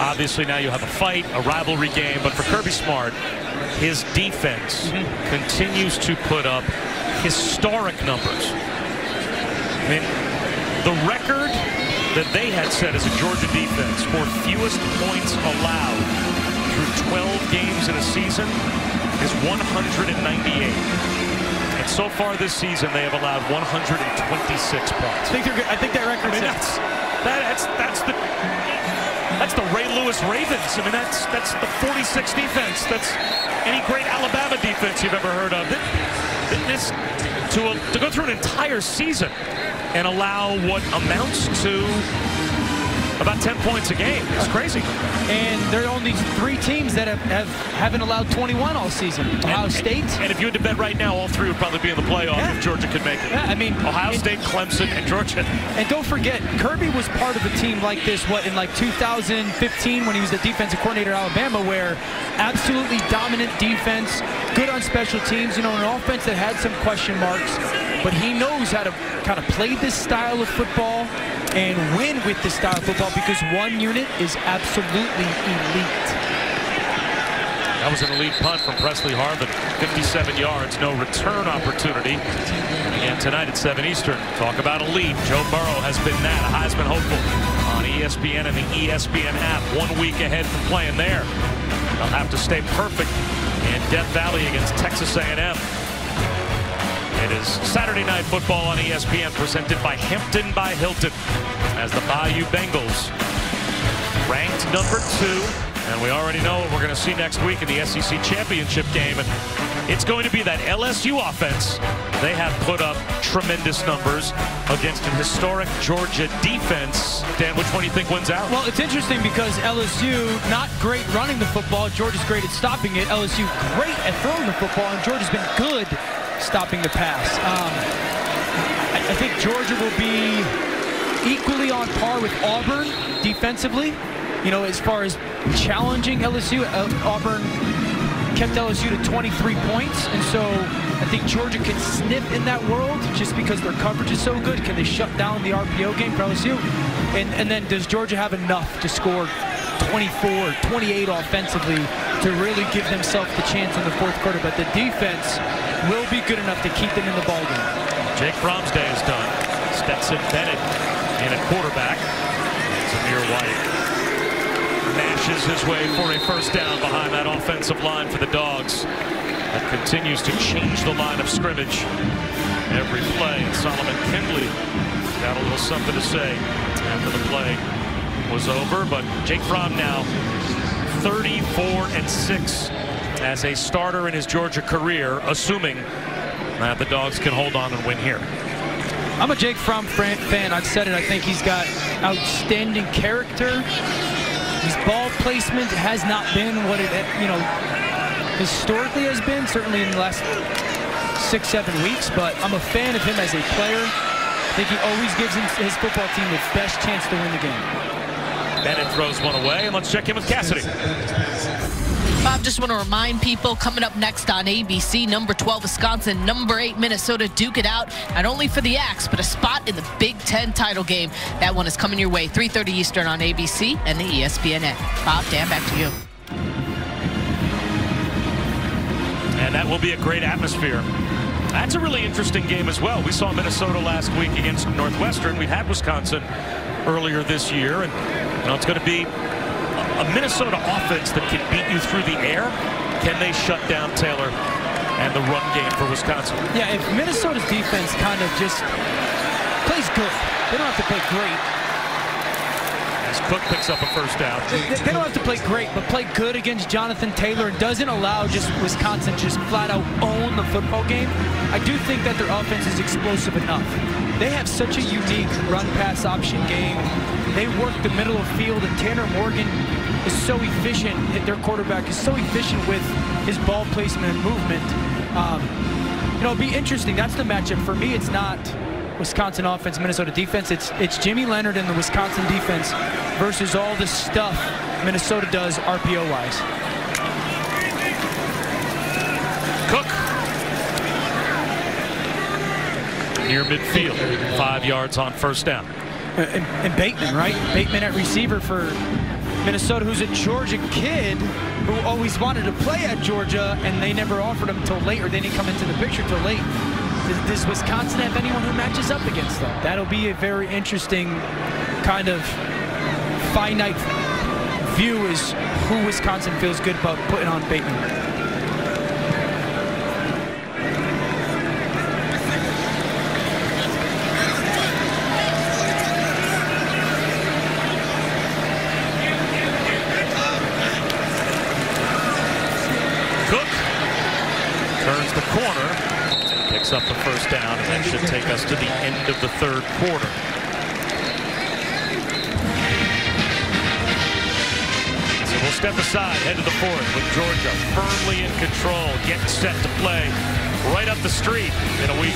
Obviously now you have a fight, a rivalry game, but for Kirby Smart, his defense continues to put up historic numbers. I mean, the record that they had set as a Georgia defense for fewest points allowed through 12 games in a season is 198. And so far this season, they have allowed 126 points. I think that record is that's the Ray Lewis Ravens. I mean, that's the 46 defense. That's any great Alabama defense you've ever heard of. this to go through an entire season and allow what amounts to about 10 points a game. It's crazy. And there are only 3 teams that haven't allowed 21 all season. Ohio State. And if you had to bet right now, all 3 would probably be in the playoff if Georgia could make it. Yeah, I mean, Ohio State, Clemson, and Georgia. And don't forget, Kirby was part of a team like this, in like 2015 when he was the defensive coordinator at Alabama, where absolutely dominant defense, good on special teams, an offense that had some question marks, but he knows how to kind of play this style of football and win with this style of football because one unit is absolutely elite. That was an elite punt from Presley Harvin. 57 yards, no return opportunity. And tonight at 7 Eastern, talk about elite. Joe Burrow has been that, a Heisman hopeful on ESPN and the ESPN app. 1 week ahead from playing there. They'll have to stay perfect in Death Valley against Texas A&M. It is Saturday Night Football on ESPN, presented by Hampton by Hilton, as the Bayou Bengals ranked number 2. And we already know what we're going to see next week in the SEC Championship game. And it's going to be that LSU offense. They have put up tremendous numbers against an historic Georgia defense. Dan, which one do you think wins out? Well, it's interesting because LSU, not great running the football. Georgia's great at stopping it. LSU great at throwing the football, and Georgia's been good stopping the pass. I think Georgia will be equally on par with Auburn defensively. As far as challenging LSU, Auburn kept LSU to 23 points, and so I think Georgia can sniff in that world just because their coverage is so good. Can they shut down the RPO game for LSU? And then does Georgia have enough to score 24, 28 offensively to really give themselves the chance in the 4th quarter? But the defense will be good enough to keep them in the ballgame. Jake Fromm's day is done. Stetson Bennett in at quarterback. Zamir White mashes his way for a first down behind that offensive line for the Dogs. That continues to change the line of scrimmage every play. And Solomon Kindley got a little something to say after the play was over. But Jake Fromm now 34-6 as a starter in his Georgia career, assuming that the Dogs can hold on and win here. I'm a Jake Fromm fan. I've said it. I think he's got outstanding character. His ball placement has not been what it, historically has been, certainly in the last 6-7 weeks, but I'm a fan of him as a player. I think he always gives his football team the best chance to win the game. Bennett throws one away, and let's check in with Cassidy. Bob, just want to remind people, coming up next on ABC, number 12 Wisconsin, number 8 Minnesota duke it out, not only for the Axe, but a spot in the Big Ten title game. That one is coming your way, 3:30 Eastern on ABC and the ESPN app. Bob, Dan, back to you. And that will be a great atmosphere. That's a really interesting game as well. We saw Minnesota last week against Northwestern. We've had Wisconsin earlier this year, and it's going to be a Minnesota offense that can beat you through the air. Can they shut down Taylor and the run game for Wisconsin? Yeah, if Minnesota's defense kind of just plays good, they don't have to play great. As Cook picks up a first down. They don't have to play great, but play good against Jonathan Taylor and doesn't allow just Wisconsin just flat out own the football game. I do think that their offense is explosive enough. They have such a unique run-pass option game. They work the middle of field, and Tanner Morgan is so efficient. Their quarterback is so efficient with his ball placement and movement. It'll be interesting. That's the matchup. For me, it's not Wisconsin offense, Minnesota defense. It's Jimmy Leonard and the Wisconsin defense versus all the stuff Minnesota does RPO-wise. Cook. Near midfield, 5 yards on first down. And Bateman, right? Bateman at receiver for Minnesota, who's a Georgia kid who always wanted to play at Georgia, and they never offered him till late, or they didn't come into the picture till late. Does Wisconsin have anyone who matches up against them? That'll be a very interesting kind of finite view, is who Wisconsin feels good about putting on Bateman. picks up the first down, and that should take us to the end of the third quarter. So we'll step aside, head to the fourth with Georgia firmly in control, getting set to play right up the street in a week.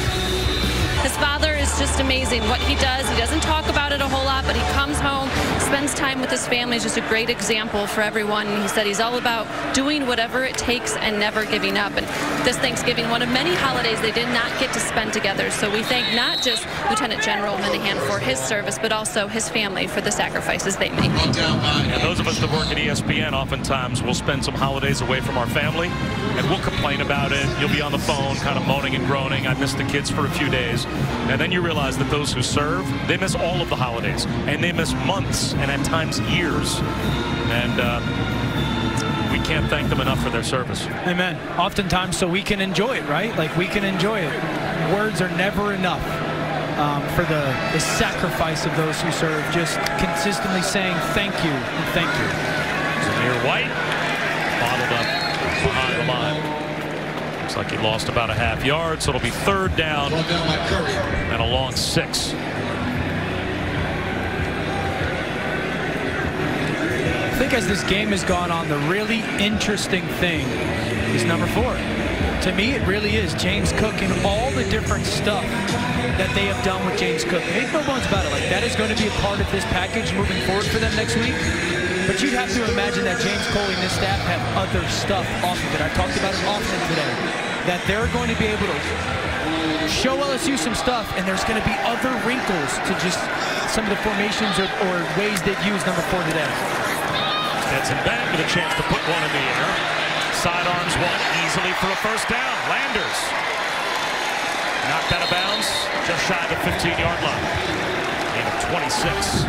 His father is just amazing. What he does, he doesn't talk about it a whole lot, but he comes home, spends time with his family. He's just a great example for everyone. He said he's all about doing whatever it takes and never giving up. And this Thanksgiving, one of many holidays they did not get to spend together. So we thank not just Lieutenant General Minahan for his service, but also his family for the sacrifices they make. And those of us that work at ESPN oftentimes will spend some holidays away from our family, and we'll complain about it. You'll be on the phone kind of moaning and groaning. I missed the kids for a few days. And then you realize that those who serve, they miss all of the holidays, and they miss months and at times years. And we can't thank them enough for their service. Amen. Oftentimes so we can enjoy it, right? Like we can enjoy it. Words are never enough for the sacrifice of those who serve. Just consistently saying thank you and thank you. Zamir White bottled up behind the line. Looks like he lost about a half yard, so it'll be third down and a long 6. I think as this game has gone on, the really interesting thing is number 4. To me, it really is James Cook and all the different stuff that they have done with James Cook. Make no bones about it. Like, that is going to be a part of this package moving forward for them next week. But you'd have to imagine that James Coley and this staff have other stuff off of it. I talked about it often today, that they're going to be able to show LSU some stuff, and there's going to be other wrinkles to just some of the formations or ways they've used number 4 today. Stetson Bennett with a chance to put one in the air. Sidearms one easily for a first down. Landers knocked out of bounds just shy of the 15-yard line. Gain of 26.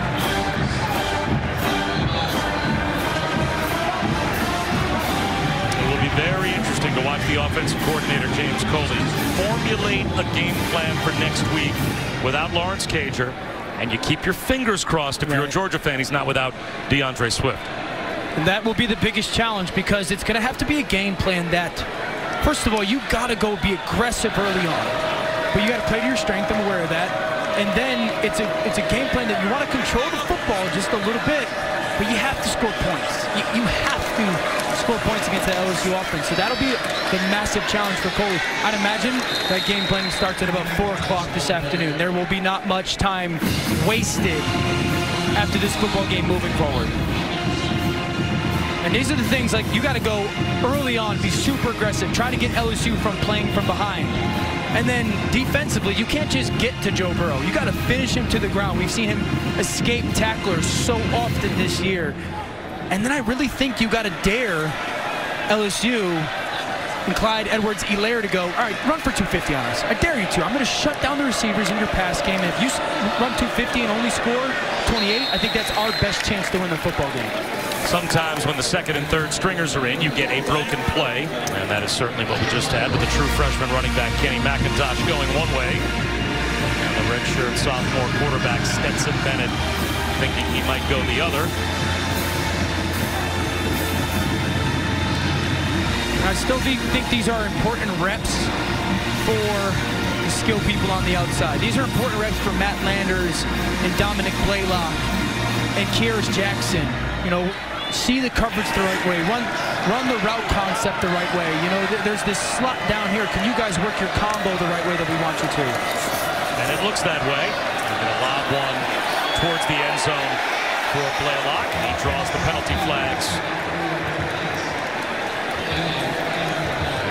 Very interesting to watch the offensive coordinator, James Coley, formulate a game plan for next week without Lawrence Cager. And you keep your fingers crossed if you're a Georgia fan, he's not without DeAndre Swift. And that will be the biggest challenge, because it's going to have to be a game plan that, first of all, you got to go be aggressive early on. But you got to play to your strength. I'm aware of that. And then it's a game plan that you want to control the football just a little bit, but you have to score points. You have to score points against the LSU offense. So that'll be the massive challenge for Coley. I'd imagine that game planning starts at about 4 o'clock this afternoon. There will be not much time wasted after this football game moving forward. And these are the things, like, you got to go early on, be super aggressive, try to get LSU from playing from behind. And then defensively, you can't just get to Joe Burrow. You got to finish him to the ground. We've seen him escape tacklers so often this year. And then I really think you got to dare LSU and Clyde Edwards-Helaire to go, all right, run for 250 on us. I dare you to. I'm going to shut down the receivers in your pass game. And if you run 250 and only score 28, I think that's our best chance to win the football game. Sometimes when the second and third stringers are in, you get a broken play. And that is certainly what we just had with the true freshman running back Kenny McIntosh going one way. And the redshirt sophomore quarterback Stetson Bennett thinking he might go the other. I still think these are important reps for the skill people on the outside. These are important reps for Matt Landers and Dominic Blaylock and Kearis Jackson. You know, see the coverage the right way, run the route concept the right way. You know, there's this slot down here. Can you guys work your combo the right way that we want you to? And it looks that way. They're going to lob one towards the end zone for Blaylock. He draws the penalty flags.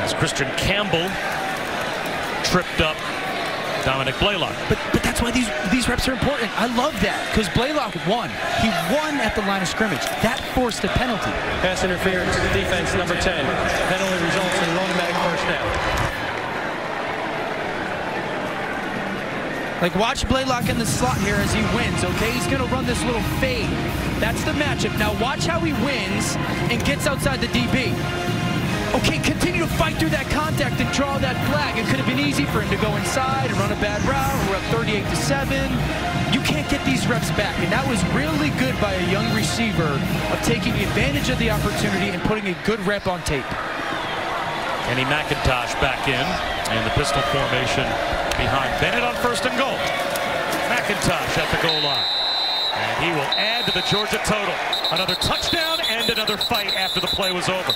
As Christian Campbell tripped up Dominic Blaylock. But that's why these reps are important. I love that, because Blaylock won. He won at the line of scrimmage. That forced a penalty. Pass interference, defense number 10. Penalty results in an automatic first down. Like, watch Blaylock in the slot here as he wins, okay? He's going to run this little fade. That's the matchup. Now watch how he wins and gets outside the DB. Okay, continue to fight through that contact and draw that flag. It could have been easy for him to go inside and run a bad route. We're up 38-7. You can't get these reps back, and that was really good by a young receiver of taking advantage of the opportunity and putting a good rep on tape. Kenny McIntosh back in the pistol formation behind Bennett on 1st and goal. McIntosh at the goal line. And he will add to the Georgia total. Another touchdown and another fight after the play was over.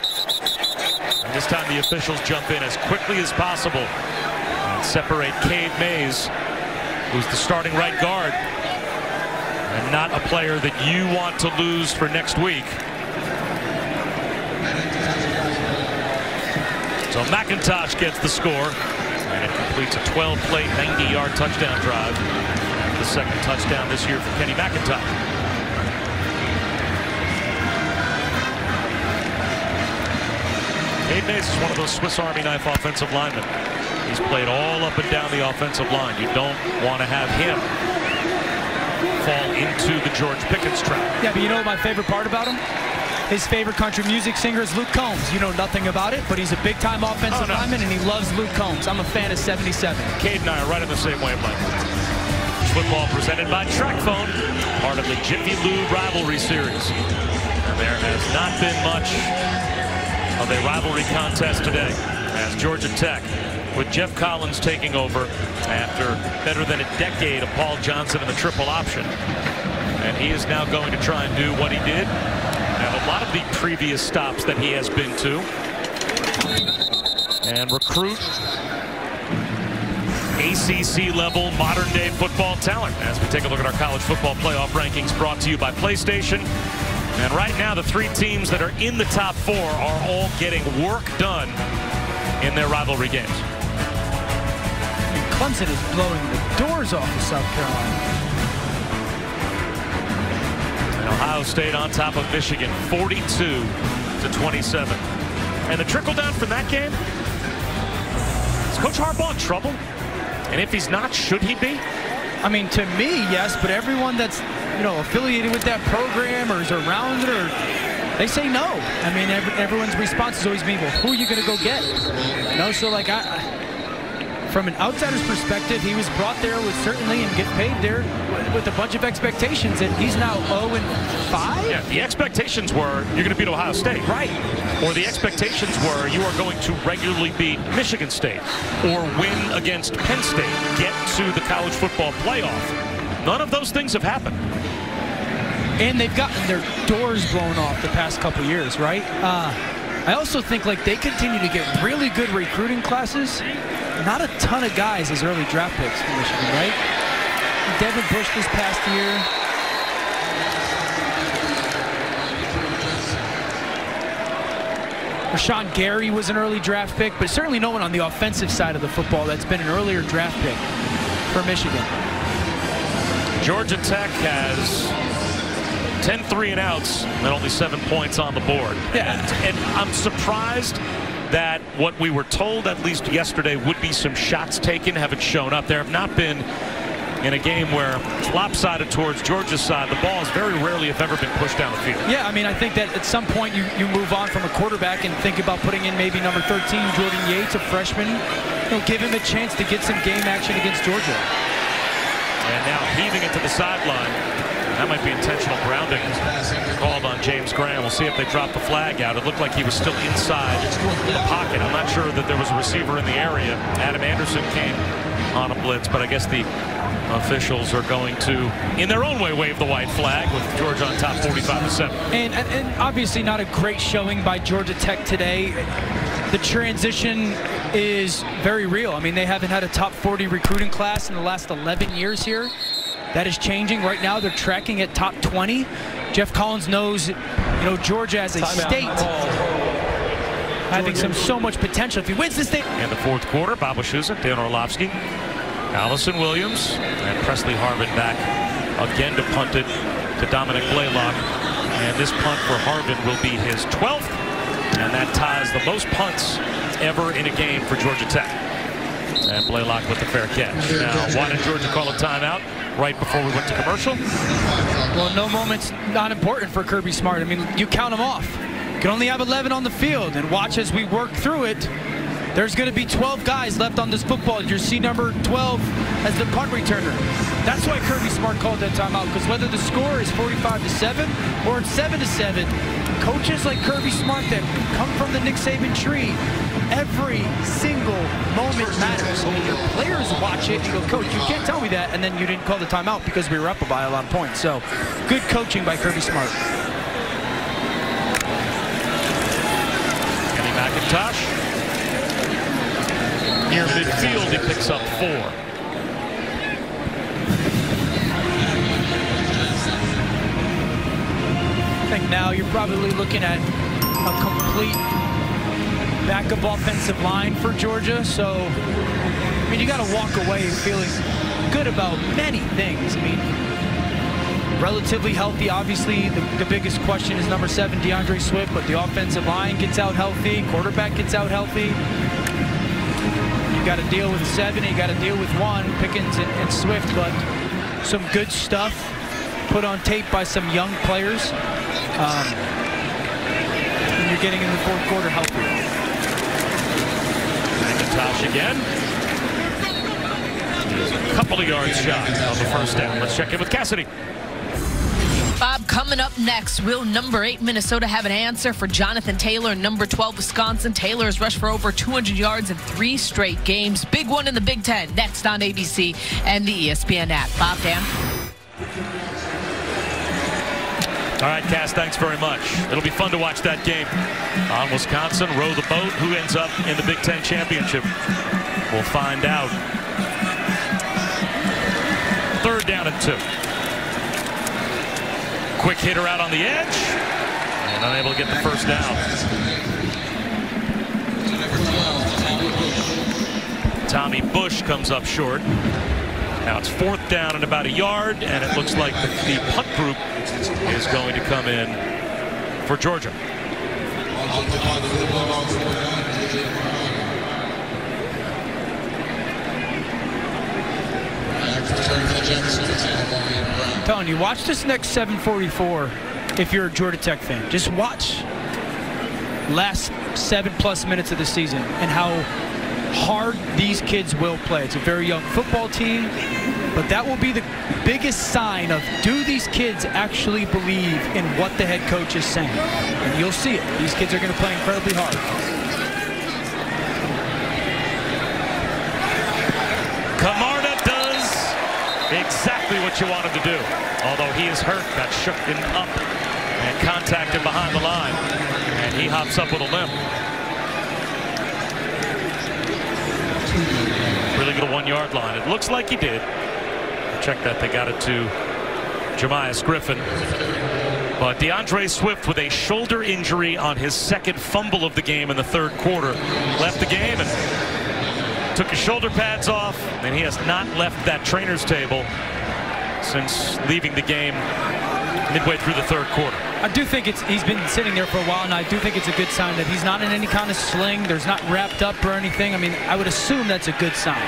And this time the officials jump in as quickly as possible and separate Cade Mays, who's the starting right guard, and not a player that you want to lose for next week. So McIntosh gets the score, and it completes a 12-play, 90-yard touchdown drive. The second touchdown this year for Kenny McIntosh. Cade Mays is one of those Swiss Army knife offensive linemen. He's played all up and down the offensive line. You don't want to have him fall into the George Pickens trap. Yeah, but you know what my favorite part about him? His favorite country music singer is Luke Combs. You know nothing about it, but he's a big-time offensive lineman, and he loves Luke Combs. I'm a fan of 77. Cade and I are right on the same wavelength. Football presented by TrackPhone, part of the Jiffy Lube rivalry series. And there has not been much of a rivalry contest today, as Georgia Tech, with Jeff Collins taking over after better than a decade of Paul Johnson in the triple option. And he is now going to try and do what he did at a lot of the previous stops that he has been to, and recruit ACC level modern day football talent. As we take a look at our college football playoff rankings brought to you by PlayStation. And right now the 3 teams that are in the top 4 are all getting work done in their rivalry games. Clemson is blowing the doors off of South Carolina. And Ohio State on top of Michigan, 42-27. And the trickle down from that game, is Coach Harbaugh in trouble? And if he's not, should he be? I mean, to me, yes, but everyone that's, you know, affiliated with that program or is around it, or they say no. I mean, everyone's response has always been, well, who are you going to go get? You know, so like from an outsider's perspective, he was brought there with certainly and get paid there with a bunch of expectations, and he's now 0-5? Yeah, the expectations were you're going to beat Ohio State. Right. Or the expectations were you are going to regularly beat Michigan State or win against Penn State, get to the college football playoff. None of those things have happened. And they've gotten their doors blown off the past couple years, right? I also think like they continue to get really good recruiting classes. Not a ton of guys as early draft picks for Michigan, right? Devin Bush this past year. Rashawn Gary was an early draft pick, but certainly no one on the offensive side of the football that's been an earlier draft pick for Michigan. Georgia Tech has 10 3-and-outs and only 7 points on the board. Yeah. And I'm surprised that what we were told, at least yesterday, would be some shots taken haven't shown up. There have not been, in a game where it's lopsided towards Georgia's side, the ball has very rarely, if ever, been pushed down the field. Yeah, I mean, I think that at some point you move on from a quarterback and think about putting in maybe number 13, Jordan Yates, a freshman. You know, give him a chance to get some game action against Georgia. And now heaving it to the sideline. That might be intentional grounding called on James Graham. We'll see if they drop the flag out. It looked like he was still inside the pocket. I'm not sure that there was a receiver in the area. Adam Anderson came on a blitz, but I guess the officials are going to, in their own way, wave the white flag with Georgia on top 45-7. And obviously not a great showing by Georgia Tech today. The transition is very real. I mean, they haven't had a top 40 recruiting class in the last 11 years here. That is changing. Right now, they're tracking at top 20. Jeff Collins knows, you know, Georgia as a state having so much potential. If he wins the state. In the fourth quarter, Bob Wischusen, Dan Orlovsky, Allison Williams, and Presley Harvin back again to punt it to Dominic Blaylock. And this punt for Harvin will be his 12th, and that ties the most punts ever in a game for Georgia Tech. And Blaylock with the fair catch. Now, why did Georgia call a timeout right before we went to commercial? Well, no moment's not important for Kirby Smart. I mean, you count them off. You can only have 11 on the field, and watch as we work through it. There's going to be 12 guys left on this football. You see number 12 as the punt returner. That's why Kirby Smart called that timeout, because whether the score is 45-7 or it's 7-7, coaches like Kirby Smart that come from the Nick Saban tree, every single moment matters. I mean, your players watch it and go, Coach, you can't tell me that, and then you didn't call the timeout because we were up by a lot of points. So, good coaching by Kirby Smart. Kenny McIntosh. Near midfield, he picks up 4. I think now you're probably looking at a complete backup offensive line for Georgia. So, I mean, you got to walk away feeling good about many things. I mean, relatively healthy. Obviously, the biggest question is number 7, DeAndre Swift, but the offensive line gets out healthy. Quarterback gets out healthy. You got to deal with 7, and you got to deal with 1, Pickens and Swift, but some good stuff put on tape by some young players. And you're getting in the fourth quarter healthy. McIntosh again. He's a couple of yards shy on the first down. Let's check in with Cassidy. Bob, coming up next, will number 8 Minnesota have an answer for Jonathan Taylor? Number 12 Wisconsin. Taylor has rushed for over 200 yards in 3 straight games. Big one in the Big Ten. Next on ABC and the ESPN app. Bob, Dan. All right, Cass, thanks very much. It'll be fun to watch that game on Wisconsin. Row the boat. Who ends up in the Big Ten championship? We'll find out. 3rd down and 2. Quick hitter out on the edge. And unable to get the first down. Tommy Bush comes up short. Now it's 4th down and about a yard, and it looks like the punt group is going to come in for Georgia. I'm telling you, watch this next 7:44 if you're a Georgia Tech fan. Just watch last 7+ minutes of the season and how hard these kids will play. It's a very young football team, but that will be the biggest sign of, do these kids actually believe in what the head coach is saying? And you'll see it. These kids are going to play incredibly hard. Camarda does exactly what you want him to do. Although he is hurt, got shooken up and contacted behind the line. And he hops up with a limp. Really good 1-yard line. It looks like he did. Check that. They got it to Jamias Griffin. But DeAndre Swift, with a shoulder injury on his 2nd fumble of the game in the 3rd quarter, left the game and took his shoulder pads off, and he has not left that trainer's table since leaving the game midway through the 3rd quarter. I do think he's been sitting there for a while, and I do think it's a good sign that he's not in any kind of sling. There's not wrapped up or anything. I mean, I would assume that's a good sign.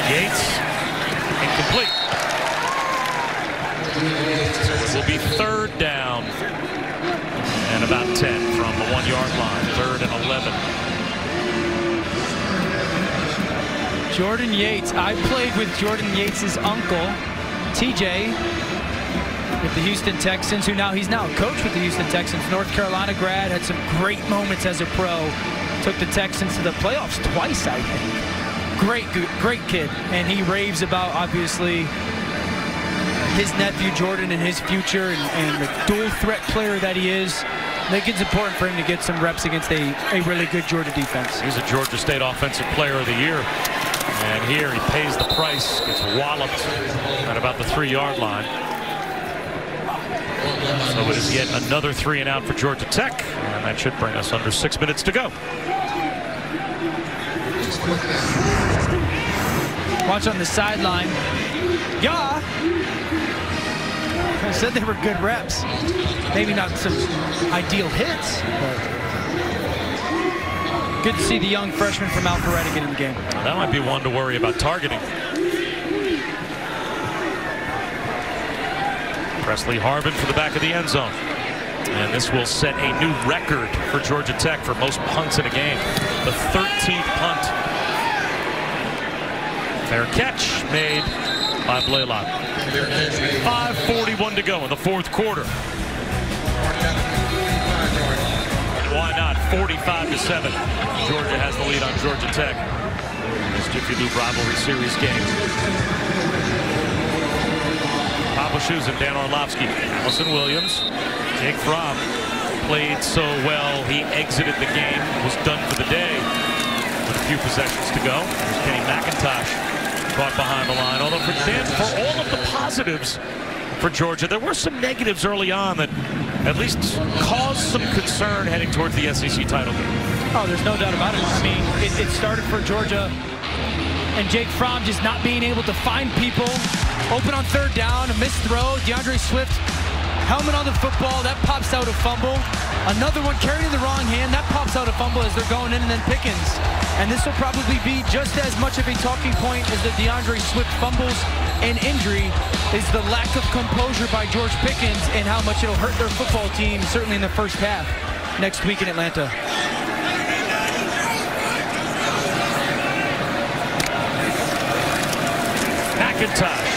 Yates, incomplete. It will be 3rd down and about 10 from the 1-yard line. 3rd and 11. Jordan Yates. I played with Jordan Yates' uncle, TJ, with the Houston Texans, he's now a coach with the Houston Texans. North Carolina grad, had some great moments as a pro. Took the Texans to the playoffs twice, I think. Great kid, and he raves about, obviously, his nephew Jordan and his future, and the dual threat player that he is. I think it's important for him to get some reps against a really good Georgia defense. He's a Georgia State Offensive Player of the Year. And here he pays the price, gets walloped at about the 3-yard line. So it is yet another 3 and out for Georgia Tech, and that should bring us under 6 minutes to go. Watch on the sideline. Yeah. I said they were good reps. Maybe not some ideal hits, but good to see the young freshman from Alpharetta get in the game. Well, that might be one to worry about targeting. Presley Harvin for the back of the end zone. And this will set a new record for Georgia Tech for most punts in a game. The 13th punt. Fair catch made by Blaylock. 5:41 to go in the 4th quarter. 45-7. Georgia has the lead on Georgia Tech. This Jiffy Lube rivalry series game. Papa Shoes and Dan Orlovsky. Allison Williams. Jake Fromm played so well he exited the game, was done for the day with a few possessions to go. There's Kenny McIntosh caught behind the line. Although for Dan, for all of the positives for Georgia, there were some negatives early on that at least caused some concern heading towards the SEC title game. Oh, there's no doubt about it. I mean, it started for Georgia and Jake Fromm just not being able to find people. Open on third down, a missed throw. DeAndre Swift, helmet on the football, that pops out a fumble. Another one carried in the wrong hand, that pops out a fumble as they're going in, and then Pickens. And this will probably be just as much of a talking point as the DeAndre Swift fumbles and injury is the lack of composure by George Pickens and how much it'll hurt their football team, certainly in the first half next week in Atlanta. McIntosh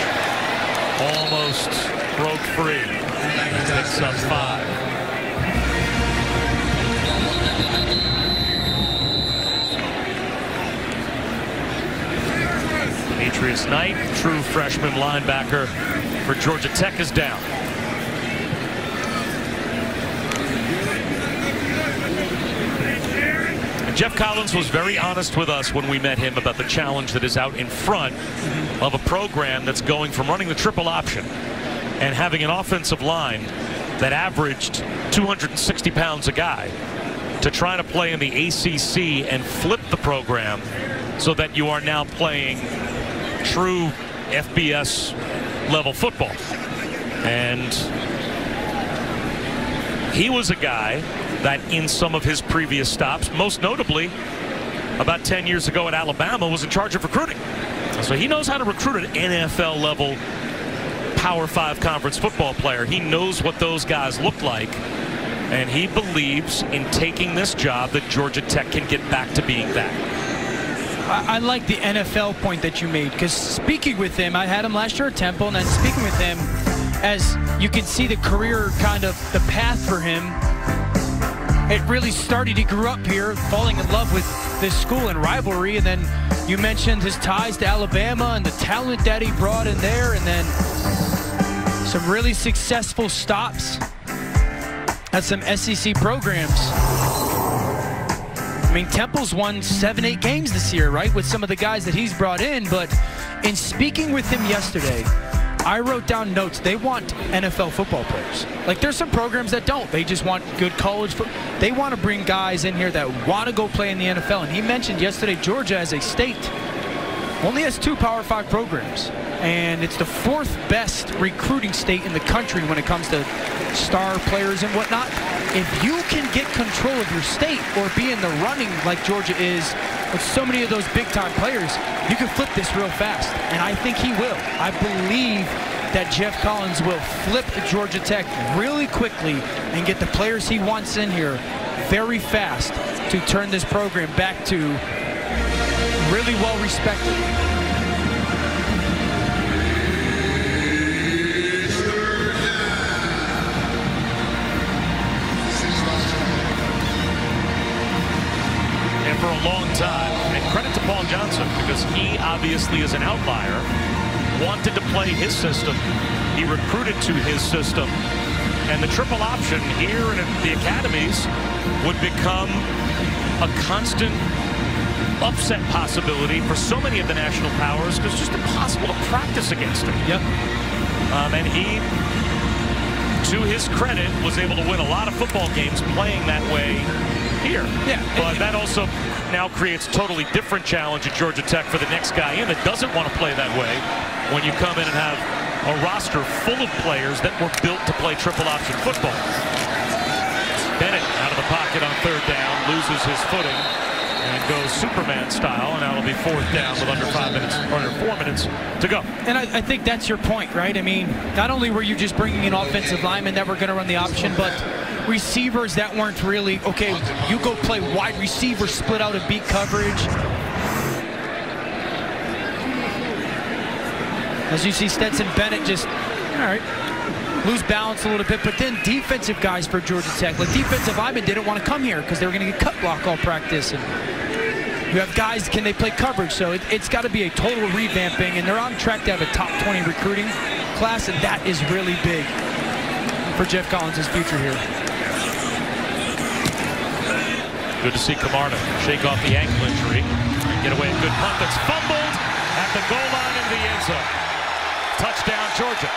almost broke free. Picks up 5. Demetrius Knight, true freshman linebacker for Georgia Tech, is down. Jeff Collins was very honest with us when we met him about the challenge that is out in front of a program that's going from running the triple option and having an offensive line that averaged 260 pounds a guy to try to play in the ACC and flip the program so that you are now playing true FBS level football. And he was a guy that in some of his previous stops, most notably about 10 years ago at Alabama, was in charge of recruiting. So he knows how to recruit an NFL level Power 5 conference football player. He knows what those guys look like, and he believes in taking this job that Georgia Tech can get back to being that. I like the NFL point that you made, because speaking with him, I had him last year at Temple, and then speaking with him, as you can see the career, kind of the path for him, it really started. He grew up here, falling in love with this school and rivalry, and then you mentioned his ties to Alabama and the talent that he brought in there, and then some really successful stops at some SEC programs. I mean, Temple's won 7-8 games this year, right, with some of the guys that he's brought in. But in speaking with him yesterday, I wrote down notes. They want NFL football players. Like, there's some programs that don't. They just want good college football. They want to bring guys in here that want to go play in the NFL. And he mentioned yesterday Georgia as a state only has 2 Power 5 programs. And it's the 4th best recruiting state in the country when it comes to star players and whatnot. If you can get control of your state or be in the running like Georgia is with so many of those big-time players, you can flip this real fast. And I think he will. I believe that Jeff Collins will flip Georgia Tech really quickly and get the players he wants in here very fast to turn this program back to really well respected. For a long time, and credit to Paul Johnson, because he obviously is an outlier, wanted to play his system. He recruited to his system, and the triple option here and at the academies would become a constant upset possibility for so many of the national powers, because it's just impossible to practice against it. Yep. And he, to his credit, was able to win a lot of football games playing that way here. Yeah. But that also now creates a totally different challenge at Georgia Tech for the next guy in that doesn't want to play that way when you come in and have a roster full of players that were built to play triple option football. Bennett out of the pocket on 3rd down, loses his footing and goes Superman style, and that'll be 4th down with under 4 minutes to go. And I think that's your point, right? I mean, not only were you just bringing in offensive linemen that were going to run the option, but receivers that weren't really, okay, you go play wide receiver, split out and beat coverage. As you see Stetson Bennett just, all right, lose balance a little bit. But then defensive guys for Georgia Tech, like defensive linemen, didn't want to come here because they were going to get cut block all practice. And you have guys, can they play coverage? So it's got to be a total revamping, and they're on track to have a top 20 recruiting class, and that is really big for Jeff Collins' future here. Good to see Camarda shake off the ankle injury and get away a good punt that's fumbled at the goal line in the end zone. Touchdown, Georgia.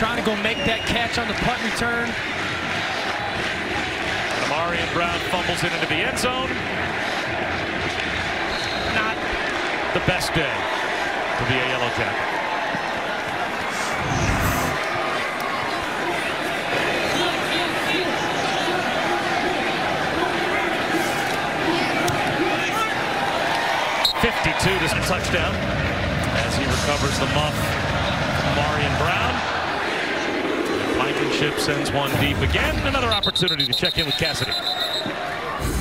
Trying to go make that catch on the punt return. Amarian Brown fumbles it into the end zone. Not the best day to be a Yellow Jacket. This touchdown as he recovers the muff from Amarian Brown. Blankenship sends one deep again. Another opportunity to check in with Cassidy.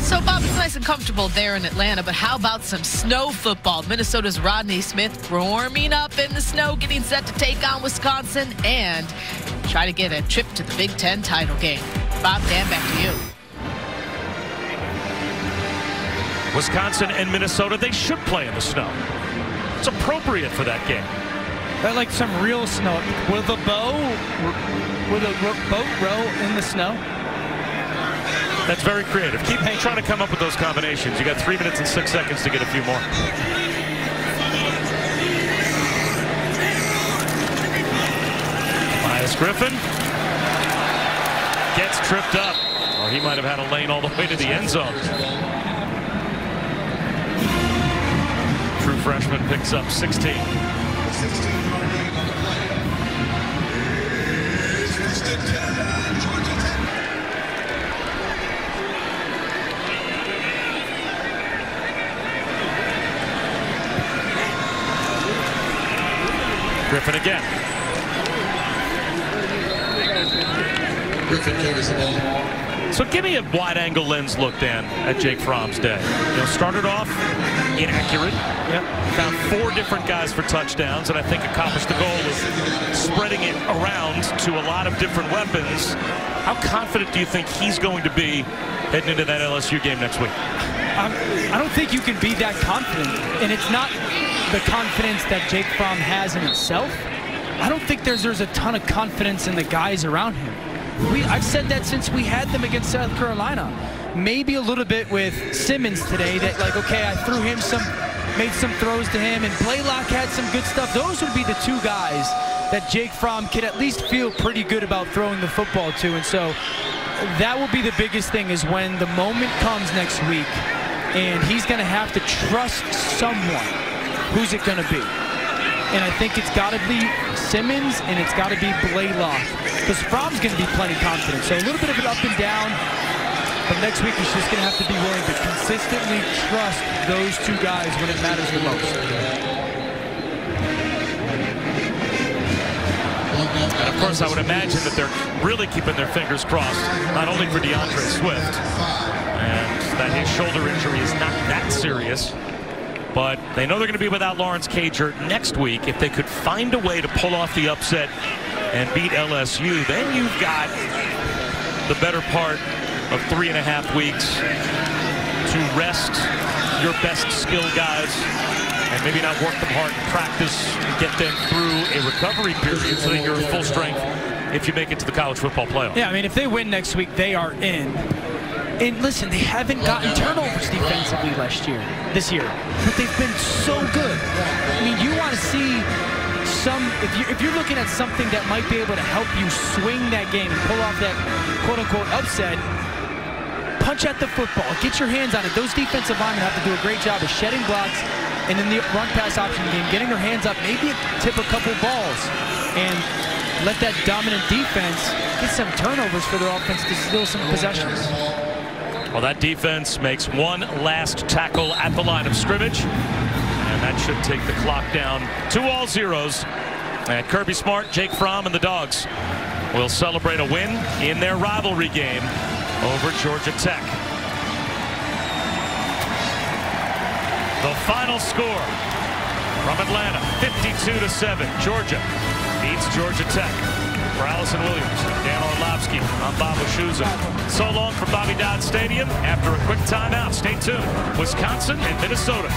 So, Bob, it's nice and comfortable there in Atlanta, but how about some snow football? Minnesota's Rodney Smith warming up in the snow, getting set to take on Wisconsin and try to get a trip to the Big Ten title game. Bob, Dan, back to you. Wisconsin and Minnesota, they should play in the snow. It's appropriate for that game. That like some real snow. With a boat row in the snow. That's very creative. Keep trying to come up with those combinations. You got 3 minutes and 6 seconds to get a few more. Miles Griffin gets tripped up, or he might have had a lane all the way to the end zone. True freshman picks up 16. Griffin again. Griffin carries the ball. So give me a wide-angle lens look, Dan, at Jake Fromm's day. You know, started off inaccurate. Yep. Found 4 different guys for touchdowns, and I think accomplished the goal of spreading it around to a lot of different weapons. How confident do you think he's going to be heading into that LSU game next week? I don't think you can be that confident, and it's not the confidence that Jake Fromm has in itself. I don't think there's a ton of confidence in the guys around him. I've said that since we had them against South Carolina. Maybe a little bit with Simmons today that, like, okay, I threw him made some throws to him, and Blaylock had some good stuff. Those would be the 2 guys that Jake Fromm can at least feel pretty good about throwing the football to. And so that will be the biggest thing, is when the moment comes next week and he's going to have to trust someone. Who's it going to be? And I think it's got to be Simmons and it's got to be Blaylock, because Fromm's going to be plenty confident. So a little bit of an up and down, but next week he's just going to have to be willing to consistently trust those 2 guys when it matters the most. And of course, I would imagine that they're really keeping their fingers crossed, not only for DeAndre Swift, and that his shoulder injury is not that serious, but they know they're going to be without Lawrence Cager next week. If they could find a way to pull off the upset and beat LSU, then you've got the better part of 3.5 weeks to rest your best skill guys and maybe not work them hard in practice and get them through a recovery period so that you're at full strength if you make it to the college football playoff. Yeah, I mean, if they win next week, they are in. And listen, they haven't gotten turnovers defensively this year, but they've been so good. I mean, you want to see if you're looking at something that might be able to help you swing that game and pull off that quote-unquote upset, punch at the football, get your hands on it. Those defensive linemen have to do a great job of shedding blocks, and in the run-pass option game, getting their hands up, maybe tip a couple balls. And let that dominant defense get some turnovers for their offense to steal some possessions. Well, that defense makes one last tackle at the line of scrimmage, and that should take the clock down to all zeros. And Kirby Smart, Jake Fromm, and the Dogs will celebrate a win in their rivalry game over Georgia Tech. The final score from Atlanta, 52-7. Georgia beats Georgia Tech. For Allison Williams, Dan Orlovsky, I'm Bob Wischusen. So long from Bobby Dodd Stadium. After a quick timeout, stay tuned. Wisconsin and Minnesota.